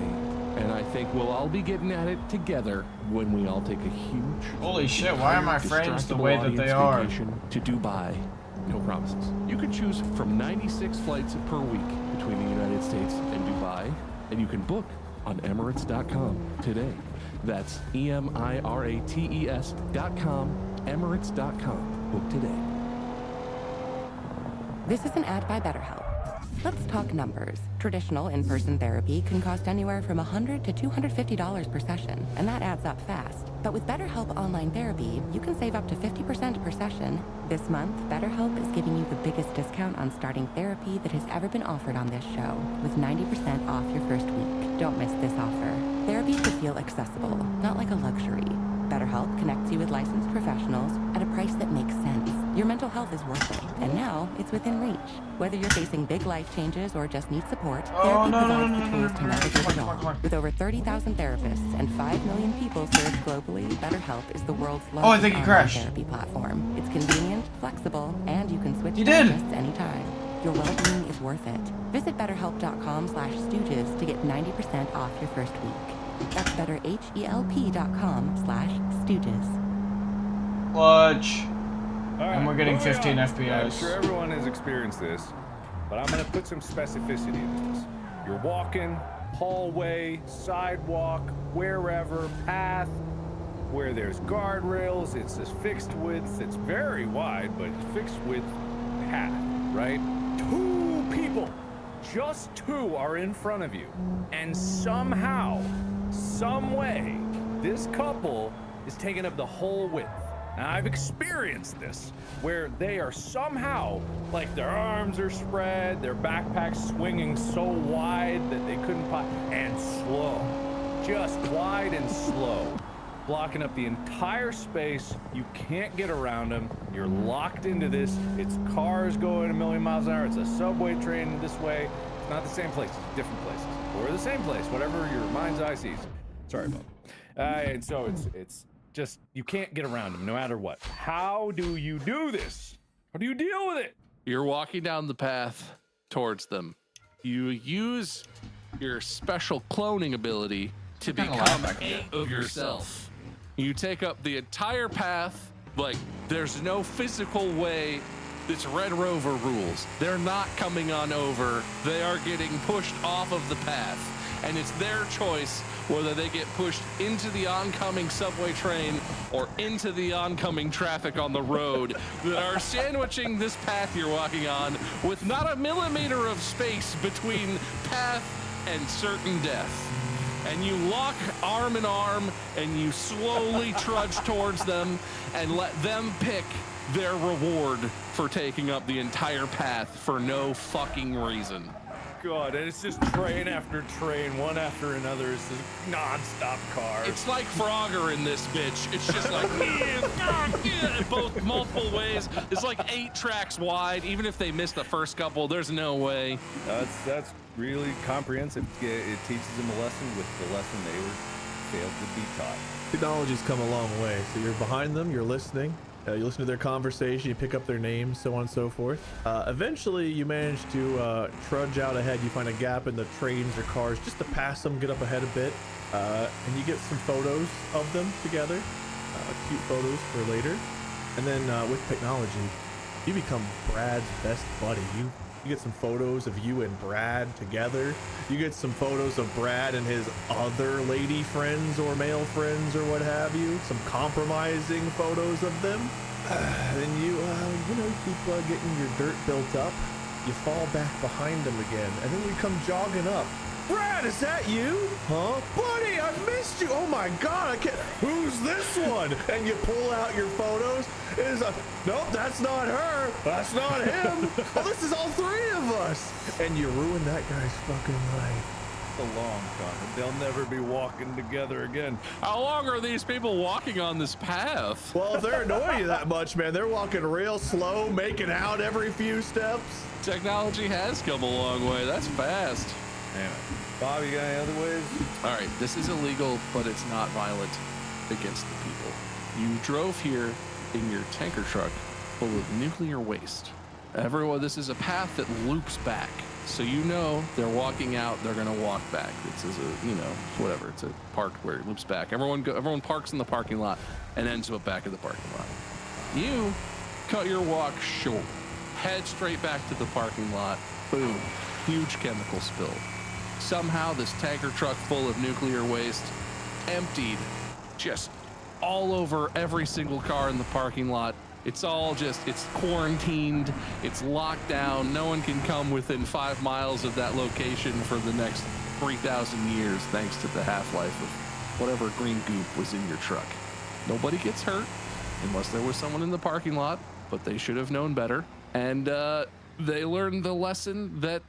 And I think we'll all be getting at it together when we all take a huge... Holy shit, why are my frames the way that they are? To Dubai. No promises. You can choose from 96 flights per week between the United States and Dubai, and you can book on Emirates.com today. That's EMIRATES.com, Emirates.com. Book today. This is an ad by BetterHelp. Let's talk numbers. Traditional in-person therapy can cost anywhere from $100 to $250 per session, and that adds up fast. But with BetterHelp Online Therapy, you can save up to 50% per session. This month, BetterHelp is giving you the biggest discount on starting therapy that has ever been offered on this show, with 90% off your first week. Don't miss this offer. Therapy should feel accessible, not like a luxury. BetterHelp connects you with licensed professionals at a price that makes sense. Your mental health is worth it, and now it's within reach. Whether you're facing big life changes or just need support, therapy provides the tools to navigate it all. With over 30,000 therapists and 5 million people served globally, BetterHelp is the world's largest online therapy platform. It's convenient, flexible, and you can switch therapists anytime. Your well-being is worth it. Visit BetterHelp.com/Stooges to get 90% off your first week. That's BetterHelp.com/Stooges. Clutch. Right, And we're getting 15 FPS. I'm sure everyone has experienced this, but I'm going to put some specificity into this. You're walking, hallway, sidewalk, wherever, path, where there's guardrails, it's this fixed width, it's very wide, but it's fixed width path, right? 2 people, just 2 are in front of you, and somehow, some way, this couple is taking up the whole width. Now, I've experienced this, where they are somehow, like their arms are spread, their backpacks swinging so wide that they couldn't and slow, just wide and slow, blocking up the entire space. You can't get around them. You're locked into this. It's cars going a million miles an hour. It's a subway train this way. It's not the same place. It's different places, or the same place, whatever your mind's eye sees. Sorry about that. And so it's just, you can't get around them no matter what. How do you do this? How do you deal with it? You're walking down the path towards them. You use your special cloning ability to become of yourself. You take up the entire path, like there's no physical way. It's Red Rover rules. They're not coming on over. They are getting pushed off of the path. and it's their choice whether they get pushed into the oncoming subway train or into the oncoming traffic on the road that are sandwiching this path you're walking on with not a millimeter of space between path and certain death. And you lock arm in arm and you slowly trudge towards them and let them pick their reward for taking up the entire path for no fucking reason. God, and it's just train after train, one after another. It's just non-stop cars. It's like Frogger in this bitch. It's just like both multiple ways. It's like 8 tracks wide. Even if they miss the first couple, there's no way. That's really comprehensive. It teaches them a lesson with the lesson they were failed to be taught. Technology's come a long way. So you're behind them, you're listening. You listen to their conversation, you pick up their names, so on and so forth. Eventually, you manage to trudge out ahead. You find a gap in the trains or cars just to pass them, get up ahead a bit, and you get some photos of them together, cute photos for later. And then with technology, you become Brad's best buddy. You get some photos of you and Brad together. You get some photos of Brad and his other lady friends or male friends or what have you. Some compromising photos of them. And you keep getting your dirt built up. You fall back behind them again, and then we come jogging up. Brad, is that you? Huh? Buddy, I've missed you. Oh my God, I can't. Who's this one? And you pull out your photos. Nope, that's not her. That's not him. Oh, this is all 3 of us. And you ruin that guy's fucking life. A long time. They'll never be walking together again. How long are these people walking on this path? Well, if they're annoying you that much, man, they're walking real slow, making out every few steps. Technology has come a long way. That's fast. Anyway, Bob, you got any other ways? All right, this is illegal, but it's not violent against the people. You drove here in your tanker truck full of nuclear waste. Everyone, this is a path that loops back. So you know they're walking out, they're gonna walk back. This is whatever. It's a park where it loops back. Everyone parks in the parking lot and ends up back at the parking lot. You cut your walk short. Head straight back to the parking lot. Boom. Huge chemical spill. Somehow this tanker truck full of nuclear waste emptied just all over every single car in the parking lot. It's quarantined, it's locked down. No one can come within 5 miles of that location for the next 3,000 years thanks to the half-life of whatever green goop was in your truck. Nobody gets hurt unless there was someone in the parking lot, but they should have known better. And they learned the lesson that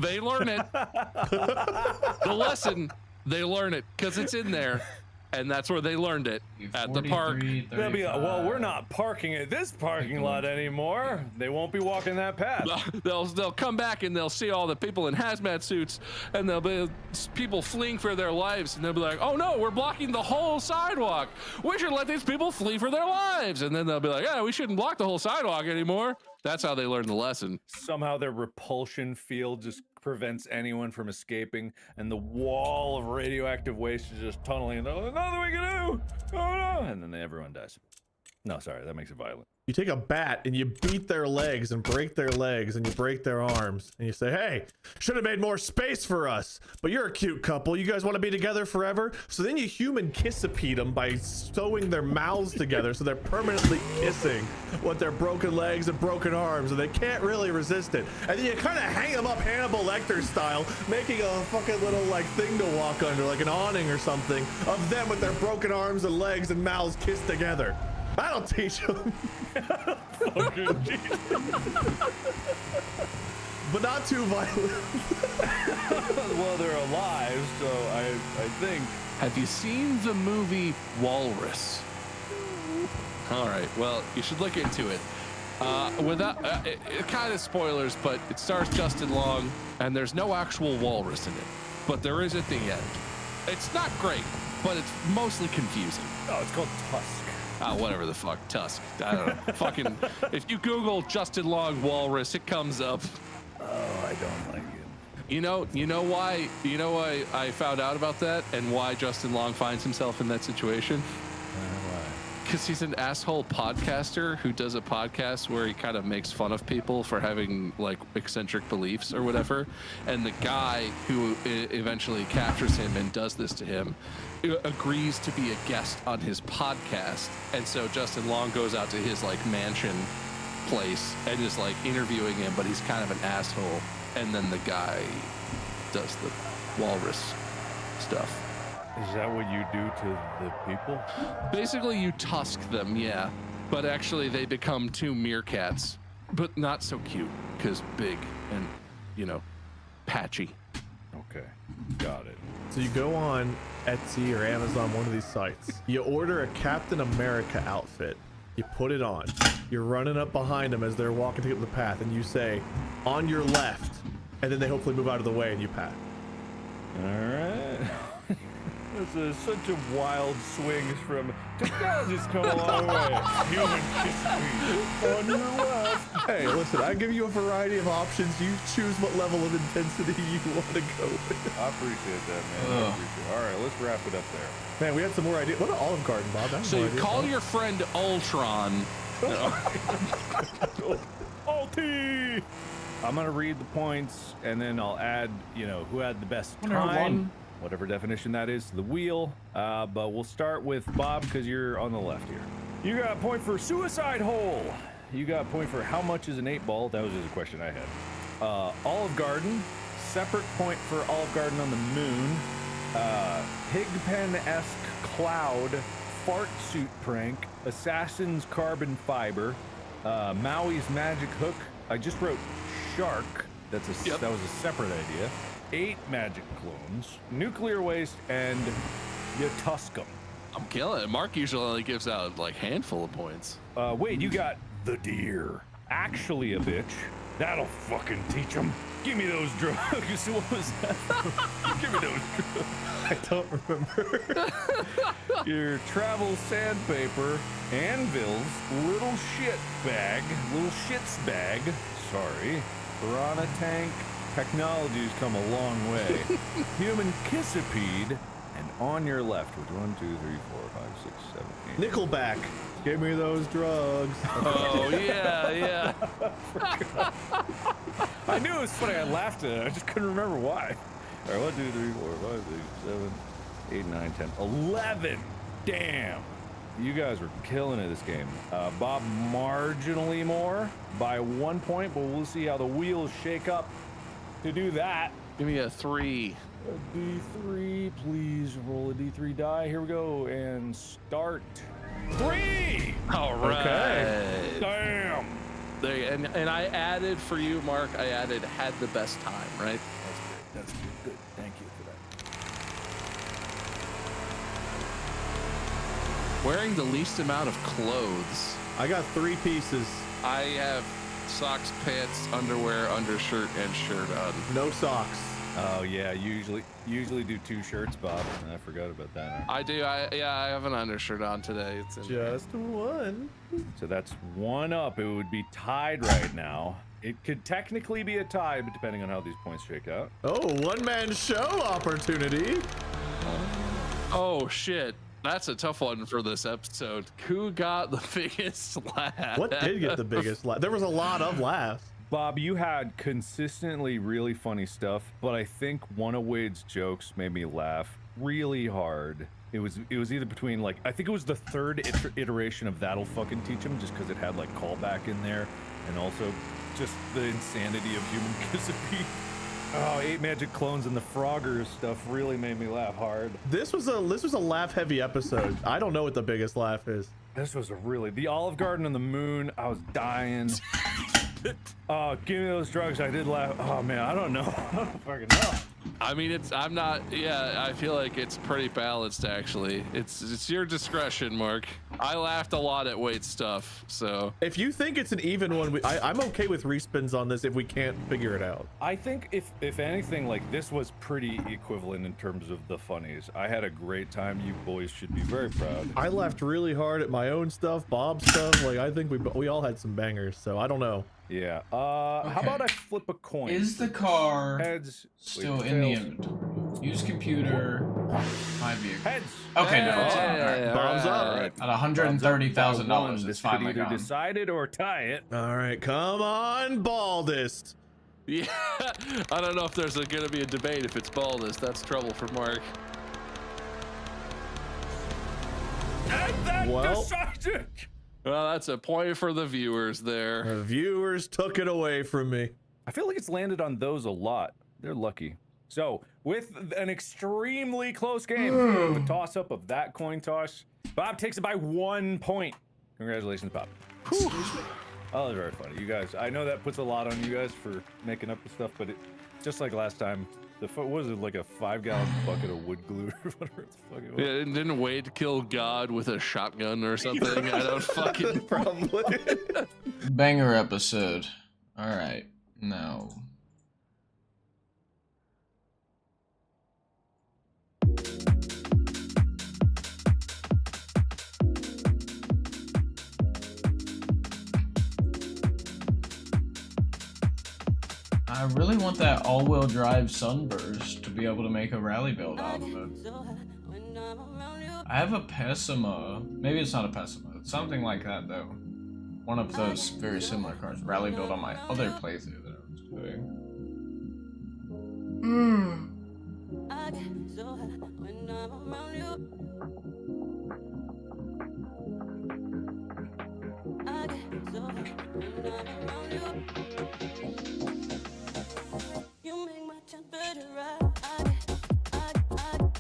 they learn it. The lesson, they learn it because it's in there. And that's where they learned it, at the park. They'll be like, well, we're not parking at this parking lot anymore. They won't be walking that path. They'll come back and they'll see all the people in hazmat suits, and there'll be people fleeing for their lives, and they'll be like, oh no, we're blocking the whole sidewalk. We should let these people flee for their lives. And then they'll be like, yeah, we shouldn't block the whole sidewalk anymore. That's how they learned the lesson. Somehow their repulsion field just prevents anyone from escaping, and the wall of radioactive waste is just tunneling. There's nothing we can do. Oh no! And then everyone dies. No, sorry, that makes it violent. You take a bat and you beat their legs and break their legs and you break their arms and you say, hey, should have made more space for us, but you're a cute couple. You guys want to be together forever? So then you human kiss-a-pete them by sewing their mouths together so they're permanently kissing with their broken legs and broken arms, and they can't really resist it. And then you kind of hang them up Hannibal Lecter style, making a fucking little thing to walk under, like an awning or something, of them with their broken arms and legs and mouths kissed together. That'll teach them. But not too violent. Well, they're alive, so I think. Have you seen the movie Walrus? All right, well, you should look into it. Without kind of spoilers, but it stars Justin Long, and there's no actual walrus in it, but there is at the end. It's not great, but it's mostly confusing. Oh, it's called Tusk. Whatever the fuck, Tusk. I don't know. Fucking, if you Google Justin Long Walrus, it comes up. Oh, I don't like it. You know why I found out about that and why Justin Long finds himself in that situation? Why? because he's an asshole podcaster who does a podcast where he kind of makes fun of people for having like eccentric beliefs or whatever. And the guy who eventually captures him and does this to him agrees to be a guest on his podcast. And so Justin Long goes out to his like mansion place and is like interviewing him, but he's kind of an asshole. And then the guy does the walrus stuff. Is that what you do to the people? Basically, you tusk them, yeah. But actually, they become 2 meerkats, but not so cute, because big and, you know, patchy. Okay, got it. So you go on Etsy or Amazon, one of these sites. You order a Captain America outfit. You put it on. You're running up behind them as they're walking to get the path, and you say, "On your left," and then they hopefully move out of the way, and you pat. All right. This is such a wild swings from technology's come a long way. Human history on your left. Hey, listen, I give you a variety of options. You choose what level of intensity you want to go with. I appreciate that, man. I appreciate it. All right, let's wrap it up there. Man, we had some more ideas. What an Olive Garden, Bob. That's So you call your friend Ultron. Ulti! I'm going to read the points, and then I'll add, you know, who had the best time. Whatever definition that is to the wheel. But we'll start with Bob because you're on the left here. You got a point for suicide hole. You got a point for how much is an 8-ball. That was just a question I had. Olive Garden. Separate point for Olive Garden on the moon. Pigpen-esque cloud. Fart suit prank. Assassin's carbon fiber. Maui's magic hook. I just wrote shark. That was a separate idea. 8 magic clones, nuclear waste, and you tusk them. I'm killing it. Mark usually only gives out like handful of points. Wait, you got the deer. Actually a bitch. That'll fucking teach them. Give me those drugs. What was that? Give me those drugs. I don't remember. Your travel sandpaper, anvils, little shit bag, little shits bag. Sorry. Piranha tank. Technology's come a long way. Human kissipede, and on your left, which 1, 2, 3, 4, 5, 6, 7, 8. Nickelback. Give me those drugs. Oh yeah. I knew it was funny. I laughed at it. I just couldn't remember why. All right, 1, 2, 3, 4, 5, 6, 7, 8, 9, 10, 11. Damn. You guys were killing it this game. Bob marginally more by 1 point, but we'll see how the wheels shake up. To do that, give me a 3. A D3, please roll a D3 die. Here we go, and start. 3! All right. Okay. Damn. And I added for you, Mark, I added had the best time, right? That's good. Good. Thank you for that. Wearing the least amount of clothes. I got 3 pieces. I have socks, pants, underwear, undershirt, and shirt on. No socks. Oh yeah, usually do 2 shirts, Bob. I forgot about that. I do. I have an undershirt on today. It's just 1. So that's 1 up. It would be tied right now. It could technically be a tie, but depending on how these points shake out. Oh, one-man show opportunity. Oh shit. That's a tough one for this episode. Who got the biggest laugh? What did get the biggest laugh? There was a lot of laughs. Bob, you had consistently really funny stuff, but I think one of Wade's jokes made me laugh really hard. It was either between like, I think it was the 3rd iteration of That'll Fucking Teach Him, just because it had like callback in there, and also just the insanity of Human Kissipede. Oh, 8 magic clones and the Froggers stuff really made me laugh hard. This was a laugh-heavy episode. I don't know what the biggest laugh is. This was the Olive Garden on the moon. I was dying. Oh, give me those drugs. I did laugh. Oh man, I don't know. I don't fucking know. I mean, I feel like it's pretty balanced actually. It's your discretion, Mark. I laughed a lot at Wade's stuff, so. If you think it's an even one, I'm okay with respins on this if we can't figure it out. I think if anything, like this was pretty equivalent in terms of the funnies. I had a great time. You boys should be very proud. I laughed really hard at my own stuff, Bob's stuff. Like I think we all had some bangers, so I don't know. Yeah. Okay. How about I flip a coin? Is the car Heads, still in the inventory? Use computer. My vehicle. Heads. Okay, no. Bombs up. Right. At $130,000, This it's could finally either gone. decide it or tie it. All right, come on, Baldest. Yeah, I don't know if there's going to be a debate if it's Baldest. That's trouble for Mark. And that Well. decided. Well, that's a point for the viewers there. The viewers took it away from me. I feel like it's landed on those a lot. They're lucky. So, with an extremely close game, with a toss-up of that coin toss, Bob takes it by 1 point. Congratulations, Bob. Oh, that's very funny. You guys, I know that puts a lot on you guys for making up the stuff, but just like last time, what was it, like a 5-gallon bucket of wood glue or whatever the fuck it was? Yeah, didn't Wade kill God with a shotgun or something? I don't fucking... Probably. Banger episode. Alright, now. I really want that all-wheel drive Sunburst to be able to make a rally build out of it. I have a Pessima. Maybe it's not a Pessima. It's something like that, though. One of those very similar cars. Rally build on my other playthrough that I was doing.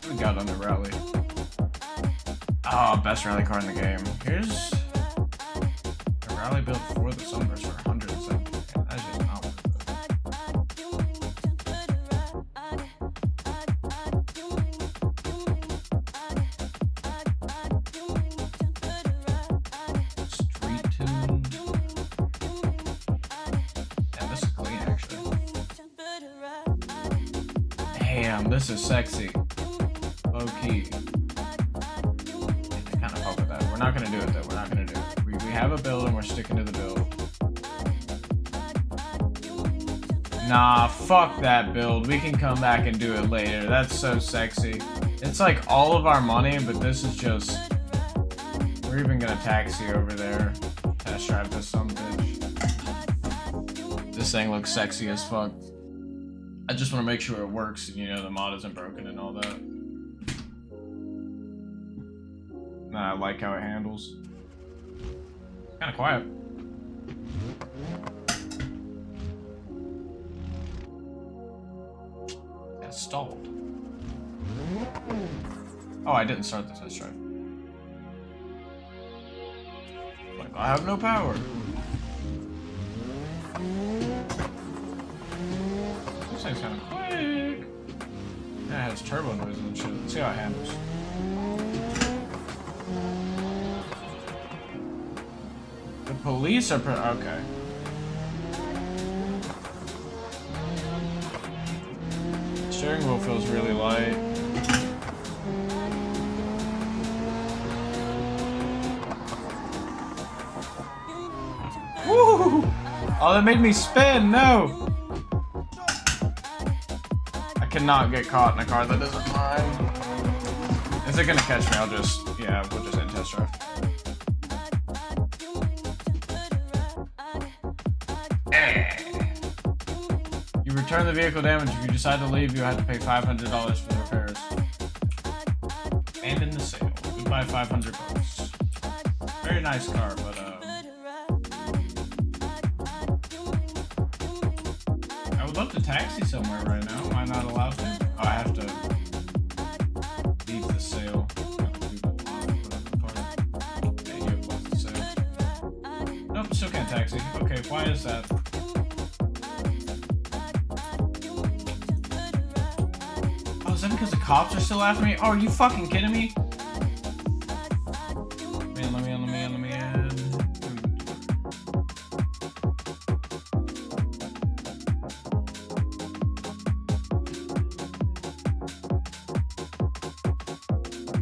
We got on the rally. Oh, best rally car in the game. Here's a rally build for the Sunburst for 170. That's just not worth it. Street tuned. Yeah, this is clean actually. Damn, this is sexy. Low key. I kind of fuck with that. We're not gonna do it though. We're not gonna do it. We have a build and we're sticking to the build. Nah, fuck that build. We can come back and do it later. That's so sexy. It's like all of our money, but this is just... We're even gonna taxi over there. Test drive this some bitch. This thing looks sexy as fuck. I just want to make sure it works and, you know, the mod isn't broken and all that. Nah, I like how it handles. Kind of quiet. Yeah, stalled. Oh, I didn't start the test drive. Like, I have no power. This thing's kind of quick. Yeah, it has turbo noises and shit. Let's see how it handles. The police are okay. Steering wheel feels really light. Woo! Oh, that made me spin. No. I cannot get caught in a car that isn't mine. Is it gonna catch me? I'll just, yeah, we'll just end test drive. You return the vehicle damage. If you decide to leave, you have to pay $500 for the repairs. And in the sale. Goodbye, $500. Very nice car, but I would love to taxi somewhere right now. Am I not allowed to? Oh, I have to leave the sale. Nope, still can't taxi. Okay, why is that? Oh, is that because the cops are still after me? Oh, are you fucking kidding me? Let me in.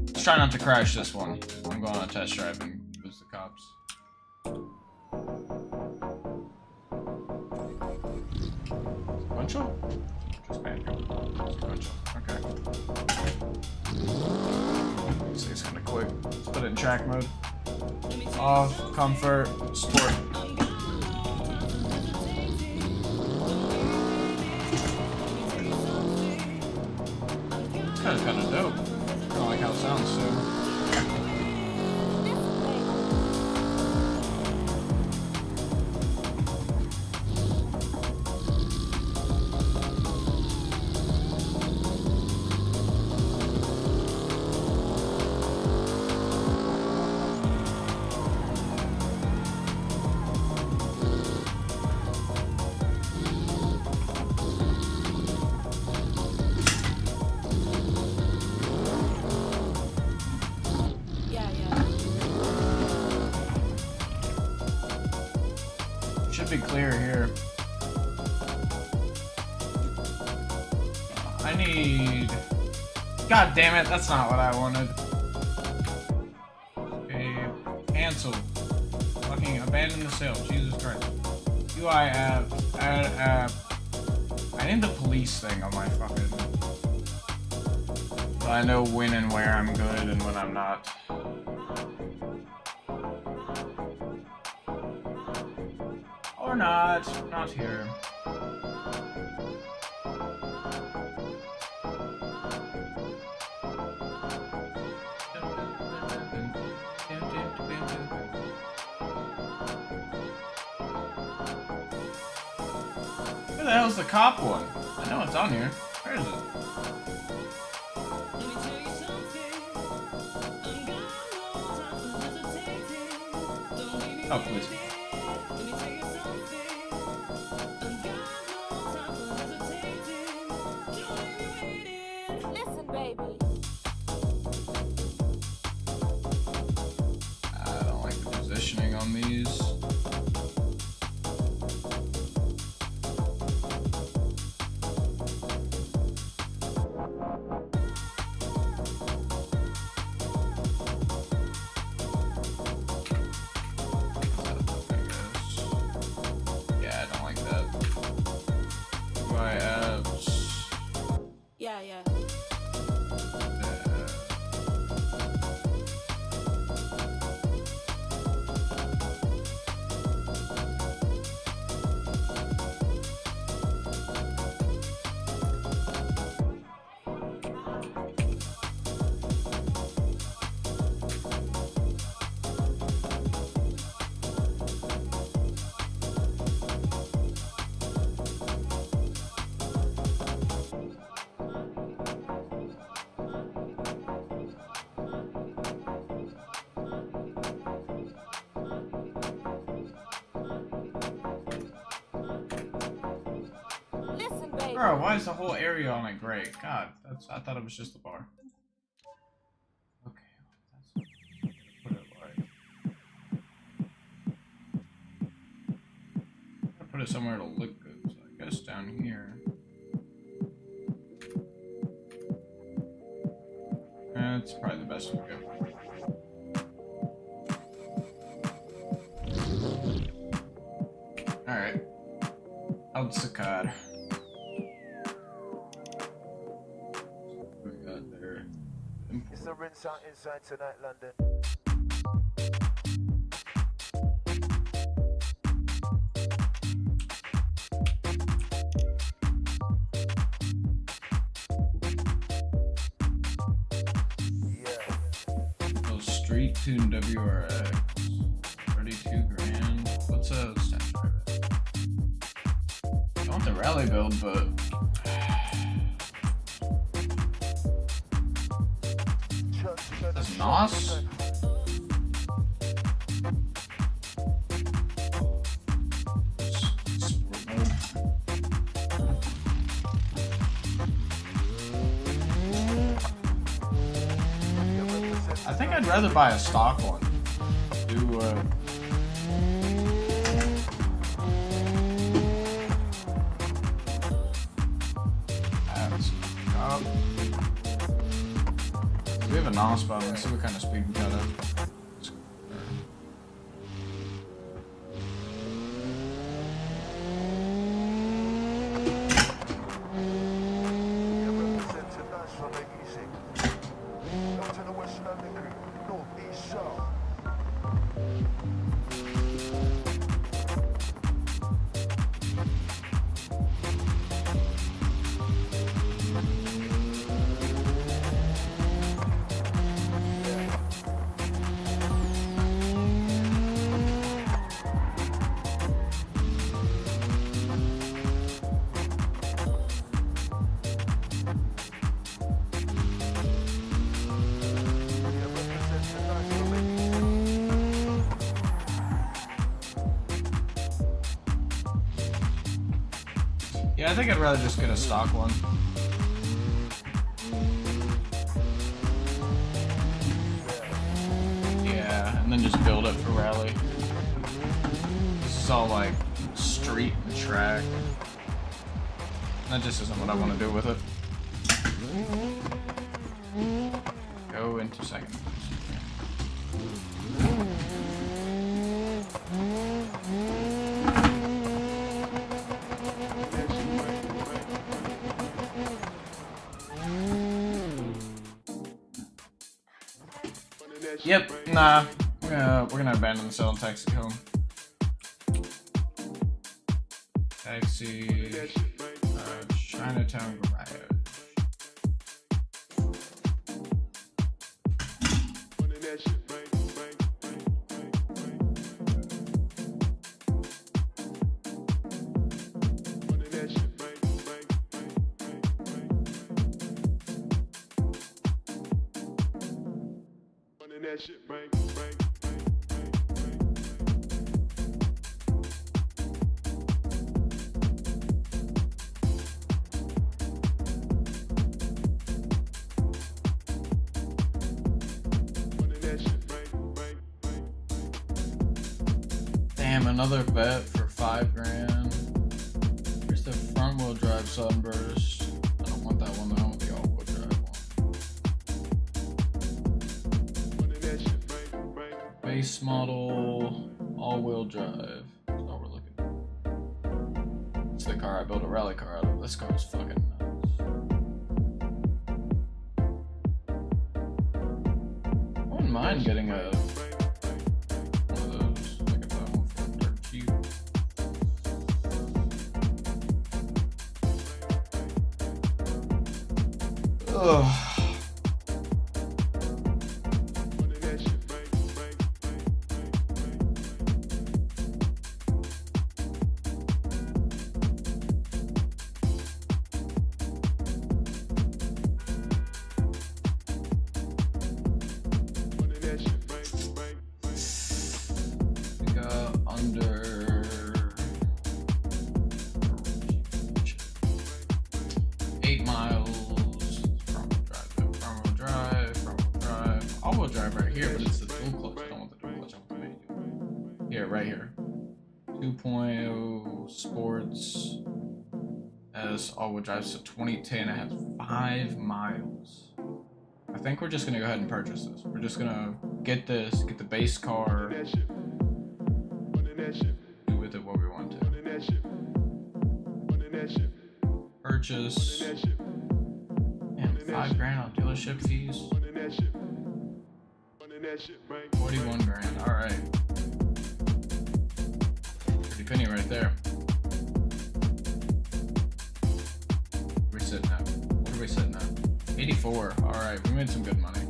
Let's try not to crash this one. I'm going on a test drive and lose the cops. Sequential? Just manual. Sequential. Okay. it in track mode. Off, comfort, sport. This kind of dope. I don't like how it sounds too. Should be clear here. I need... God damn it, that's not what I wanted. Okay, cancel. Fucking abandon the sale, Jesus Christ. UI app, add app. I need the police thing on my fucking... So I know when and where I'm good and when I'm not. Or not here. Where the hell's the cop one? I know it's on here. Where is it? Oh, please. Listen, baby. I don't like the positioning on these. Yeah. Bro, why is the whole area on it gray? God, I thought it was just the bar. Okay, that's put it like. I put it somewhere it'll look good. So I guess down here. That's probably the best we go. All right, outside. It's a rinse out inside tonight, London. Yeah. Oh, street tune WRX. 32 grand. What's a stat drive? I want the rally build, but. That's NOS? I think I'd rather buy a stock one. We have a NOS button. Let's see what kind of speed we got up. Yeah, I think I'd rather just get a stock one. Yeah, and then just build it for rally. This is all like street and track. That just isn't what I want to do with it. Go into second. Yep, nah. We're gonna abandon the cell and taxi home. Taxi. Chinatown Garage. Damn, another vet for $5 grand. Here's the front wheel drive Sunburst. I don't want that one though, I want the all wheel drive one. Base model, all wheel drive. That's all we're looking for. It's the car I built a rally car out of. This car is fucking nuts. I wouldn't mind getting a ugh. Under 8 miles. All-wheel drive right here, but it's the dual clutch. I don't want the dual clutch, I want the manual. Here, right here. 2.0 Sports S all-wheel drive, so 2010. It has 5 miles. I think we're just gonna go ahead and purchase this. We're just gonna get this, get the base car, do with it what we want to. Purchase. Damn, $5 grand on dealership fees. 41 grand, alright. Pretty penny right there. What are we sitting at? What are we sitting at? 84, alright, we made some good money.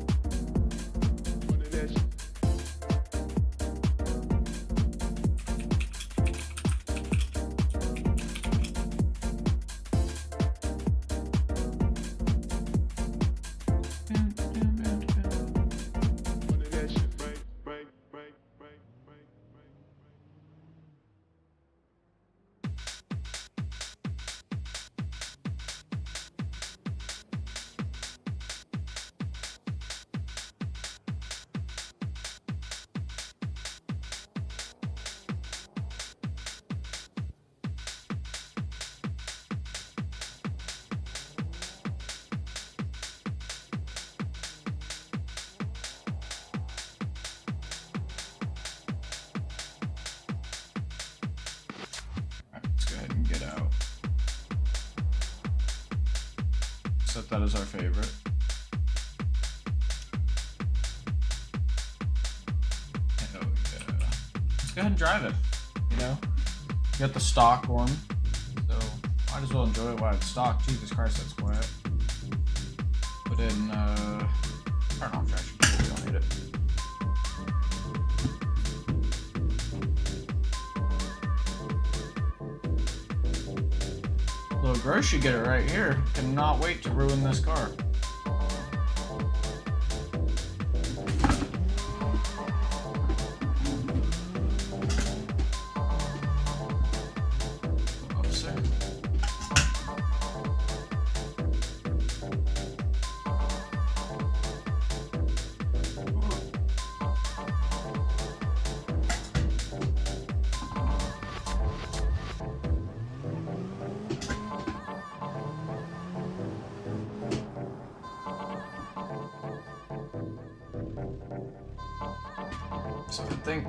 Set that as our favorite. Hell yeah. Let's go ahead and drive it. You know? You got the stock one. So might as well enjoy it while it's stock. Jesus Christ, that's quiet. Put in turn off traction. We don't need it. Little grocery getter right here. Cannot wait to ruin this car. Oh, sir. So I think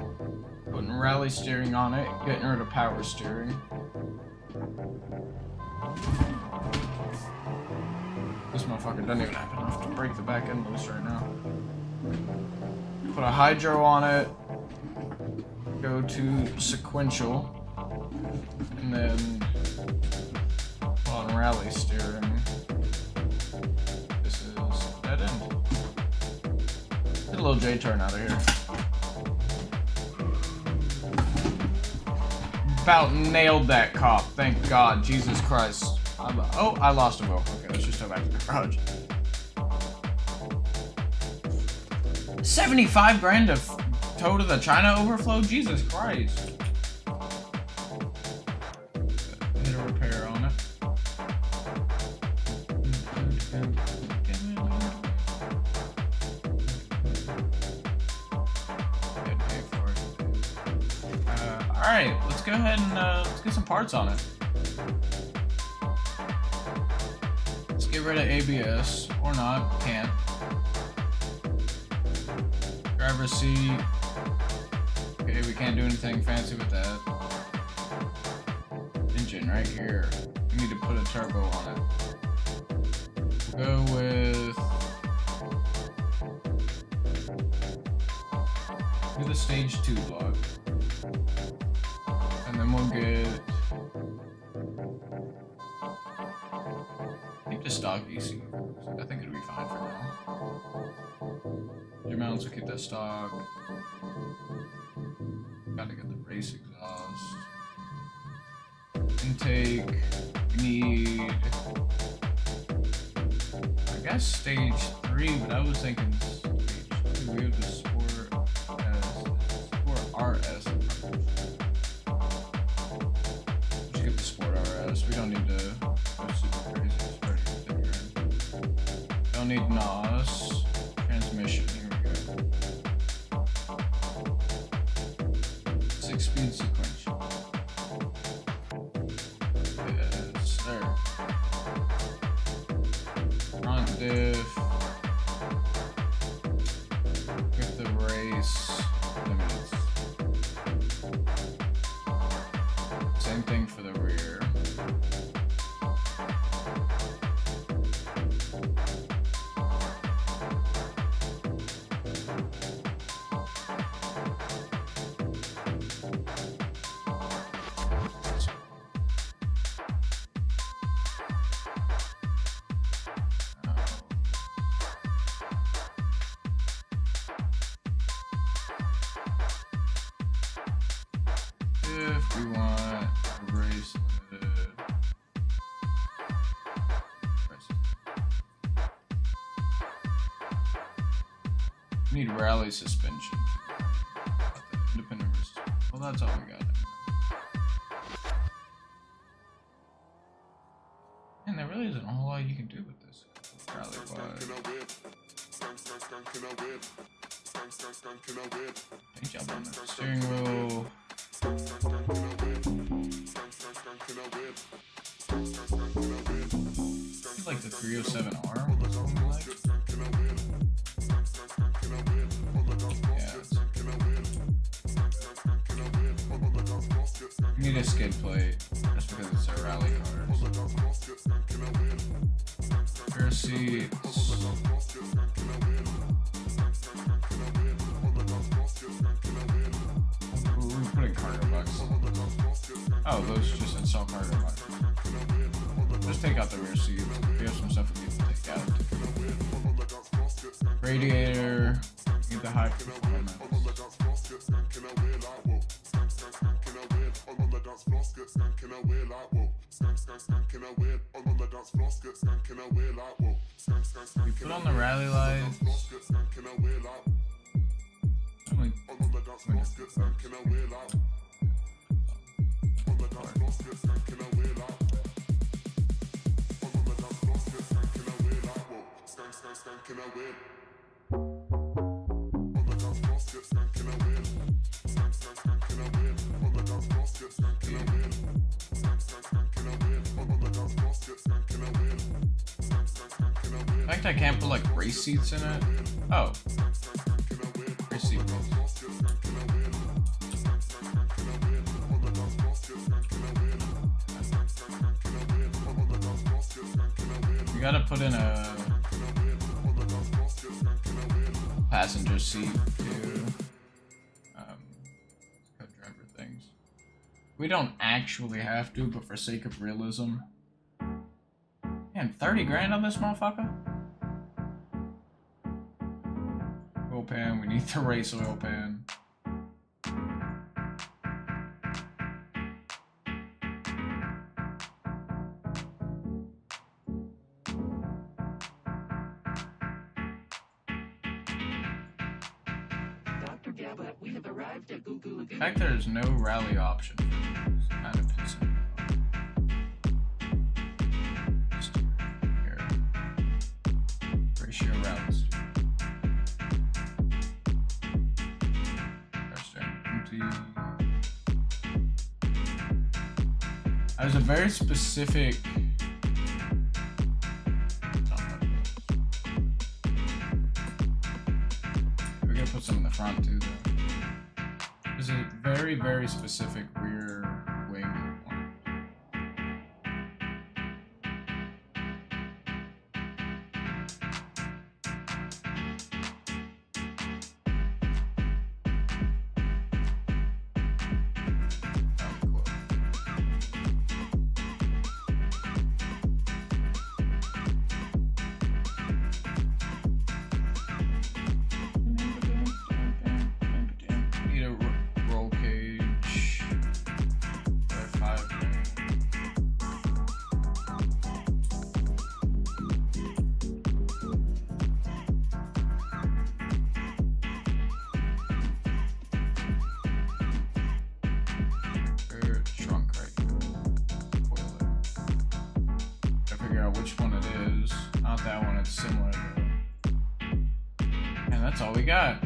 putting rally steering on it, getting rid of power steering. This motherfucker doesn't even have enough to break the back end loose right now. Put a hydro on it. Go to sequential. And then put on rally steering. This is dead end. Get a little J-turn out of here. About nailed that cop. Thank God. Jesus Christ. Oh, I lost a wheel. Okay, let's just go back to the garage. 75 grand to tow to the China overflow? Jesus Christ. Hit a repair on it. Alright, let's go ahead and let's get some parts on it. Let's get rid of ABS, or not, can't. Driver's seat. Okay, we can't do anything fancy with that. Engine right here. We need to put a turbo on it. Go with... do the stage 2 block. And then we'll get... keep the stock ECU. I think it'll be fine for now. Your mounts will keep that stock. Gotta get the race exhaust. Intake. We need... I guess stage 3, but I was thinking stage 2. We have the Sport S. Sport RS. Just get the Sport RS. We don't need to go super crazy. It's pretty thicker. Don't need NOS. Transmission. Here we go. 6-speed sequential. Yes, sir. Front diff. With the race limits. Same thing for the rear. If we want race limited. We need rally suspension. Independent versus. Well, that's all we got. And there really isn't a whole lot you can do with this. Rally wise. Paint job on the steering wheel. Like the 307R. Yeah. You need a skid plate just because it's a rally car. Rear seats. We're putting cargo box. Oh, those just install cargo box. Just take out the rear seat. We have some stuff we need to take out. Radiator. Get the high performance. You put on the rally lights. In fact, I can't put like race seats in it. Oh. Race seat wheels. gotta put in a passenger seat to co-driver things. We don't actually have to, but for sake of realism. Man, 30 grand on this motherfucker? Oil pan, we need the race oil pan. The fact there is no rally option is kind of pissing me off. Just here. Ratio rallies. Empty. I was a very specific. We're gonna put some in the front too, though. There's a very, very specific rear wing one. Which one it is. Not that one, it's similar though. And that's all we got.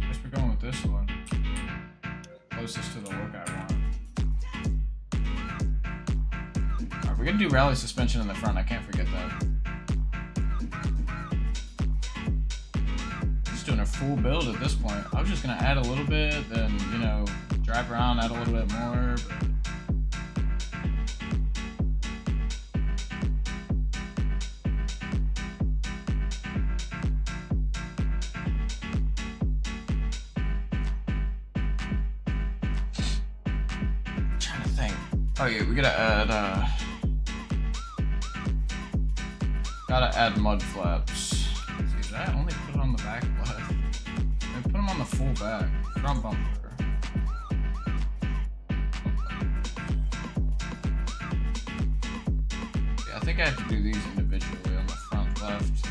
Guess we're going with this one. Closest to the look I want. Alright, we're gonna do rally suspension in the front, I can't forget that. Just doing a full build at this point. I was just gonna add a little bit, then, you know, drive around, add a little bit more, but oh yeah, we gotta add mud flaps. See, did I only put it on the back left? I put them on the full back, front bumper. Yeah, I think I have to do these individually on the front left.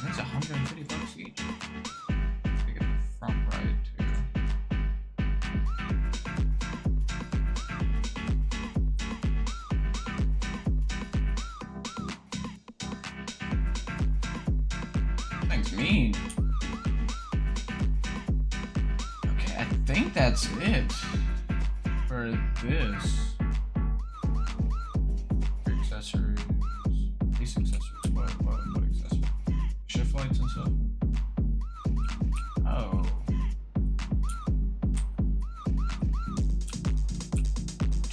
That's $150 each. To get the front right too. Mean. Okay, I think that's it for this. Accessories. These accessories. What accessories? Shift lights and stuff. Oh.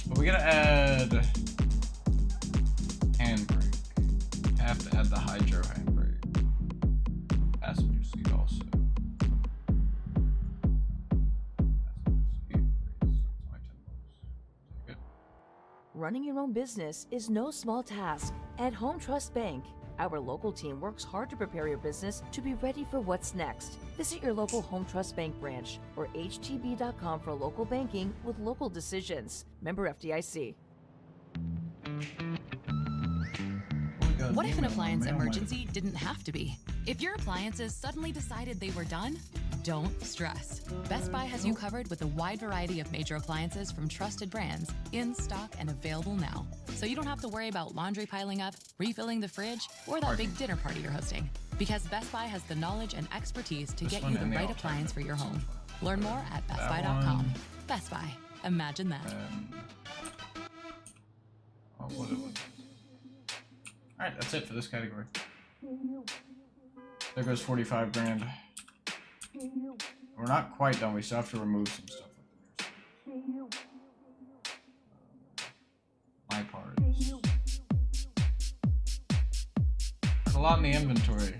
Well, we gotta add handbrake. Have to add the hydro handbrake. Passenger seat also. Running your own business is no small task. At Home Trust Bank, our local team works hard to prepare your business to be ready for what's next. Visit your local Home Trust Bank branch or htb.com for local banking with local decisions. Member FDIC. What if an appliance emergency didn't have to be? If your appliances suddenly decided they were done, don't stress. Best Buy has you covered with a wide variety of major appliances from trusted brands, in stock and available now. So you don't have to worry about laundry piling up, refilling the fridge, or that big dinner party you're hosting. Because Best Buy has the knowledge and expertise to get you the right appliance for your home. Learn more at bestbuy.com. Best Buy. Imagine that. Alright, that's it for this category. There goes 45 grand. We're not quite done, we still have to remove some stuff with the mirrors. My part is lot in the inventory.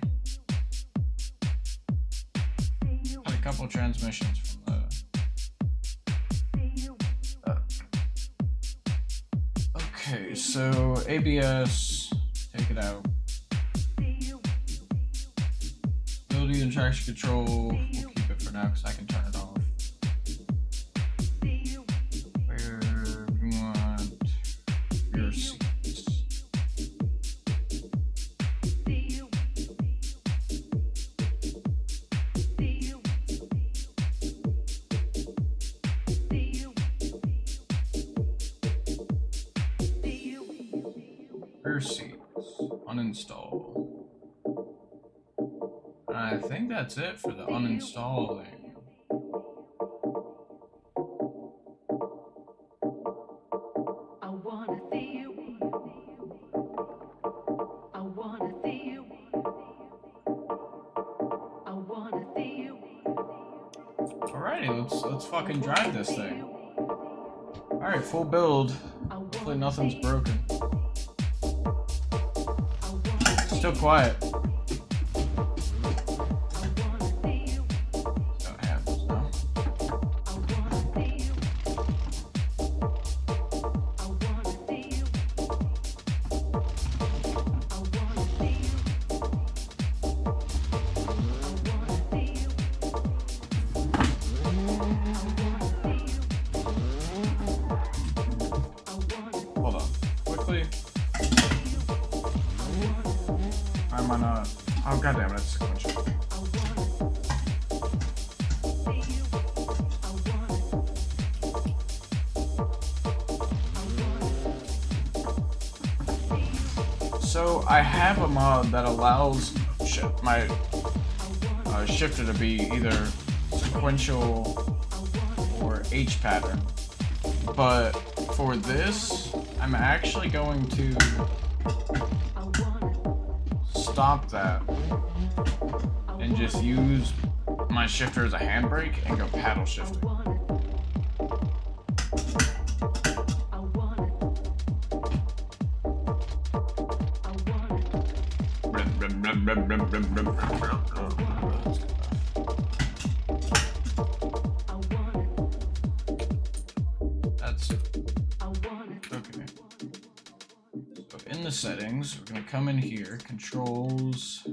Had a couple transmissions from the. Okay, so ABS, take it out. Stability and traction control, we'll keep it for now because I can turn it off. Where we want rear seats. Rear seats, uninstall. I think that's it for the uninstalling. Alrighty, let's fucking drive this thing. Alright, full build. Hopefully nothing's broken. Still quiet. Hold on. Quickly. Why am I not? Oh, goddamn it, it's sequential. So I have a mod that allows my shifter to be either sequential or H pattern, but for this I'm actually going to stop that and just use my shifter as a handbrake and go paddle shifting. That's okay. So in the settings, we're gonna come in here, controls,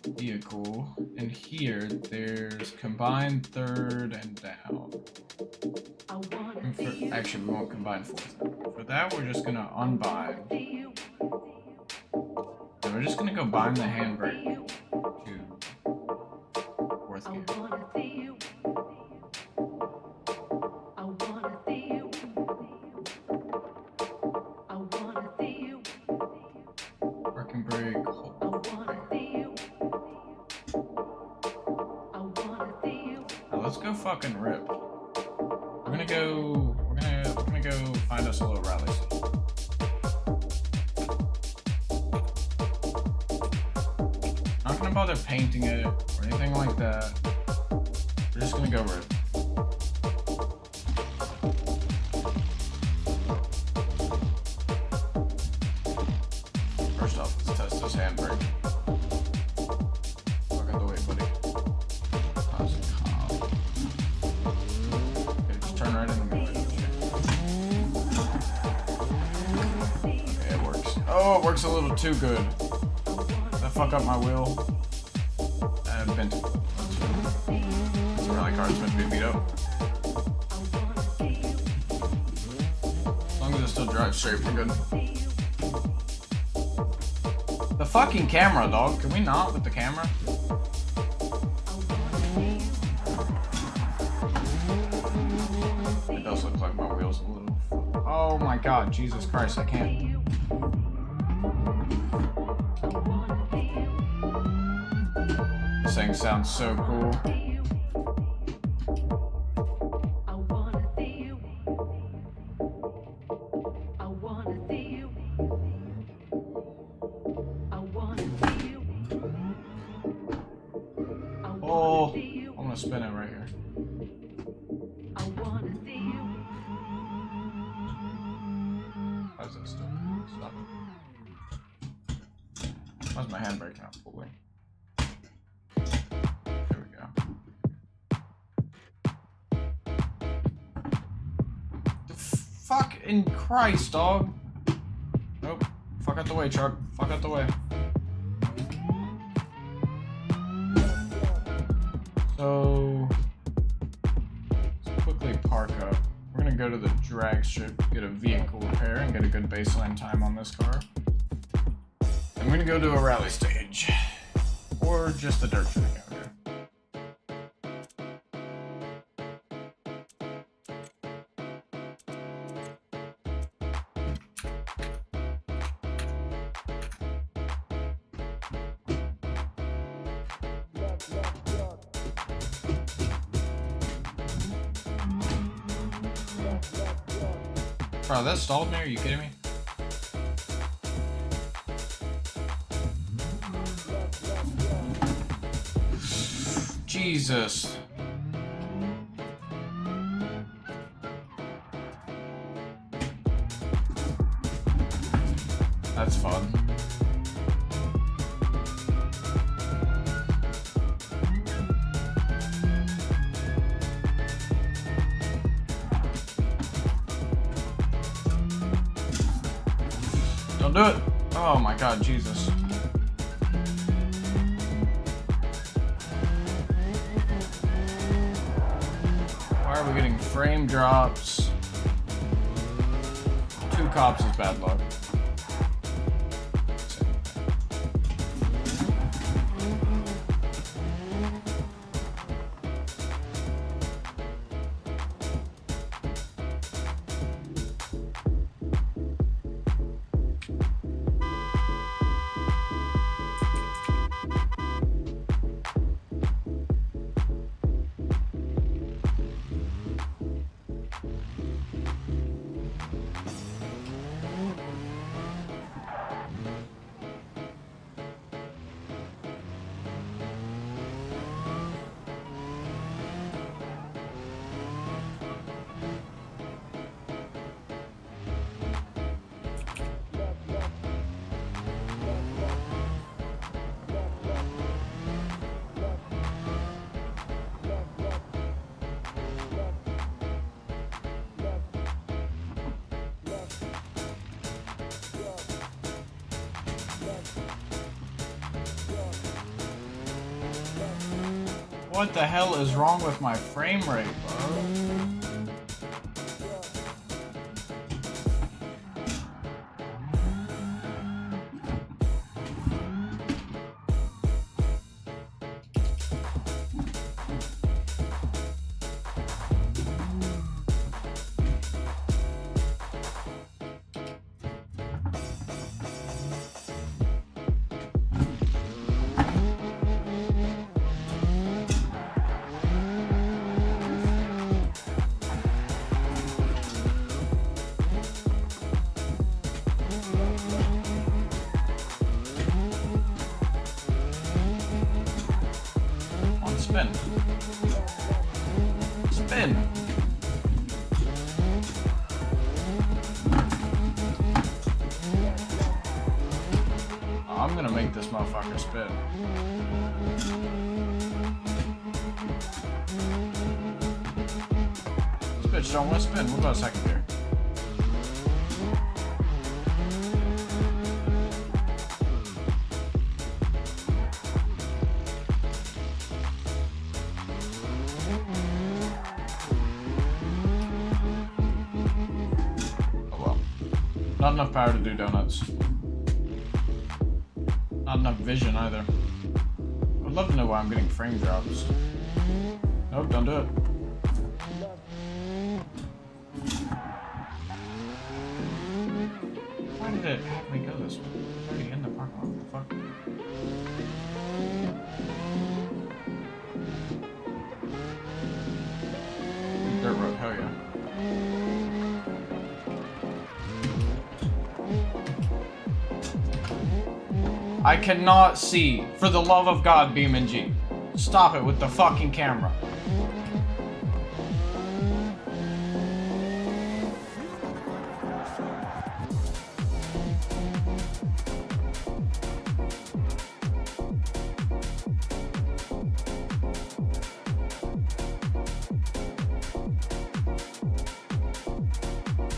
vehicle, and here there's combine third and down. And actually, we won't combine fourth. For that, we're just gonna unbind. And we're just gonna go bind the handbrake to fourth gear. Parking brake, hold brake. Now let's go fucking rip. We're gonna go find us a little rally seat. Not gonna bother painting it or anything like that. We're just gonna go rip. First off, let's test this handbrake. Fuck out the way, buddy. How's it calm? Okay, just turn right in the middle. Okay, it works. Oh, it works a little too good. Did that fuck up my wheel? I've been to this rally car's meant to be beat up. As long as it still drives straight, we're good. The fucking camera, dog. Can we not with the camera? It does look like my wheel's a little... Oh my god, Jesus Christ, I can't... This thing sounds so cool. Oh, I'm gonna spin it right here. How's that still? Stop it. How's my handbrake not pulling? There we go. Fuck in Christ, dog. Nope. Fuck out the way, truck. Fuck out the way. So let's quickly park up. We're gonna go to the drag strip, get a vehicle repair, and get a good baseline time on this car. And we're gonna go to a rally stage. Or just the dirt track out here. Bro, that stalled me? Are you kidding me? Jesus. That's fun. Don't do it! Oh my god, Jesus. Why are we getting frame drops? 2 cops is bad luck. What the hell is wrong with my frame rate, bro? Spin. Spin. Oh, I'm gonna make this motherfucker spin. This bitch don't want to spin. What about a second gear? Not enough power to do donuts. Not enough vision either. I'd love to know why I'm getting frame drops. Nope, don't do it. Why did it have me go this way? I'm already in the parking lot. What the fuck? Dirt road, hell yeah. I cannot see. For the love of God, beamng. Stop it with the fucking camera.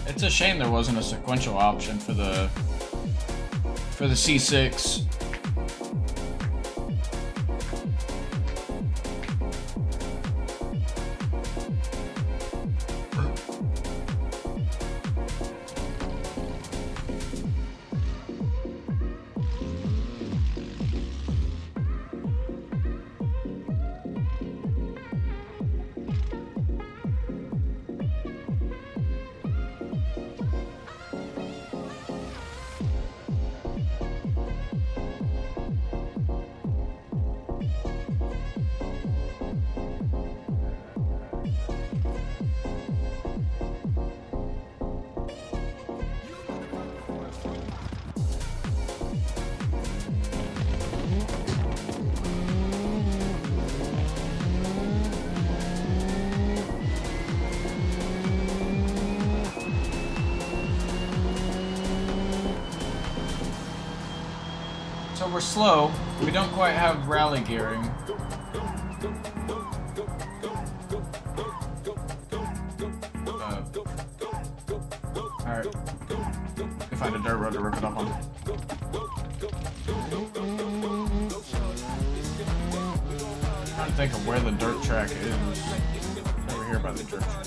It's a shame there wasn't a sequential option for the C6. So we're slow. We don't quite have rally gearing. Alright. If I had a dirt road to rip it up on. I'm trying to think of where the dirt track is. Over here by the dirt track.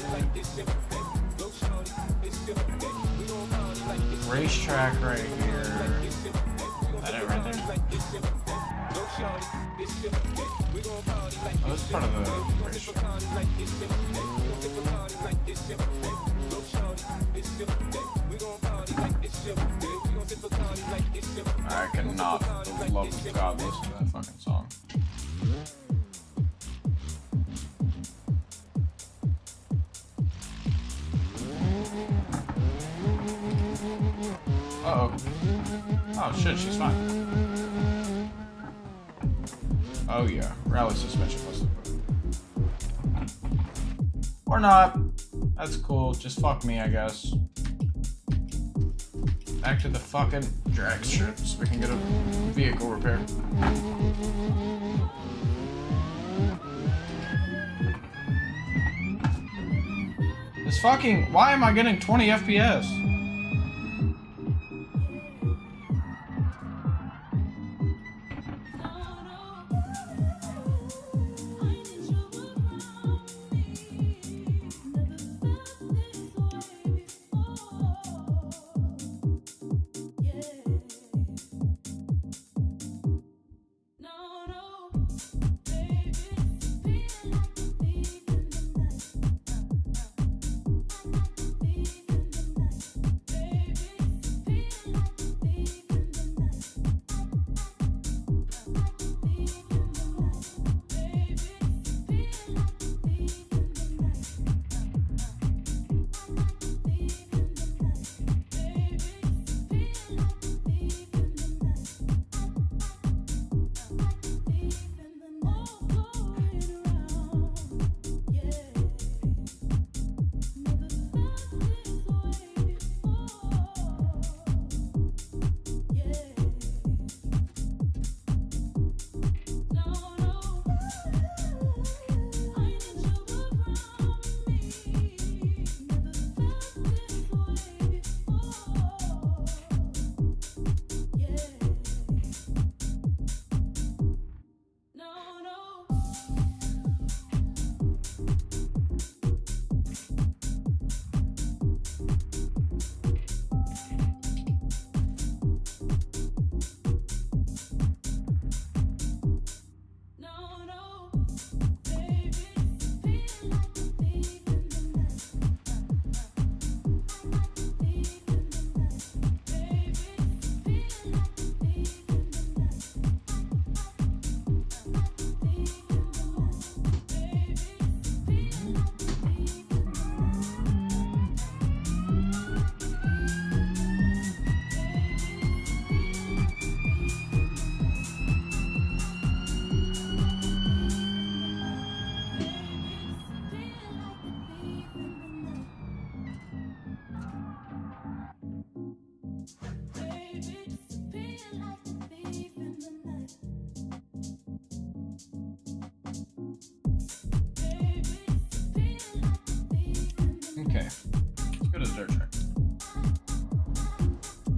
Racetrack right here. Is that it right there? Oh, this is part of the racetrack. I cannot, for the love of God, listen to that fucking song. Uh-oh. Oh shit, she's fine. Oh yeah, rally suspension was the move. Or not. That's cool, just fuck me, I guess. Back to the fucking drag strip so we can get a vehicle repair. This fucking... Why am I getting 20 FPS?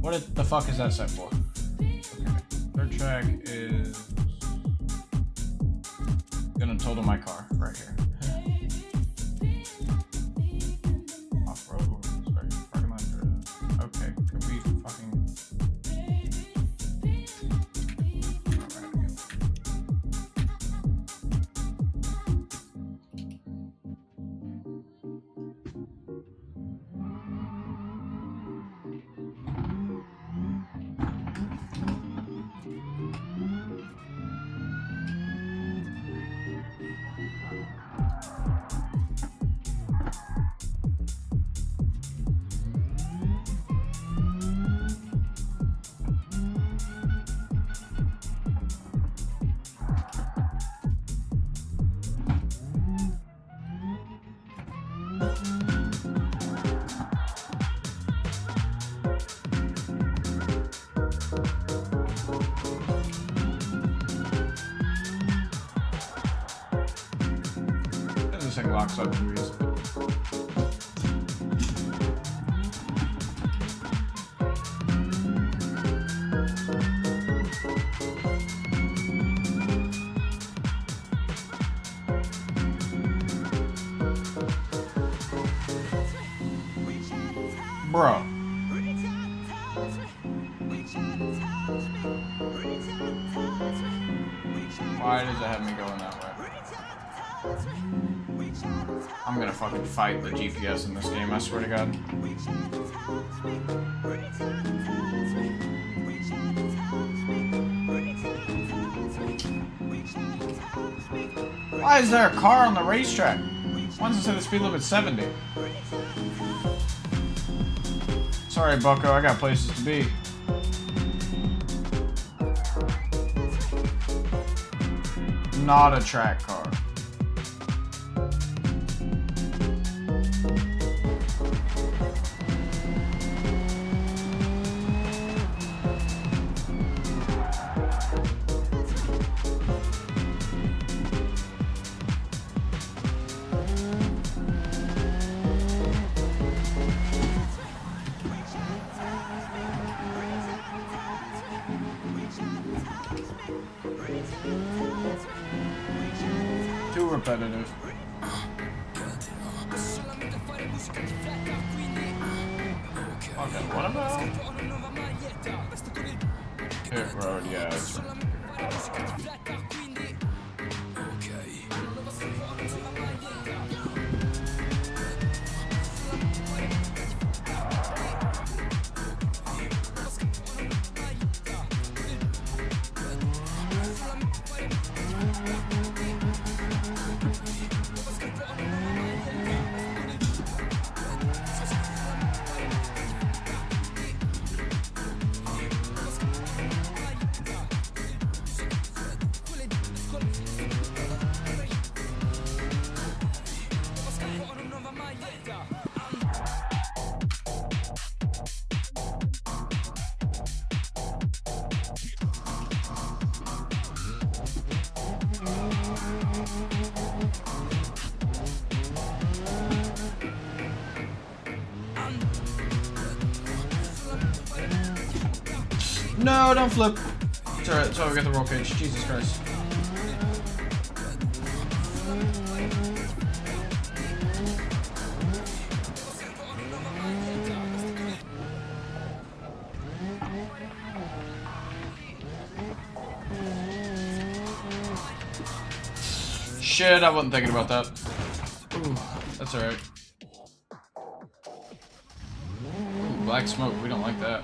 What the fuck is that set for? Okay. Third track is gonna total my car right here. Off-road. Okay, could we fucking... This thing locks up in reason. Bro. Why does it have me going that way? I'm gonna fucking fight the GPS in this game, I swear to God. Why is there a car on the racetrack? Why does it say the speed limit 70? Sorry, bucko, I got places to be. Not a track car. Too repetitive. Okay, what about pit road? Yeah, it's no, don't flip. It's alright, it's alright, we got the roll cage. Jesus Christ. Shit, I wasn't thinking about that. Ooh, that's alright. Black smoke, we don't like that.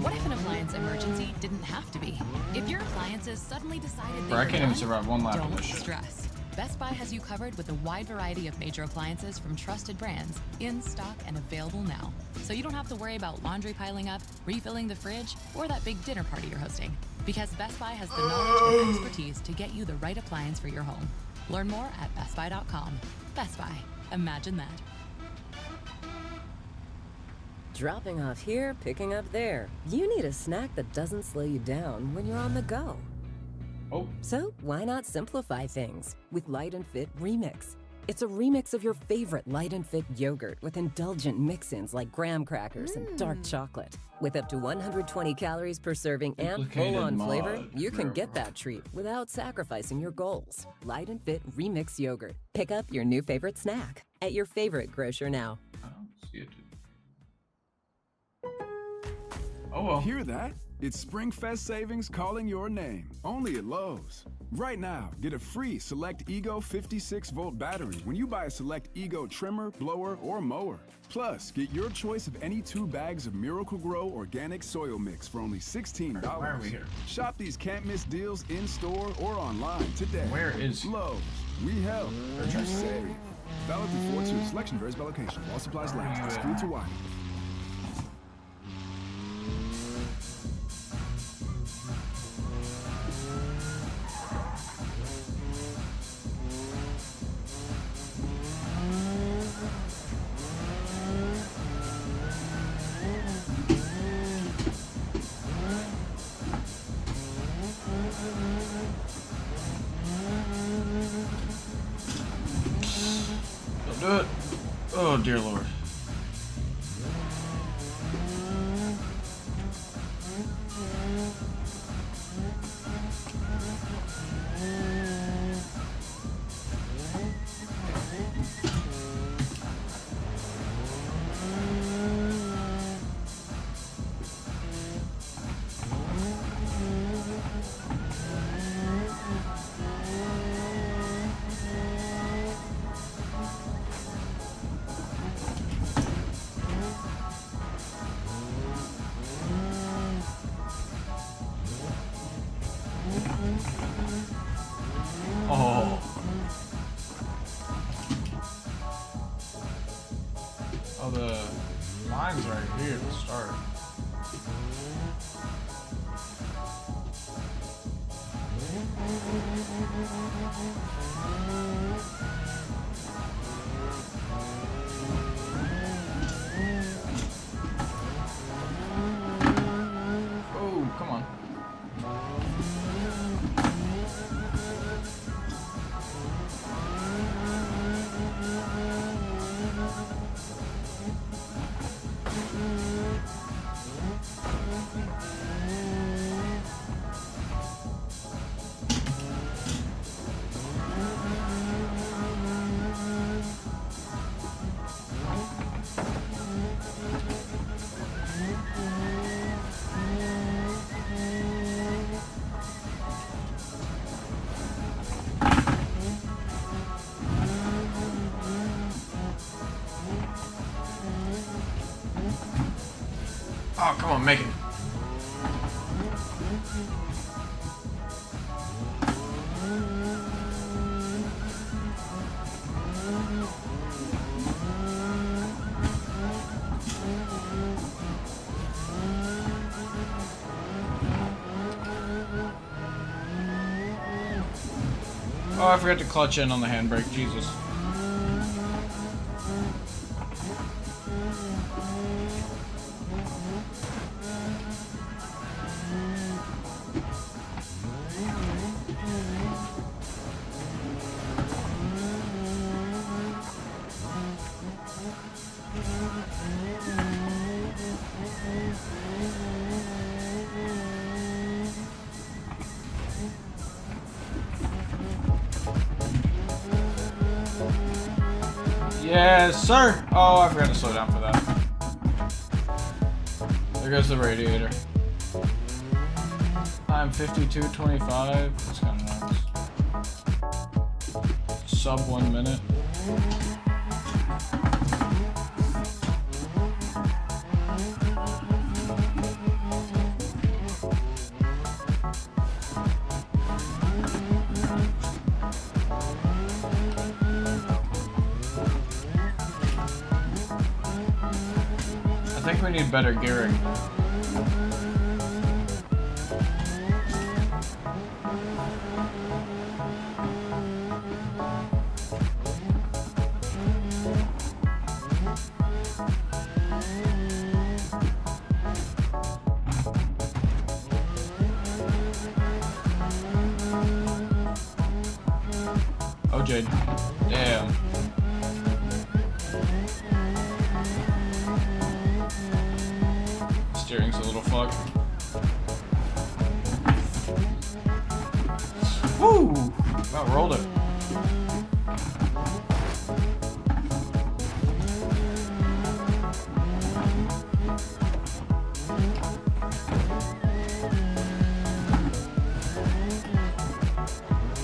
What if an appliance emergency didn't have to be? If your appliances suddenly decided Bro, I can't even survive one lap of this shit. Don't stress. Best Buy has you covered with a wide variety of major appliances from trusted brands, in stock and available now. So you don't have to worry about laundry piling up, refilling the fridge, or that big dinner party you're hosting. Because Best Buy has the knowledge and expertise to get you the right appliance for your home. Learn more at bestbuy.com. Best Buy. Imagine that. Dropping off here, picking up there. You need a snack that doesn't slow you down when you're on the go. Oh. So why not simplify things with Light and Fit Remix? It's a remix of your favorite light and fit yogurt with indulgent mix-ins like graham crackers and dark chocolate. With up to 120 calories per serving and full-on flavor, you can get that treat without sacrificing your goals. Light and Fit Remix Yogurt. Pick up your new favorite snack at your favorite grocer now. I don't see it. Oh well. Hear that? It's SpringFest savings calling your name. Only at Lowe's. Right now, get a free Select Ego 56-volt battery when you buy a Select Ego trimmer, blower, or mower. Plus, get your choice of any 2 bags of Miracle Grow organic soil mix for only $16. Why are we here? Shop these can't-miss deals in-store or online today. Where is Lowe's? We help. You save. Valid through 4/2. Selection varies by location. While supplies last. Excludes Hawaii. Don't do it. Oh dear Lord. Oh. Oh, the line's right here to start. Oh, come on. Oh, come on, make it. Oh, I forgot to clutch in on the handbrake. Jesus. Yes, sir! Oh, I forgot to slow down for that. There goes the radiator. Time 52:25. That's kind of nice. Sub 1 minute. I think we need better gearing. Oh, Jade. Damn. little fuck. Woo! About rolled it.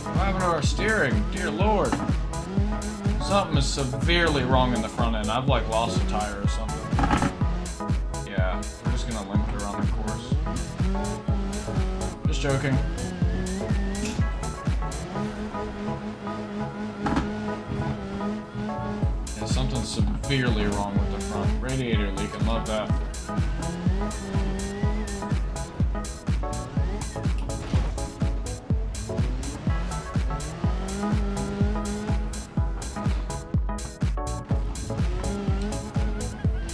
What happened to our steering? Dear Lord. Something is severely wrong in the front end. I've like lost a tire or something. Yeah, we're just gonna limp it around the course. Just joking. Yeah, something's severely wrong with the front. Radiator leaking, love that.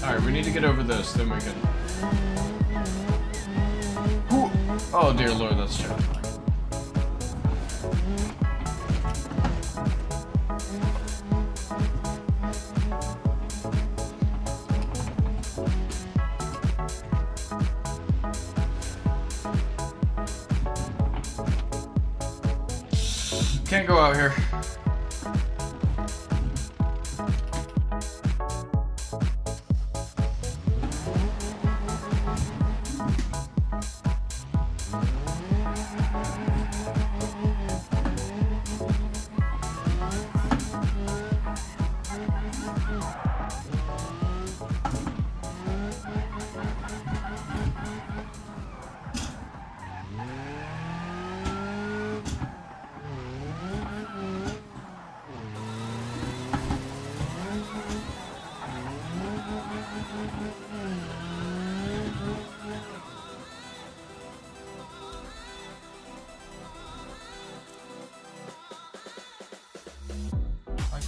Alright, we need to get over this, then we can... Oh dear Lord, that's terrifying. Can't go out here.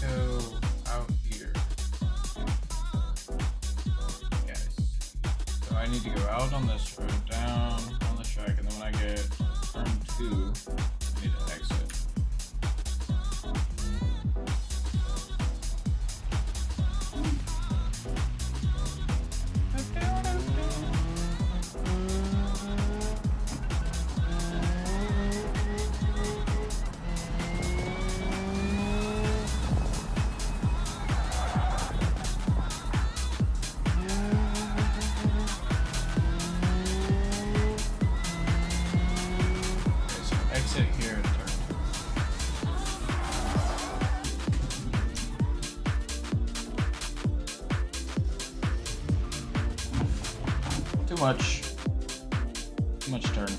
Go out here. Yes. So I need to go out on this road, down on the track, and then when I get turn 2, I need to exit. Too much turn.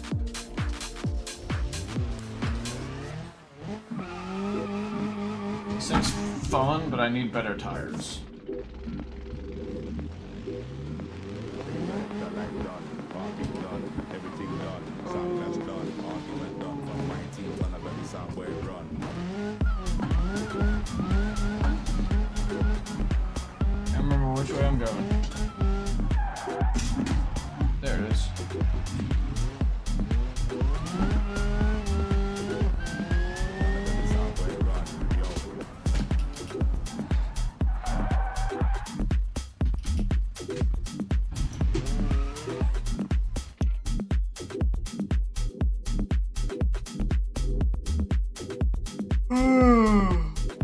This thing's fun, but I need better tires. Can't remember which way I'm going. There it is.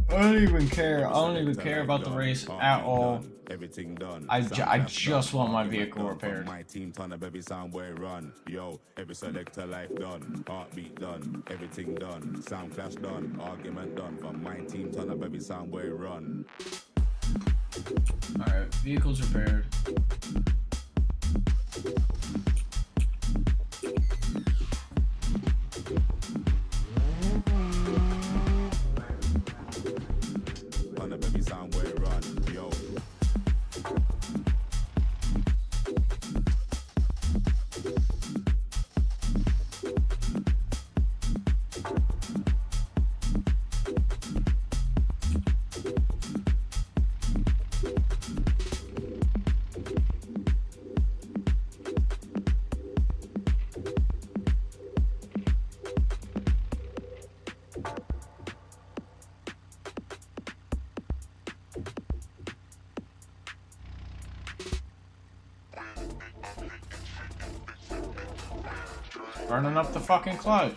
I don't even care. I don't even care about the race at all. Everything done. I just want my vehicle repaired. My team turn up every sound where run. Yo, every selector life done. Heartbeat done. Everything done. Sound clash done. Argument done. From my team turn up every sound where run. Alright, vehicle's repaired. Turn up every sound where run. Yo. Burning up the fucking clutch.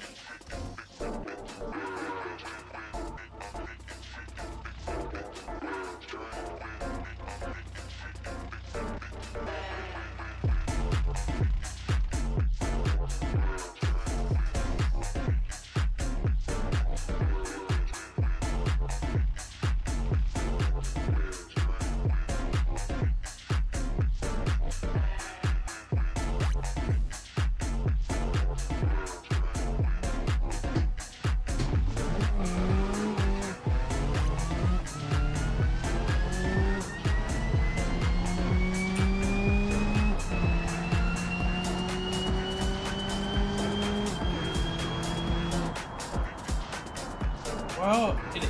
Well, it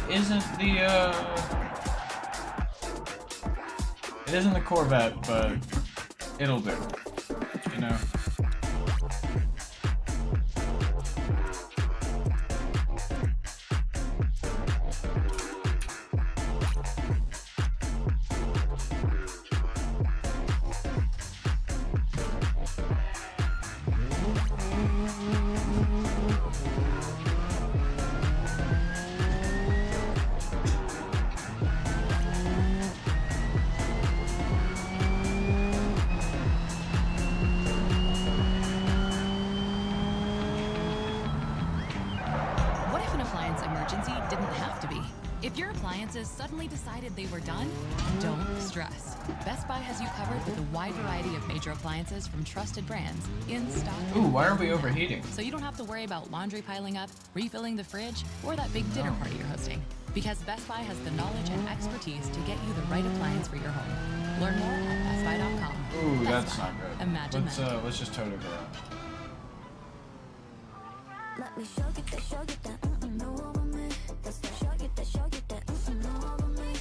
isn't the Corvette, but it'll do, you know. emergency didn't have to be. If your appliances suddenly decided they were done, don't stress. Best Buy has you covered with a wide variety of major appliances from trusted brands in stock. Ooh, why are we overheating? So you don't have to worry about laundry piling up, refilling the fridge, or that big dinner party you're hosting. Because Best Buy has the knowledge and expertise to get you the right appliance for your home. Learn more at bestbuy.com. Ooh, Best that's Buy. not good. Imagine that. Let's just tote it around. Let me show you that, know over me. Let's show you that, know over me.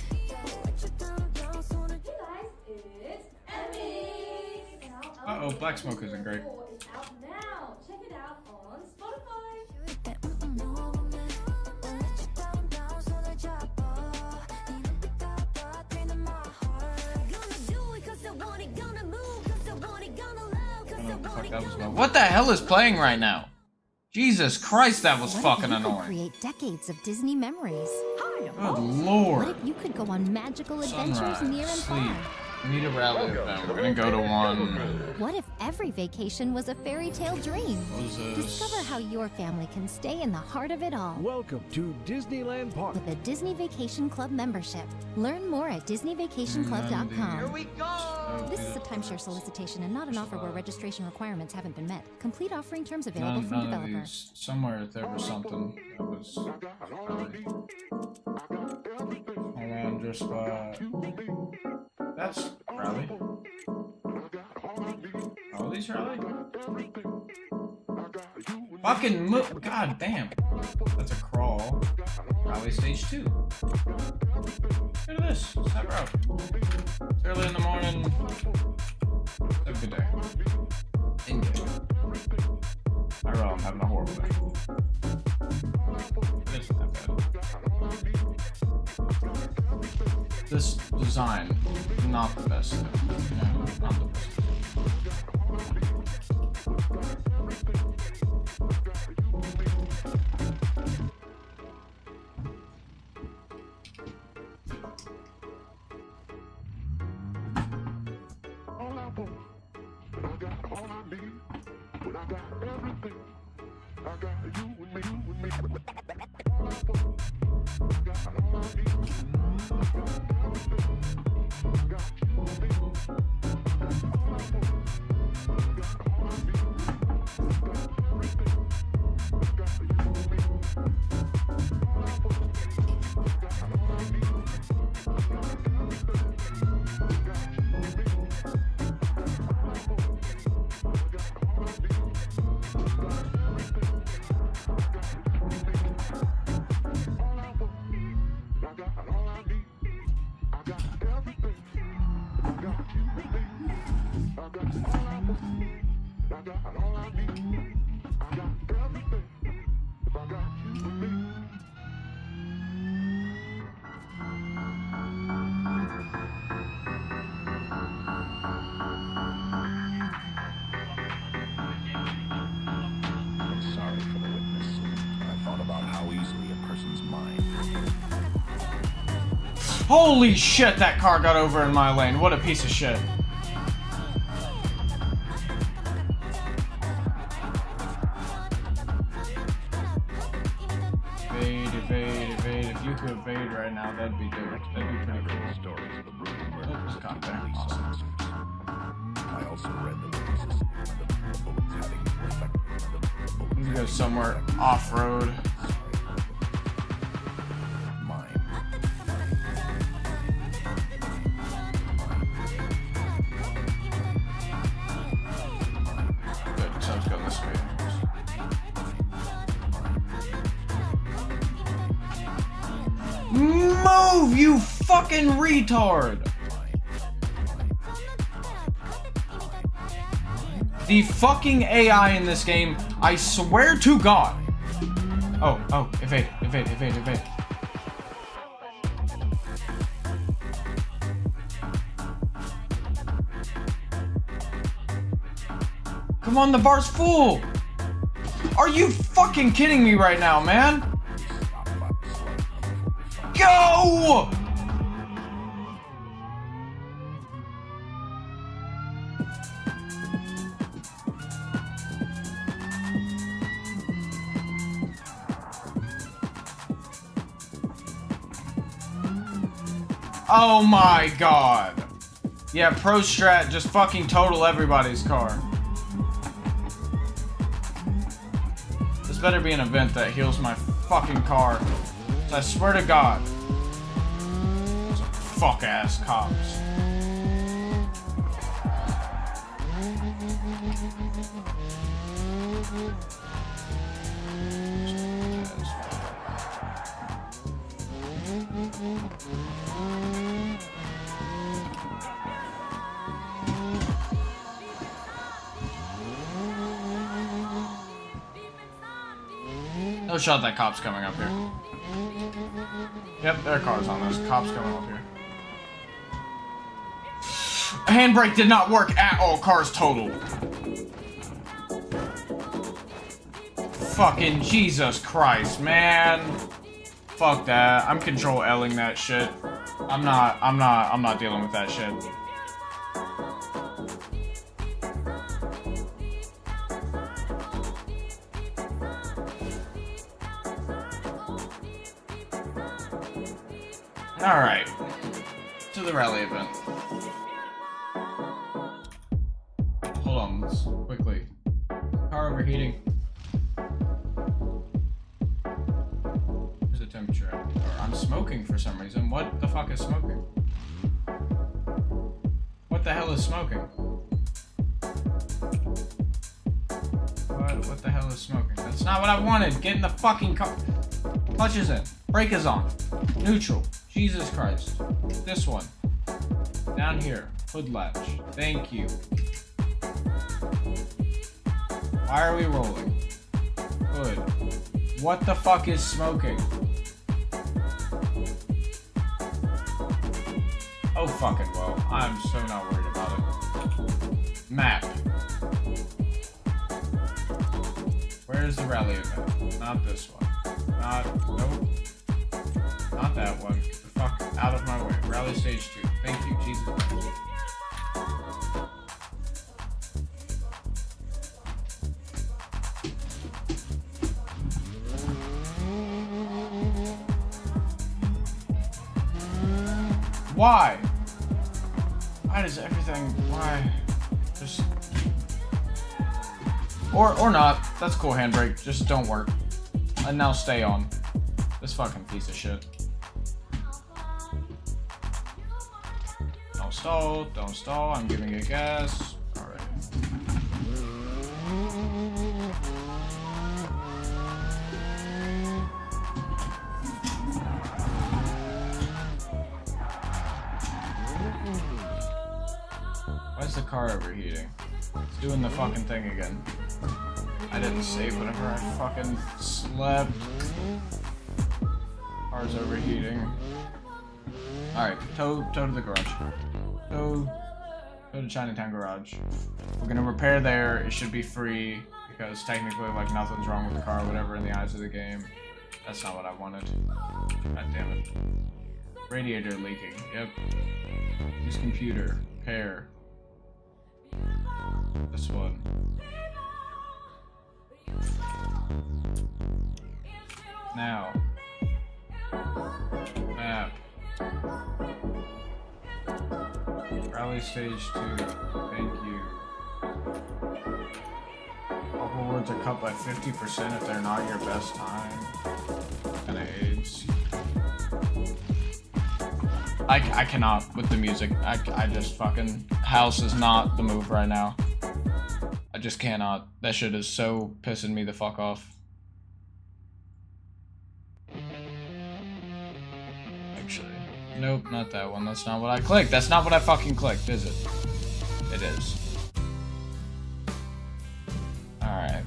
What you down, so wanna do It's Emmy. Uh-oh, Black Smoke isn't great. It's out now. Check it out on Spotify. What the hell is playing right now? Jesus Christ, that was fucking annoying. Create decades of Disney memories. Good lord. What if you could go on magical adventures Sunrise, near and sleep. far? We need a rally event. We're gonna go to one. What if every vacation was a fairy tale dream? What is this? Discover how your family can stay in the heart of it all. Welcome to Disneyland Park. With a Disney Vacation Club membership. Learn more at DisneyVacationClub.com. Here we go! This is a timeshare solicitation and not an offer where registration requirements haven't been met. Complete offering terms available from None of developer. these. Somewhere there was something that was. Hold on, just that's rally. All these rally? Fucking move! God damn! That's a crawl. Rally stage 2. Look at this. Step out. It's early in the morning. Have a good day. In game. I'm having a horrible day. It isn't that bad. This design, not the best. No, not the best. how easily a person's mind. Holy shit, that car got over in my lane. What a piece of shit. Evade. If you could evade right now, that'd be good. That'd be pretty cool. Stories of the brutal murder Oh, there's cop there. police Awesome. officers. I also read the witnesses the bullets having the effect We can go somewhere off-road. Good, so let's go this way. Move, you fucking retard! The fucking AI in this game, I swear to God. Oh, evade. Come on, the bar's full! Are you fucking kidding me right now, man? Go! Oh my god. Yeah, pro strat, just fucking total everybody's car. This better be an event that heals my fucking car. I swear to God. Some fuck ass cops. No shot that cop's coming up here. Yep, there are cars on those. Cops coming up here. Handbrake did not work at all. Cars totaled. Fucking Jesus Christ, man. Fuck that. I'm control L-ing that shit. I'm not dealing with that shit. Alright. To the rally event. Hold on, let's quickly. Car overheating. Where's the temperature at? I'm smoking for some reason. What the fuck is smoking? What the hell is smoking? What the hell is smoking? That's not what I wanted. Get in the fucking car. Clutch is in. Brake is on. Neutral. Jesus Christ. This one. Down here. Hood latch. Thank you. Why are we rolling? Hood. What the fuck is smoking? Oh fucking well. I'm so not worried about it. Map. Where's the rally event? Not this one. Nope. Not that one. Get the fuck out of my way. Rally stage 2. Thank you, Jesus Christ. Why? Why does everything... Why? Just... Or not. That's cool, handbrake. Just don't work. And now stay on. This fucking piece of shit. Don't stall, I'm giving it gas. Alright. Why is the car overheating? It's doing the fucking thing again. I didn't save whenever I fucking slept. Car's overheating. Alright, tow to the garage. Tow to Chinatown garage. We're gonna repair there. It should be free because technically like nothing's wrong with the car or whatever in the eyes of the game. That's not what I wanted. God damn it. Radiator leaking. Yep. Use computer. Pair. This one. Now. Map. Rally stage 2. Thank you. All rewards are cut by 50% if they're not your best time. Kinda AIDS. I cannot with the music. I just fucking... House is not the move right now. I just cannot. That shit is so pissing me the fuck off. Actually, nope, not that one. That's not what I clicked. That's not what I fucking clicked, is it? It is. Alright.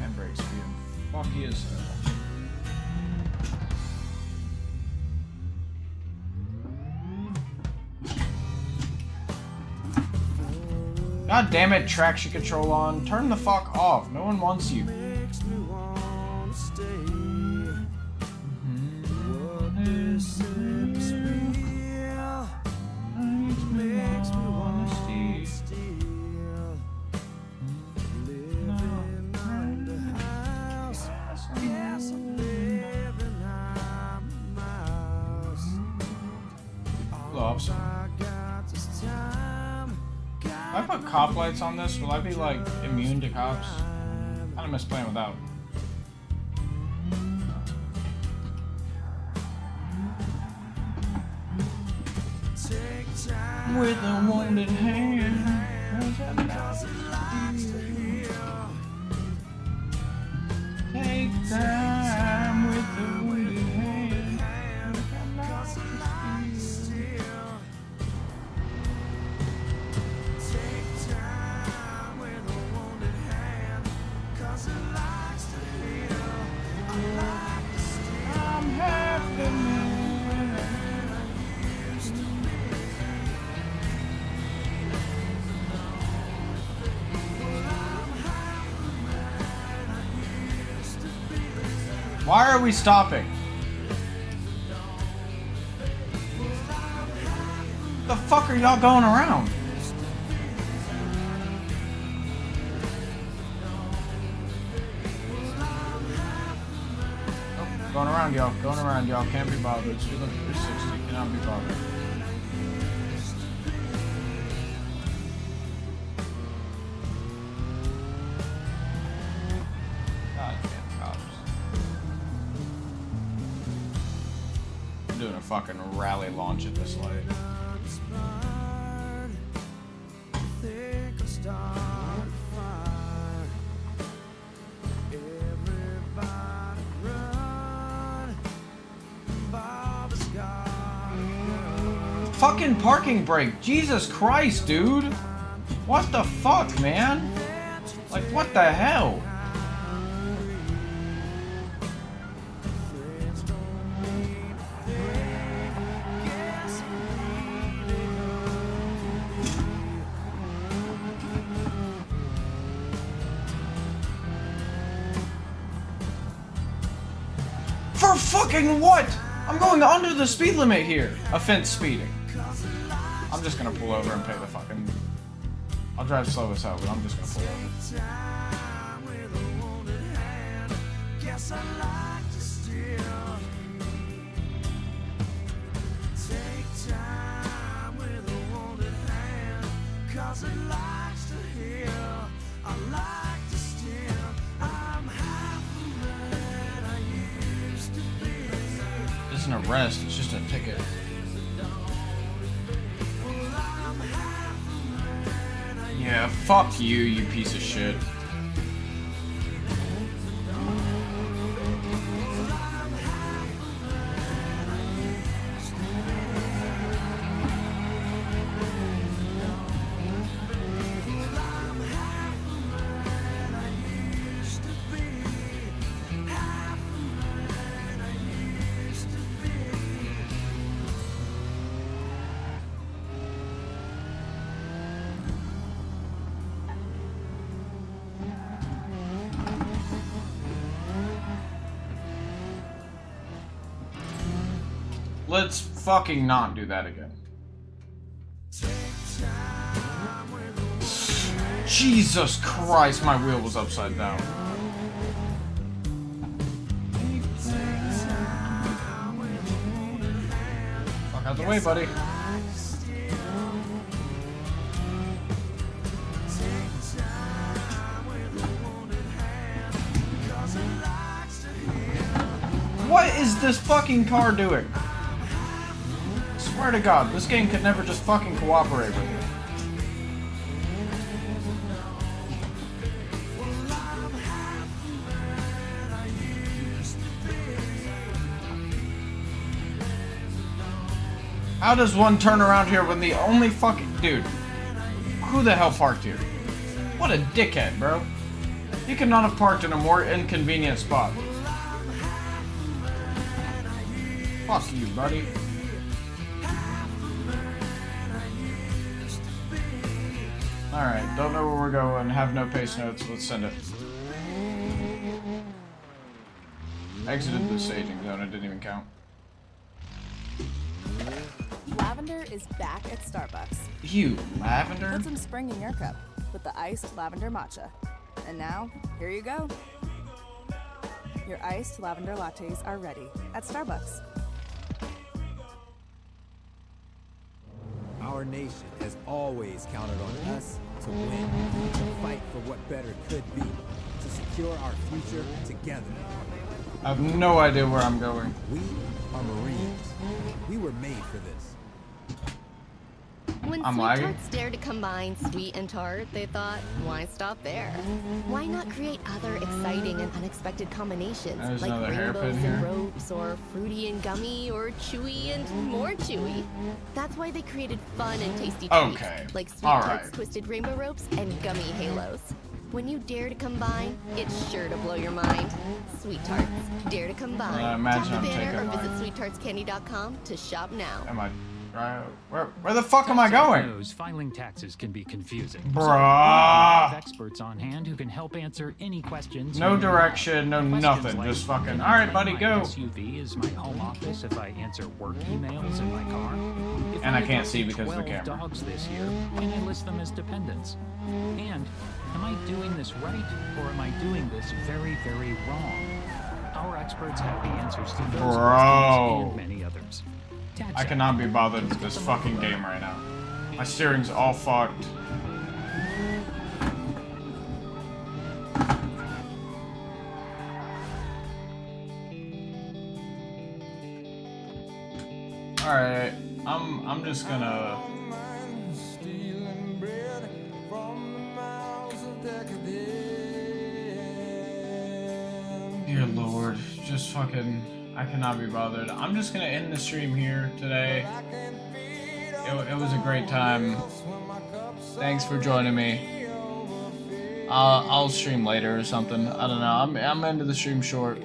Handbrake's being fucky as hell. God damn it, traction control on. Turn the fuck off. No one wants you. If I put cop lights on this, will I be like immune to cops? I kinda miss playing without. With a wounded hand. Take time with the wounded hand. I'm half the man I used to be. Why are we stopping? The fuck are y'all going around? Oh, going around, y'all. Going around, y'all. Can't be bothered. Speed limit 360. Cannot be bothered. Doing a fucking rally launch at this light. Fucking parking brake. Jesus Christ, dude. What the fuck, man? Like, what the hell? For fucking what? I'm going under the speed limit here. Offense speeding. I'm just gonna pull over and pay the fucking... I'll drive slow as hell, but I'm just gonna pull over. This isn't an arrest, it's just a ticket. Yeah, fuck you, you piece of shit. Let's fucking not do that again. Jesus Christ, my wheel was upside down. Fuck out the way, buddy. What is this fucking car doing? I swear to God, this game could never just fucking cooperate with me. How does one turn around here when the only fucking... Dude, who the hell parked here? What a dickhead, bro. You could not have parked in a more inconvenient spot. Fuck you, buddy. Alright, don't know where we're going, have no pace notes, let's send it. Exited the staging zone, it didn't even count. Lavender is back at Starbucks. You, lavender? Put some spring in your cup with the iced lavender matcha. And now, here you go. Your iced lavender lattes are ready at Starbucks. Our nation has always counted on us to win, to fight for what better could be, to secure our future together. I have no idea where I'm going. We are Marines. We were made for this. When I'm sweet lagging. tarts dared to combine sweet and tart, they thought, why stop there? Why not create other exciting and unexpected combinations, There's like another hairpin rainbows here. and ropes, or fruity and gummy, or chewy and more chewy? That's why they created fun and tasty treats, Okay. like sweet All tarts, right. twisted rainbow ropes, and gummy halos. When you dare to combine, it's sure to blow your mind. Sweet Tarts, dare to combine. imagine Tap I'm the banner or taking visit sweettartscandy.com to shop now. Am I... Where the fuck am I going? Knows filing taxes can be confusing. Bruh. So we have experts on hand who can help answer any questions. No you may direction, no have. Questions nothing, like, just fucking, can I alright, claim buddy, my go. SUV is my home office if I answer work emails in my car. If And I can't adopted see because of the 12 camera. dogs this year, can I list them as dependents? And am I doing this right, or am I doing this very, very wrong? Our experts have the answers to those Bro. questions and many others. I cannot be bothered with this fucking game right now. My steering's all fucked. Alright, I'm just gonna... Dear Lord, just fucking... I cannot be bothered. I'm just gonna end the stream here today. It was a great time. Thanks for joining me. I'll stream later or something. I don't know. I'm ending the stream short.